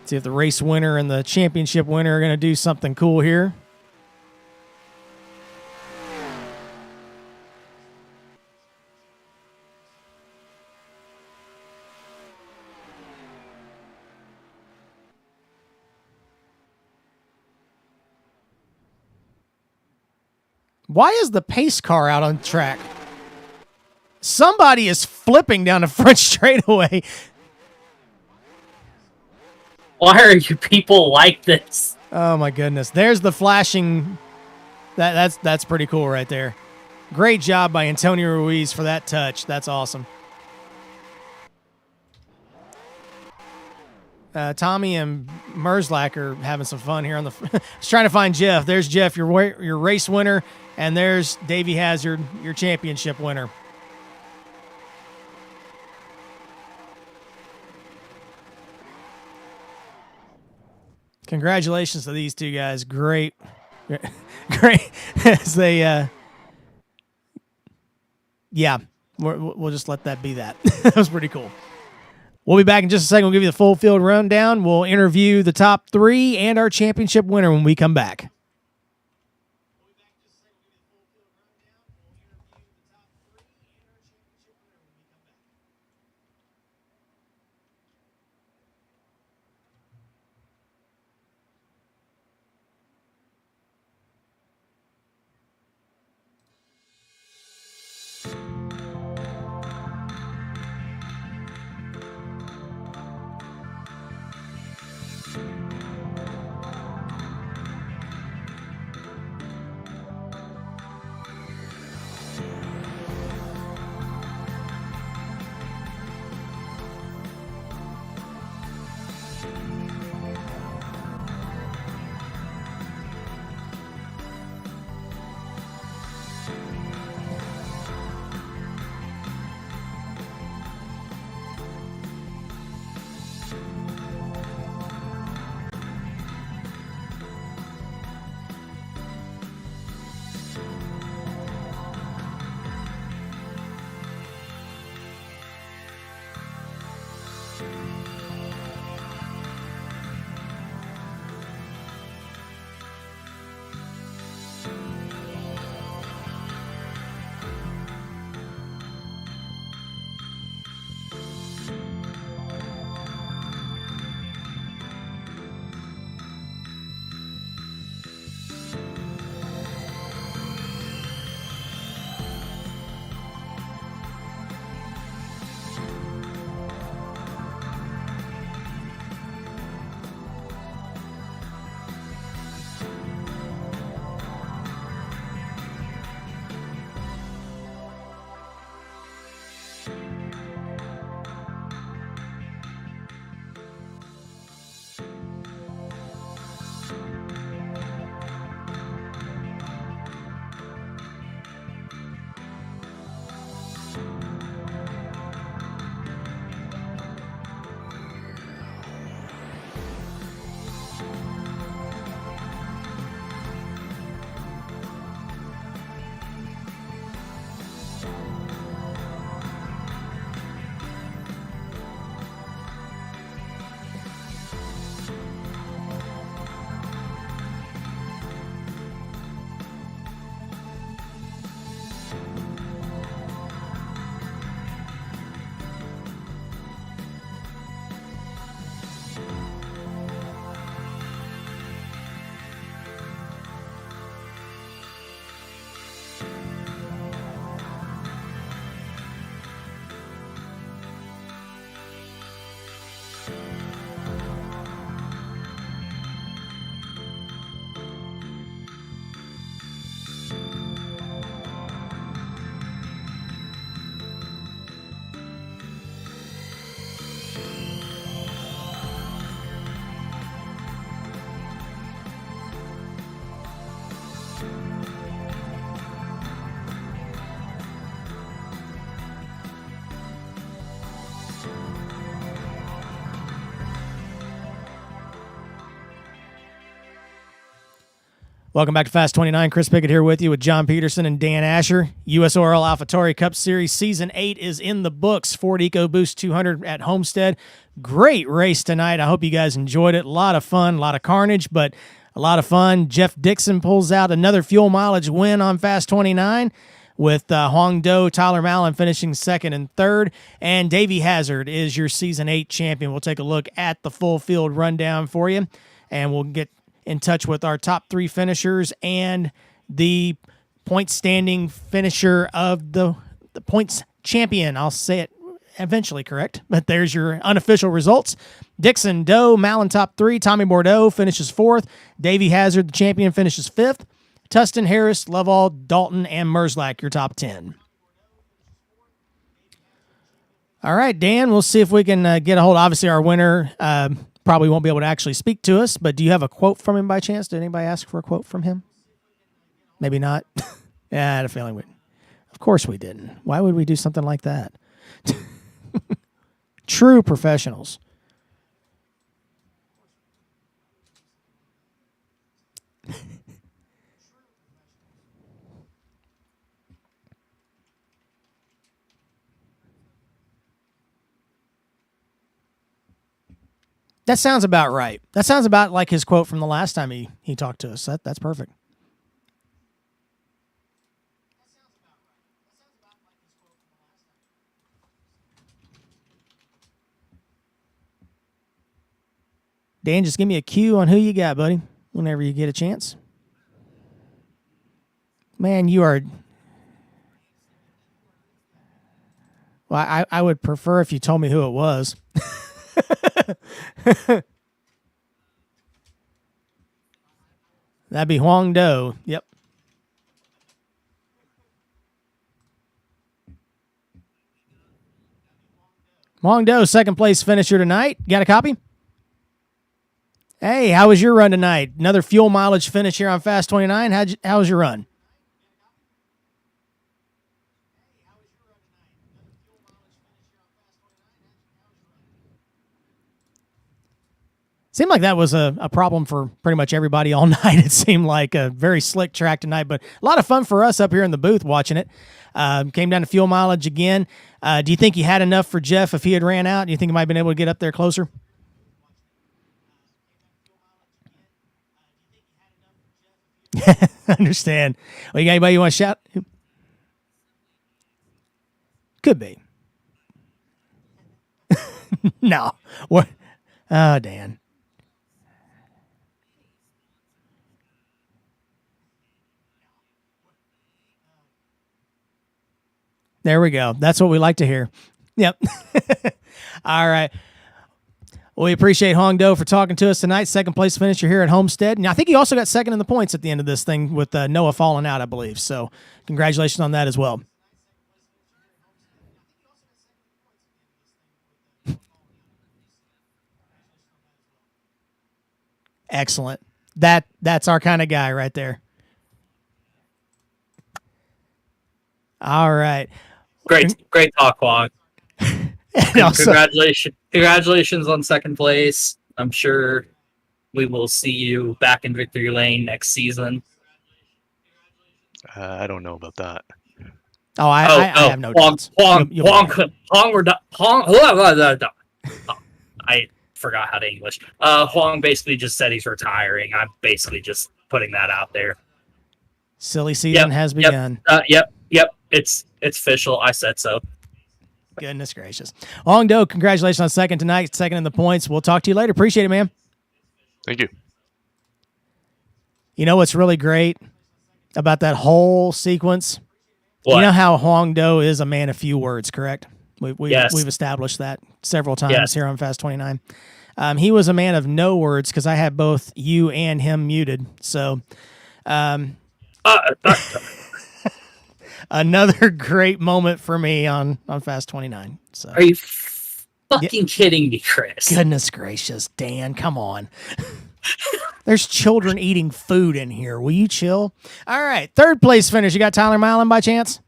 See if the race winner and the championship winner are going to do something cool here. Why is the pace car out on track? Somebody is flipping down the front straightaway. Why are you people like this? Oh my goodness. There's the flashing. That's pretty cool right there. Great job by Antonio Ruiz for that touch. That's awesome. Tommy and Merzlach are having some fun here on the. I was trying to find Jeff. There's Jeff, your race winner, and there's Davey Hazard, your championship winner. Congratulations to these two guys. Great. Great. As they, yeah, we'll just let that be that. That was pretty cool. We'll be back in just a second. We'll give you the full field rundown. We'll interview the top three and our championship winner when we come back. Welcome back to Fast 29. Chris Pickett here with you with John Peterson and Dan Asher. USORL AlphaTauri Cup Series Season 8 is in the books. Ford EcoBoost 200 at Homestead. Great race tonight. I hope you guys enjoyed it. A lot of fun, a lot of carnage, but a lot of fun. Jeff Dixon pulls out another fuel mileage win on Fast 29 with Huang Do, Tyler Mallon finishing second and third. And Davey Hazard is your Season 8 champion. We'll take a look at the full field rundown for you, and we'll get in touch with our top three finishers and the point standing finisher of the points champion. I'll say it eventually correct, but there's your unofficial results. Dixon, Doe, Malin top 3. Tommy Bordeaux finishes 4th. Davey Hazard, the champion, finishes 5th. Tustin, Harris, Lovell, Dalton, and Merzlak, your top 10. All right, Dan, we'll see if we can get a hold. Obviously, our winner probably won't be able to actually speak to us, but do you have a quote from him by chance? Did anybody ask for a quote from him? Maybe not. Yeah, I had a feeling we. Of course we didn't. Why would we do something like that? True professionals. That sounds about right. That sounds about like his quote from the last time he talked to us. That's perfect. Dan, just give me a cue on who you got, buddy, whenever you get a chance. Man, you are... Well, I would prefer if you told me who it was. That'd be Huang Do. Yep. Huang Do, second place finisher tonight. Got a copy? Hey, how was your run tonight? Another fuel mileage finish here on Fast 29. How was your run? Seemed like that was a problem for pretty much everybody all night. It seemed like a very slick track tonight, but a lot of fun for us up here in the booth watching it. Came down to fuel mileage again. Do you think you had enough for Jeff if he had ran out? Do you think he might have been able to get up there closer? I understand. Well, you got anybody you want to shout? Could be. No. What? Oh, Dan. There we go. That's what we like to hear. Yep. All right. Well, we appreciate Hong Do for talking to us tonight. Second place finisher here at Homestead. And I think he also got second in the points at the end of this thing with Noah falling out, I believe. So congratulations on that as well. Excellent. That's our kind of guy right there. All right. Great talk, Juan. Congratulations on second place. I'm sure we will see you back in victory lane next season. I don't know about that. I have no doubts. I forgot how to English. Huang basically just said he's retiring. I'm basically just putting that out there. Silly season has begun. Yep. It's official. I said so. Goodness gracious. Hong Do, congratulations on second tonight, second in the points. We'll talk to you later. Appreciate it, man. Thank you. You know what's really great about that whole sequence? What? You know how Hong Do is a man of few words, correct? Yes. We've established that several times here on Fast 29. He was a man of no words because I had both you and him muted. So another great moment for me on Fast 29. So are you fucking kidding me, Chris? Goodness gracious, Dan, come on. There's children eating food in here. Will you chill? All right, third place finish. You got Tyler Milan by chance?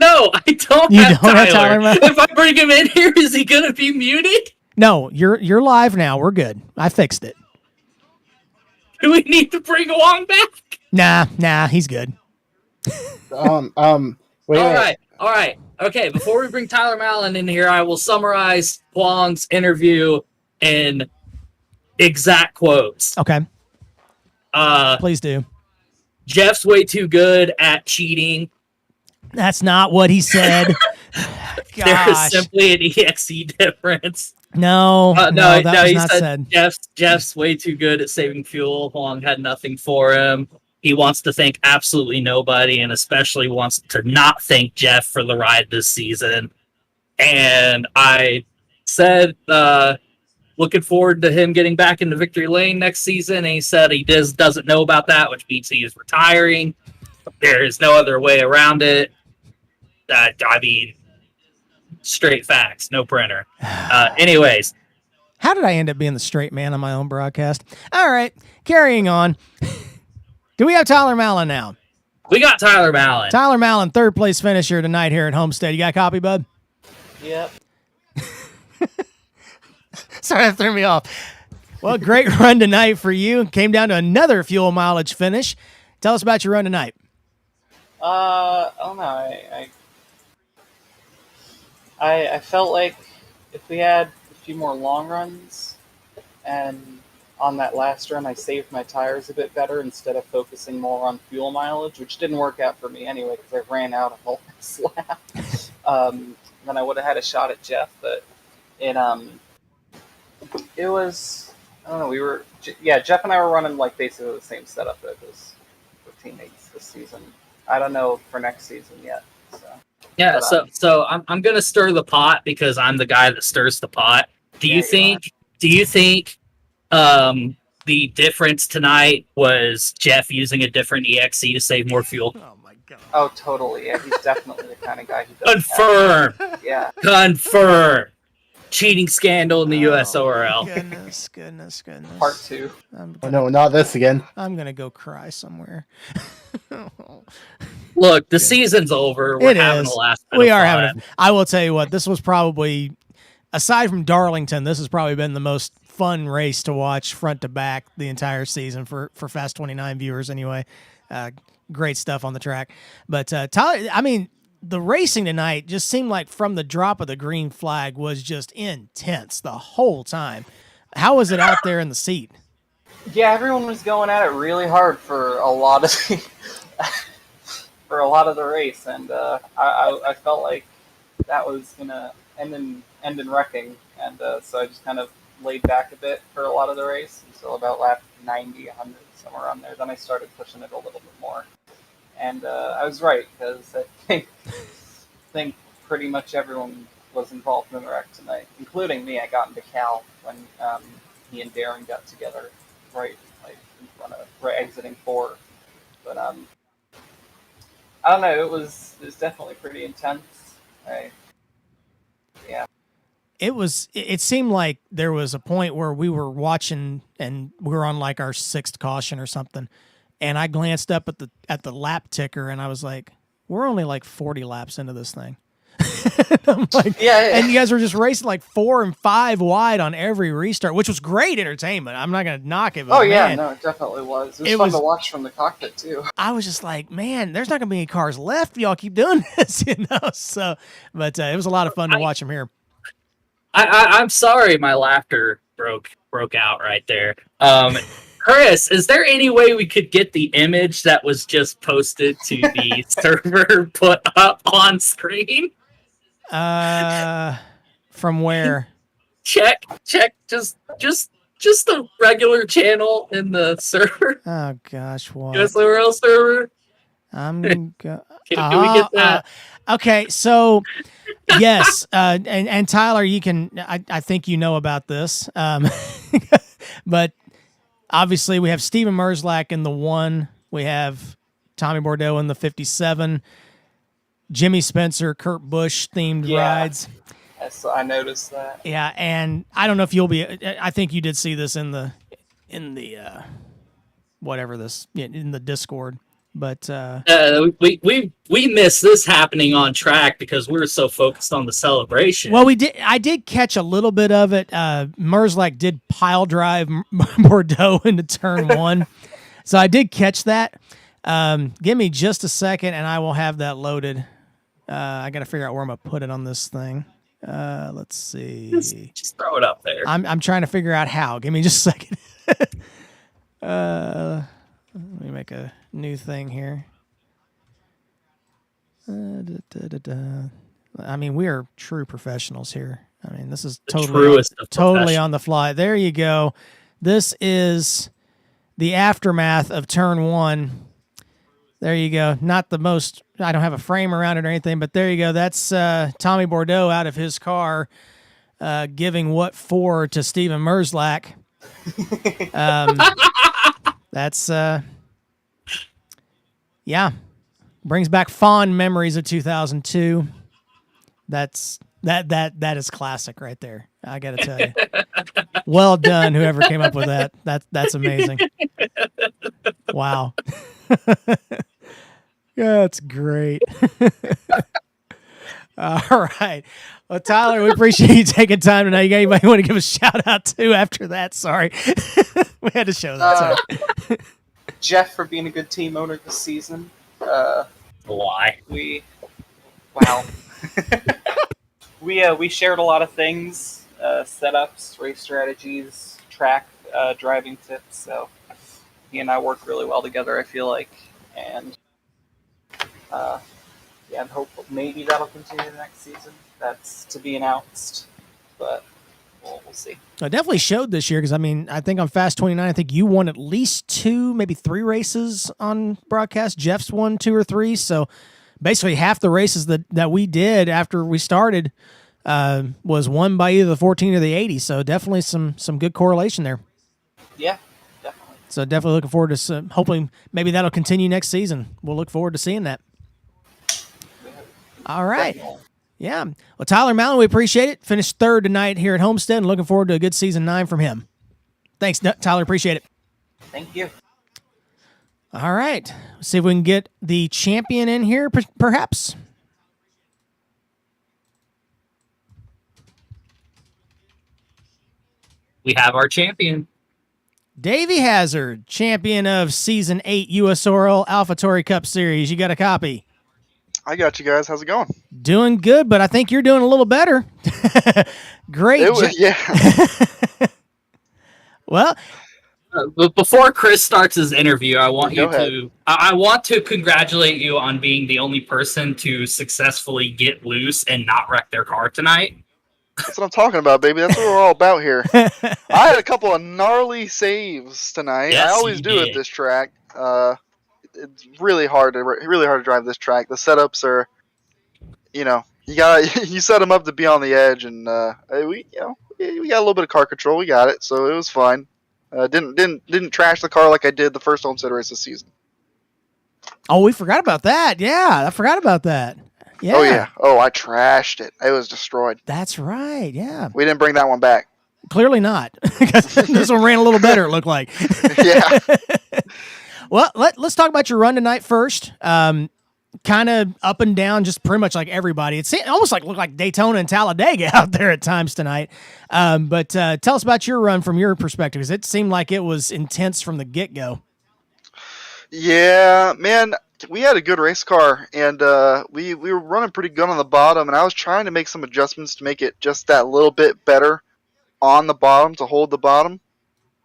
No, I don't have Tyler. If I bring him in here, is he going to be muted? No, you're live now. We're good. I fixed it. Do we need to bring Wong back? Nah, he's good. Wait. All right. Okay, before we bring Tyler Mallon in here, I will summarize Huang's interview in exact quotes. Okay. Please do. Jeff's way too good at cheating. That's not what he said. There is Gosh. simply an EXE difference. No, that was he not said said. Jeff's way too good at saving fuel. Huang had nothing for him. He wants to thank absolutely nobody, and especially wants to not thank Jeff for the ride this season. And I said, looking forward to him getting back into victory lane next season. And he said he doesn't know about that, which means he is retiring. There is no other way around it. I mean, straight facts, no printer. Anyways. How did I end up being the straight man on my own broadcast? All right, carrying on. Do we have Tyler Mallon now? We got Tyler Mallon. Tyler Mallon, third place finisher tonight here at Homestead. You got a copy, bud? Yep. Sorry, that threw me off. Well, great run tonight for you. Came down to another fuel mileage finish. Tell us about your run tonight. I don't know. I felt like if we had a few more long runs, and on that last run I saved my tires a bit better instead of focusing more on fuel mileage, which didn't work out for me anyway because I ran out of the last lap. Then I would have had a shot at Jeff, but it was, I don't know, Jeff and I were running like basically the same setup as the teammates this season. I don't know for next season yet. Yeah, so I'm gonna stir the pot because I'm the guy that stirs the pot. Do you think the difference tonight was Jeff using a different EXE to save more fuel? Oh my god. Oh, totally. Yeah, he's definitely the kind of guy who does Confirm. Yeah. Confirm. Cheating scandal in the USORL. Goodness. Part 2. Oh no, not this again. I'm gonna go cry somewhere. Look, the season's over. We're having a last bit We of are fun. having it. I will tell you what, this was probably, aside from Darlington, this has probably been the most fun race to watch front to back the entire season for Fast 29 viewers anyway. Great stuff on the track. But Tyler, I mean, the racing tonight just seemed like from the drop of the green flag was just intense the whole time. How was it out there in the seat? Yeah, everyone was going at it really hard for a lot of the race, and I felt like that was gonna end in wrecking, and so I just kind of laid back a bit for a lot of the race until about lap 90, 100, somewhere around there. Then I started pushing it a little bit more, and I was right because I think pretty much everyone was involved in the wreck tonight, including me. I got into Cal when he and Darren got together, right in front of exiting 4. But I don't know. It was definitely pretty intense. Yeah. It seemed like there was a point where we were watching and we were on like our 6th caution or something, and I glanced up at the lap ticker and I was like, we're only like 40 laps into this thing. I'm like, yeah, and you guys were just racing like 4 and 5 wide on every restart, which was great entertainment. I'm not gonna knock it. But oh yeah, man, no, it definitely was. It was fun to watch from the cockpit too. I was just like, man, there's not gonna be any cars left. Y'all keep doing this, you know. So, but it was a lot of fun to watch them here. I'm sorry, my laughter broke out right there. Chris, is there any way we could get the image that was just posted to the server put up on screen? From where? Check, just the regular channel in the server. Oh gosh, what? USORL server. Can we get that? Okay, so yes, and Tyler, you can. I think you know about this, but obviously we have Steven Merzlak in the 1. We have Tommy Bordeaux in the 57. Jimmy Spencer, Kurt Busch themed rides. I noticed that. Yeah, and I don't know if you'll be. I think you did see this in the whatever this in the Discord. But we missed this happening on track because we were so focused on the celebration. Well, we did. I did catch a little bit of it. Merzlak did pile drive Bordeaux into turn 1, so I did catch that. Give me just a second, and I will have that loaded. I got to figure out where I'm gonna put it on this thing. Let's see. Just throw it up there. I'm trying to figure out how. Give me just a second. Let me make a new thing here. I mean, we are true professionals here. I mean, this is totally truest of totally on the fly. There you go. This is the aftermath of turn 1. There you go. Not the most, I don't have a frame around it or anything, but there you go. That's Tommy Bordeaux out of his car giving what for to Steven Merzlak. That's, yeah, brings back fond memories of 2002. That is classic right there. I got to tell you. Well done, whoever came up with that. That's amazing. Wow. That's great. All right. Well, Tyler, we appreciate you taking time tonight. You got anybody you want to give a shout out to after that? Sorry. We had to show that. Sorry. Jeff for being a good team owner this season. Why? Wow. We shared a lot of things, setups, race strategies, track driving tips. So he and I work really well together, I feel like, and and hope maybe that'll continue the next season. That's to be announced, but we'll see. I definitely showed this year because, I mean, I think on Fast 29, I think you won at least 2, maybe 3 races on broadcast. Jeff's won 2 or 3. So basically half the races that we did after we started was won by either the 14 or the 80. So definitely some good correlation there. Yeah, definitely. So definitely looking forward to hopefully maybe that'll continue next season. We'll look forward to seeing that. All right. Definitely. Yeah. Well, Tyler Mallon, we appreciate it. Finished 3rd tonight here at Homestead and looking forward to a good season 9 from him. Thanks, Tyler. Appreciate it. Thank you. All right. Let's see if we can get the champion in here, perhaps. We have our champion. Davey Hazard, champion of Season 8 USORL AlphaTauri Cup Series. You got a copy? I got you guys. How's it going? Doing good, but I think you're doing a little better. Great. Yeah. Well, But before Chris starts his interview, I want Go ahead. I want to congratulate you on being the only person to successfully get loose and not wreck their car tonight. That's what I'm talking about, baby. That's what we're all about here. I had a couple of gnarly saves tonight. Yes, I always you do did. at this track. It's really hard to drive this track. The setups are, you set them up to be on the edge, and we got a little bit of car control. We got it, so it was fine. Didn't trash the car like I did the first Homestead race this season. oh, we forgot about that. Yeah, I forgot about that. Yeah. Oh yeah. Oh, I trashed it. It was destroyed. That's right. Yeah. We didn't bring that one back. Clearly not. Because this one ran a little better, it looked like. Yeah. Well, let's talk about your run tonight first. Kind of up and down, just pretty much like everybody. It almost looked like Daytona and Talladega out there at times tonight. But tell us about your run from your perspective, because it seemed like it was intense from the get-go. Yeah, man, we had a good race car, and we were running pretty good on the bottom, and I was trying to make some adjustments to make it just that little bit better on the bottom, to hold the bottom.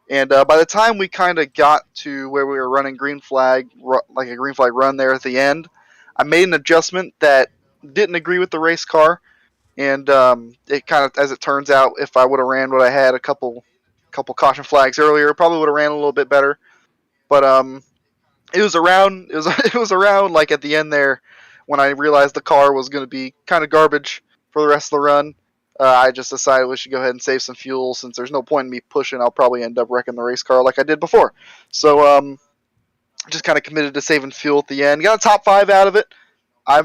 And by the time we kind of got to where we were running green flag, like a green flag run there at the end, I made an adjustment that didn't agree with the race car. And it kind of, as it turns out, if I would have ran what I had a couple caution flags earlier, probably would have ran a little bit better. But it was around like at the end there when I realized the car was going to be kind of garbage for the rest of the run. I just decided we should go ahead and save some fuel, since there's no point in me pushing. I'll probably end up wrecking the race car like I did before. So just kind of committed to saving fuel at the end. Got a top 5 out of it. I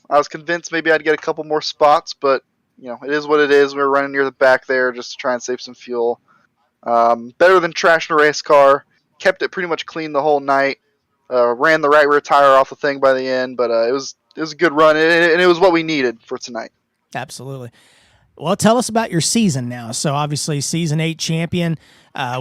was convinced maybe I'd get a couple more spots, but it is what it is. We were running near the back there just to try and save some fuel. Better than trashing a race car. Kept it pretty much clean the whole night. Ran the right rear tire off the thing by the end, but it was a good run, and it was what we needed for tonight. Absolutely. Well, tell us about your season now. So obviously Season 8 champion.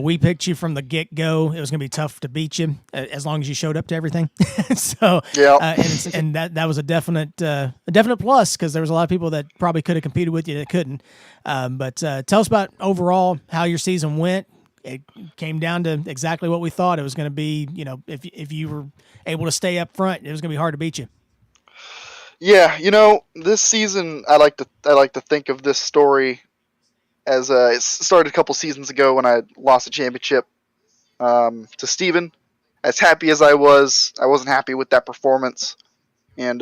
We picked you from the get-go. It was going to be tough to beat you as long as you showed up to everything. So yeah, and that was a definite plus, because there was a lot of people that probably could have competed with you that couldn't. But tell us about overall how your season went. It came down to exactly what we thought it was going to be. If you were able to stay up front, it was going to be hard to beat you. Yeah, this season I like to think of this story as it started a couple seasons ago when I lost a championship to Steven. As happy as I wasn't happy with that performance, and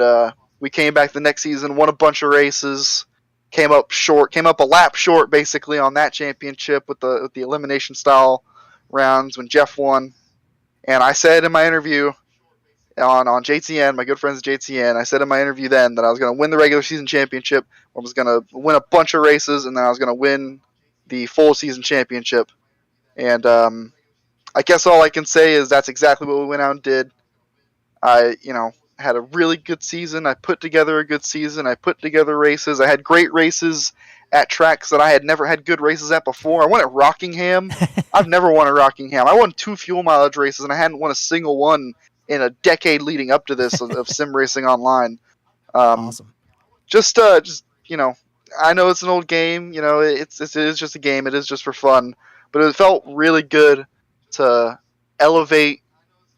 we came back the next season, won a bunch of races, came up a lap short basically on that championship with the elimination style rounds when Jeff won. And I said in my interview on JTN, my good friends at JTN, I said in my interview then that I was going to win the regular season championship, I was going to win a bunch of races, and then I was going to win the full season championship. And I guess all I can say is that's exactly what we went out and did. I, had a really good season. I put together a good season. I put together races. I had great races at tracks that I had never had good races at before. I won at Rockingham. I've never won at Rockingham. I won 2 fuel mileage races, and I hadn't won a single one in a decade leading up to this of sim racing online. Awesome. Just I know it's an old game. It is just a game. It is just for fun. But it felt really good to elevate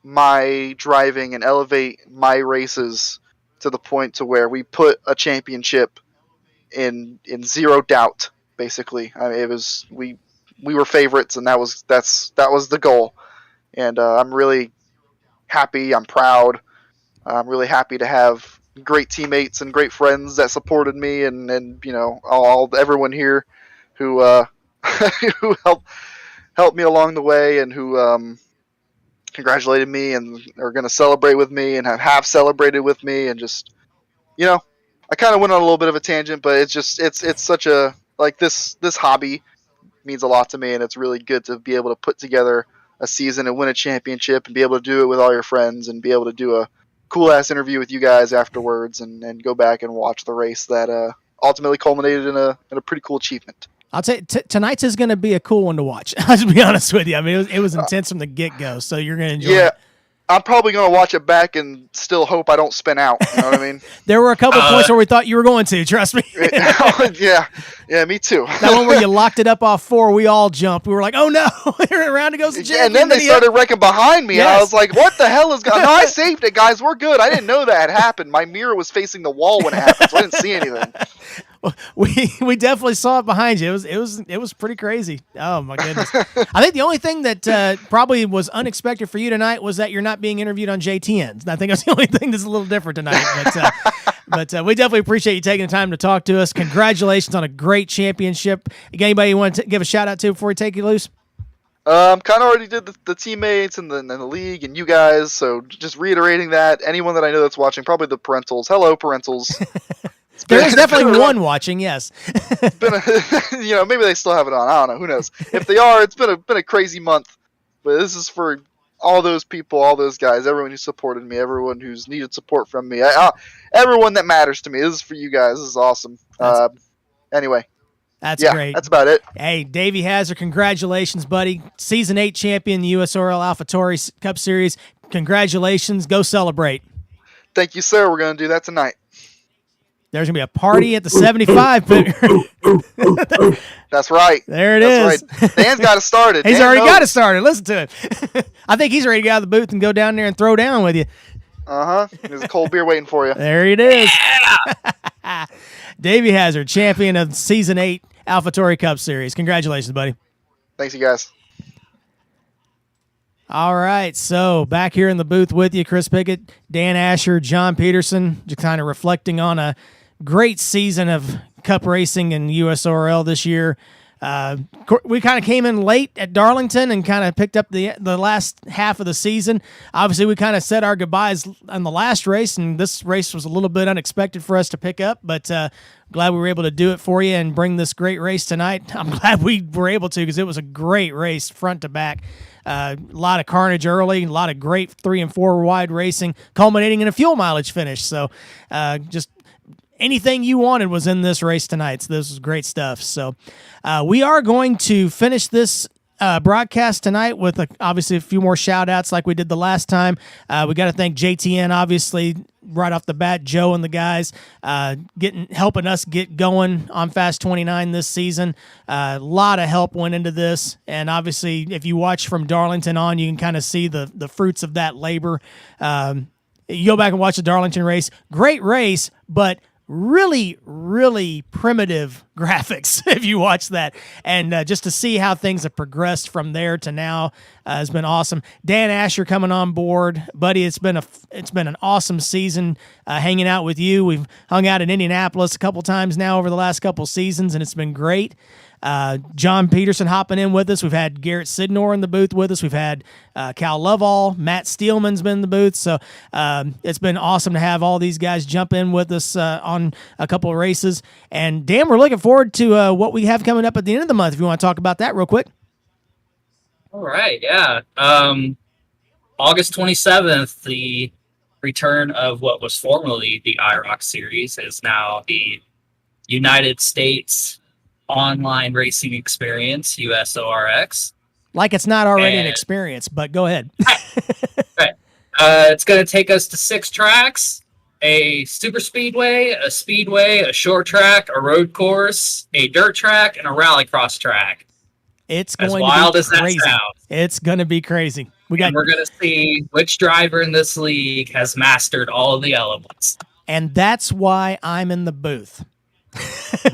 my driving and elevate my races to the point to where we put a championship in zero doubt. Basically, I mean, it was we were favorites, and that was the goal. And I'm really happy. I'm proud. I'm really happy to have great teammates and great friends that supported me, and everyone here who who helped me along the way, and who congratulated me and are going to celebrate with me and have celebrated with me. And just, I kind of went on a little bit of a tangent, but it's such a, like, this hobby means a lot to me, and it's really good to be able to put together a season and win a championship and be able to do it with all your friends and be able to do a cool ass interview with you guys afterwards and go back and watch the race that ultimately culminated in a pretty cool achievement. I'll tell you, tonight's is going to be a cool one to watch. I'll just be honest with you. I mean, it was intense from the get-go, so you're going to enjoy it. I'm probably going to watch it back and still hope I don't spin out. You know what I mean? There were a couple of points where we thought you were going to, trust me. Yeah, me too. That one where you locked it up off 4, we all jumped. We were like, oh, no. Around it goes the champion. And then they started wrecking behind me, and I was like, what the hell is going on? No, I saved it, guys. We're good. I didn't know that had happened. My mirror was facing the wall when it happened, so I didn't see anything. We definitely saw it behind you. It was pretty crazy. Oh my goodness! I think the only thing that probably was unexpected for you tonight was that you're not being interviewed on JTNs. I think that's the only thing that's a little different tonight. But we definitely appreciate you taking the time to talk to us. Congratulations on a great championship. You got anybody you want to give a shout out to before we take you loose? Kind of already did the teammates and the league and you guys. So just reiterating that, anyone that I know that's watching, probably the parentals. Hello, parentals. There's definitely one watching, yes. It's been maybe they still have it on. I don't know. Who knows? If they are, it's been a crazy month. But this is for all those people, all those guys, everyone who supported me, everyone who's needed support from me, everyone that matters to me. This is for you guys. This is awesome. Anyway. That's great. That's about it. Hey, Davey Hazard, congratulations, buddy. Season 8 champion, USORL AlphaTauri Cup Series. Congratulations. Go celebrate. Thank you, sir. We're going to do that tonight. There's going to be a party at the 75. That's right. There it is. Right. Dan's got it started. He's already got it started. Listen to it. I think he's ready to get out of the booth and go down there and throw down with you. Uh-huh. There's a cold beer waiting for you. There it is. Yeah. Davey Hazard, champion of Season 8 AlphaTauri Cup Series. Congratulations, buddy. Thanks, you guys. All right, so back here in the booth with you, Chris Pickett, Dan Asher, John Peterson, just kind of reflecting on a great season of Cup racing and USORL this year. We kind of came in late at Darlington and kind of picked up the last half of the season. Obviously, we kind of said our goodbyes on the last race, and this race was a little bit unexpected for us to pick up, but glad we were able to do it for you and bring this great race tonight. I'm glad we were able to because it was a great race front to back. A lot of carnage early, a lot of great 3 and 4 wide racing, culminating in a fuel mileage finish. So just anything you wanted was in this race tonight. So this was great stuff. So we are going to finish this broadcast tonight with obviously a few more shout outs like we did the last time. We got to thank JTN, obviously, right off the bat, Joe and the guys helping us get going on Fast 29 this season. A lot of help went into this, and obviously if you watch from Darlington on, you can kind of see the fruits of that labor. You go back and watch the Darlington race. Great race, but really, really primitive graphics if you watch that. And just to see how things have progressed from there to now has been awesome. Dan Asher coming on board. Buddy, it's been an awesome season hanging out with you. We've hung out in Indianapolis a couple times now over the last couple seasons, and it's been great. John Peterson hopping in with us. We've had Garrett Sidnor in the booth with us. We've had Cal Lovall. Matt Steelman's been in the booth. So it's been awesome to have all these guys jump in with us on a couple of races. And Dan, we're looking forward to what we have coming up at the end of the month. If you want to talk about that real quick. All right, yeah. August 27th, the return of what was formerly the IROC series is now the United States Online Racing Experience, USORX. Like it's not already an experience, but go ahead. Right. It's going to take us to 6 tracks, a super speedway, a speedway, a short track, a road course, a dirt track, and a rallycross track. It's going as wild to be as that crazy. sounds. It's going to be crazy. We're going to see which driver in this league has mastered all of the elements. And that's why I'm in the booth.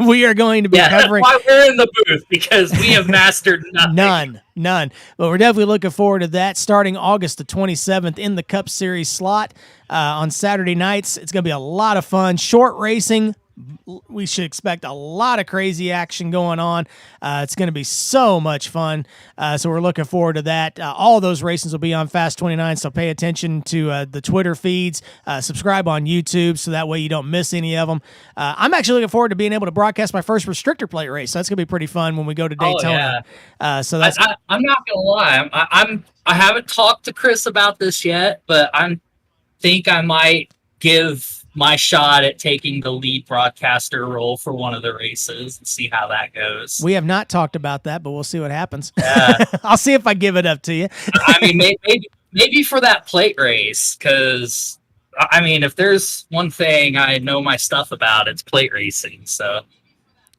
We are going to be covering. That's why we're in the booth, because we have mastered nothing. None. But we're definitely looking forward to that starting August the 27th in the Cup Series slot on Saturday nights. It's going to be a lot of fun. Short racing. We should expect a lot of crazy action going on. It's going to be so much fun. So we're looking forward to that. All those races will be on Fast 29, so pay attention to the Twitter feeds. Subscribe on YouTube so that way you don't miss any of them. I'm actually looking forward to being able to broadcast my first restrictor plate race. So that's going to be pretty fun when we go to Daytona. So that's. I'm not going to lie. I haven't talked to Chris about this yet, but I think I might give my shot at taking the lead broadcaster role for one of the races and see how that goes. We have not talked about that, but we'll see what happens. Yeah. I'll see if I give it up to you. I mean, maybe for that plate race, because I mean, if there's one thing I know my stuff about, it's plate racing. So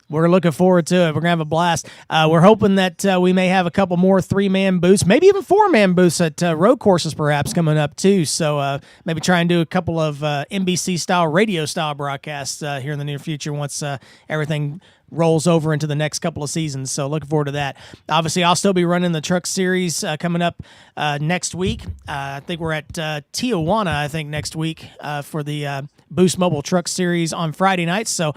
we're looking forward to it. We're going to have a blast. We're hoping that we may have a couple more 3-man booths, maybe even 4-man booths at road courses perhaps coming up too. So maybe try and do a couple of NBC-style, radio-style broadcasts here in the near future once everything rolls over into the next couple of seasons. So looking forward to that. Obviously, I'll still be running the truck series coming up next week. I think we're at Tijuana, next week for the Boost Mobile Truck Series on Friday nights. So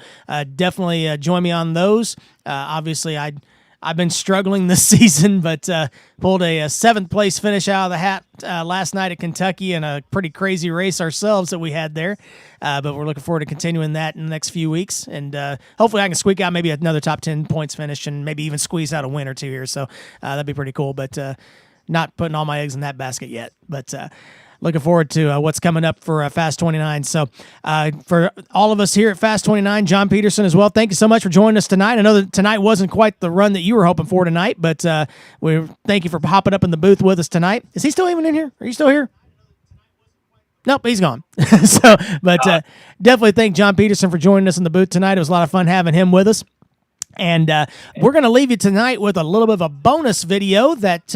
definitely join me on those. Obviously, I've been struggling this season, but pulled a 7th place finish out of the hat last night at Kentucky in a pretty crazy race ourselves that we had there. But we're looking forward to continuing that in the next few weeks. And hopefully I can squeak out maybe another top 10 points finish and maybe even squeeze out a win or two here. So that'd be pretty cool, but not putting all my eggs in that basket yet. But looking forward to what's coming up for Fast 29. So for all of us here at Fast 29, John Peterson as well, thank you so much for joining us tonight. I know that tonight wasn't quite the run that you were hoping for tonight, but we thank you for hopping up in the booth with us tonight. Is he still even in here? Are you still here? Nope, he's gone. Definitely thank John Peterson for joining us in the booth tonight. It was a lot of fun having him with us. And we're going to leave you tonight with a little bit of a bonus video that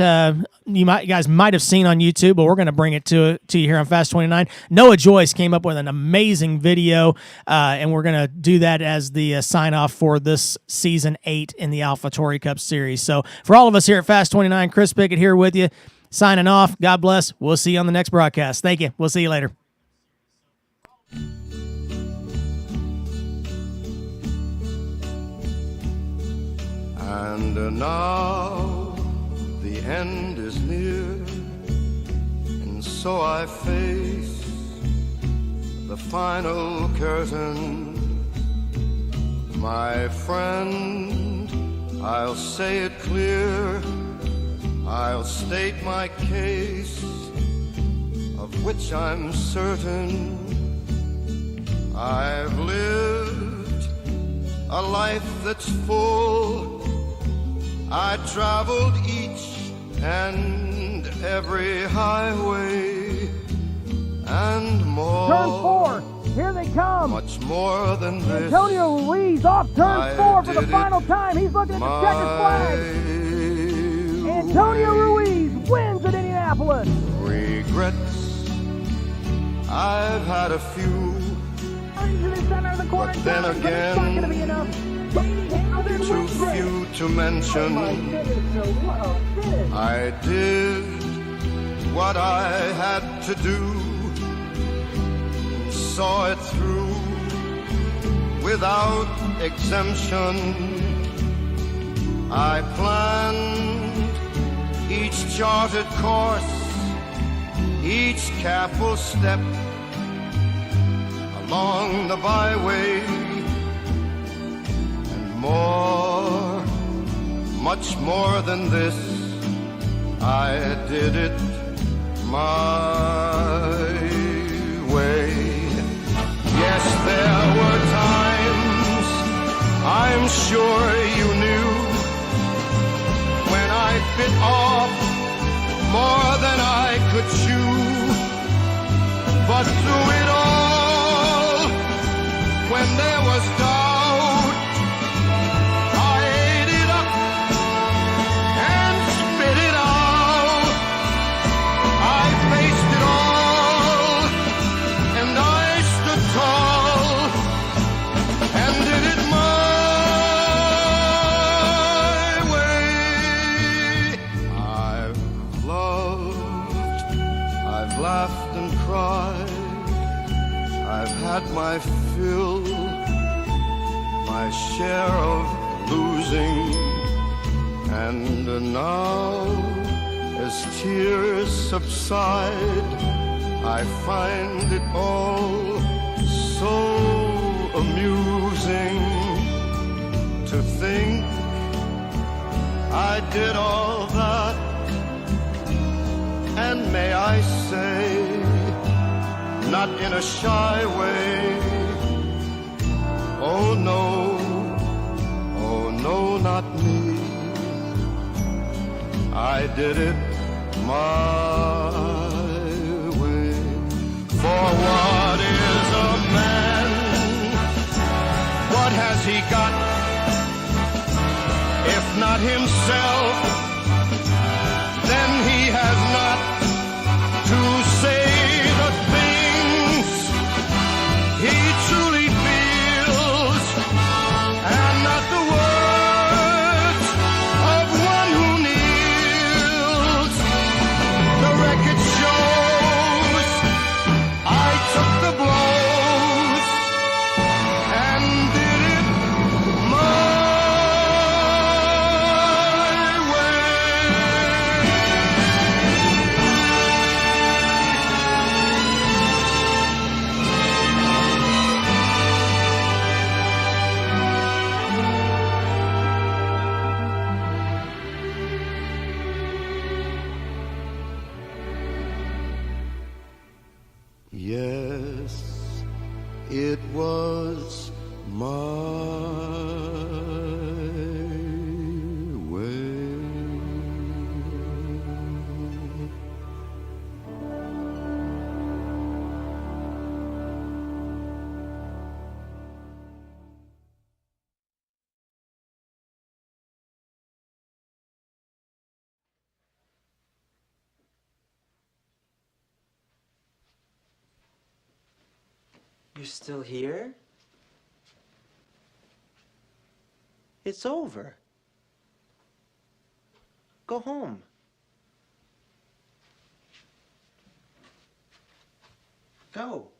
you guys might have seen on YouTube, but we're going to bring it to you here on Fast 29. Noah Joyce came up with an amazing video, and we're going to do that as the sign-off for this Season 8 in the AlphaTauri Cup Series. So for all of us here at Fast 29, Chris Pickett here with you, signing off. God bless. We'll see you on the next broadcast. Thank you. We'll see you later. And now the end is near, and so I face the final curtain. My friend, I'll say it clear, I'll state my case, of which I'm certain. I've lived a life that's full. I traveled each and every highway and more. Turn 4, here they come. Much more than this. Antonio Ruiz off turn 4 for the final time. He's looking at the checkered flag. Antonio Ruiz wins at Indianapolis. Regrets I've had a few, but then again, too few to mention. I did what I had to do, saw it through without exemption. I planned each charted course, each careful step along the byway, and more, much more than this, I did it my way. Yes, there were times, I'm sure you knew, when I bit off more than I could chew. But through it all, when there was doubt, I ate it up and spit it out. I faced it all, and I stood tall, and did it my way. I've loved, I've laughed and cried, I've had my fill, my share of losing, and now, as tears subside, I find it all so amusing to think I did all that, and may I say, not in a shy way, oh no, not me. I did it my way. For what is a man? What has he got? If not himself, then he has not to say the things he truly feels, and not the words of one who kneels. The record shows I took the blows and did it my way. Yes, it was my way. You're still here? It's over. Go home. Go.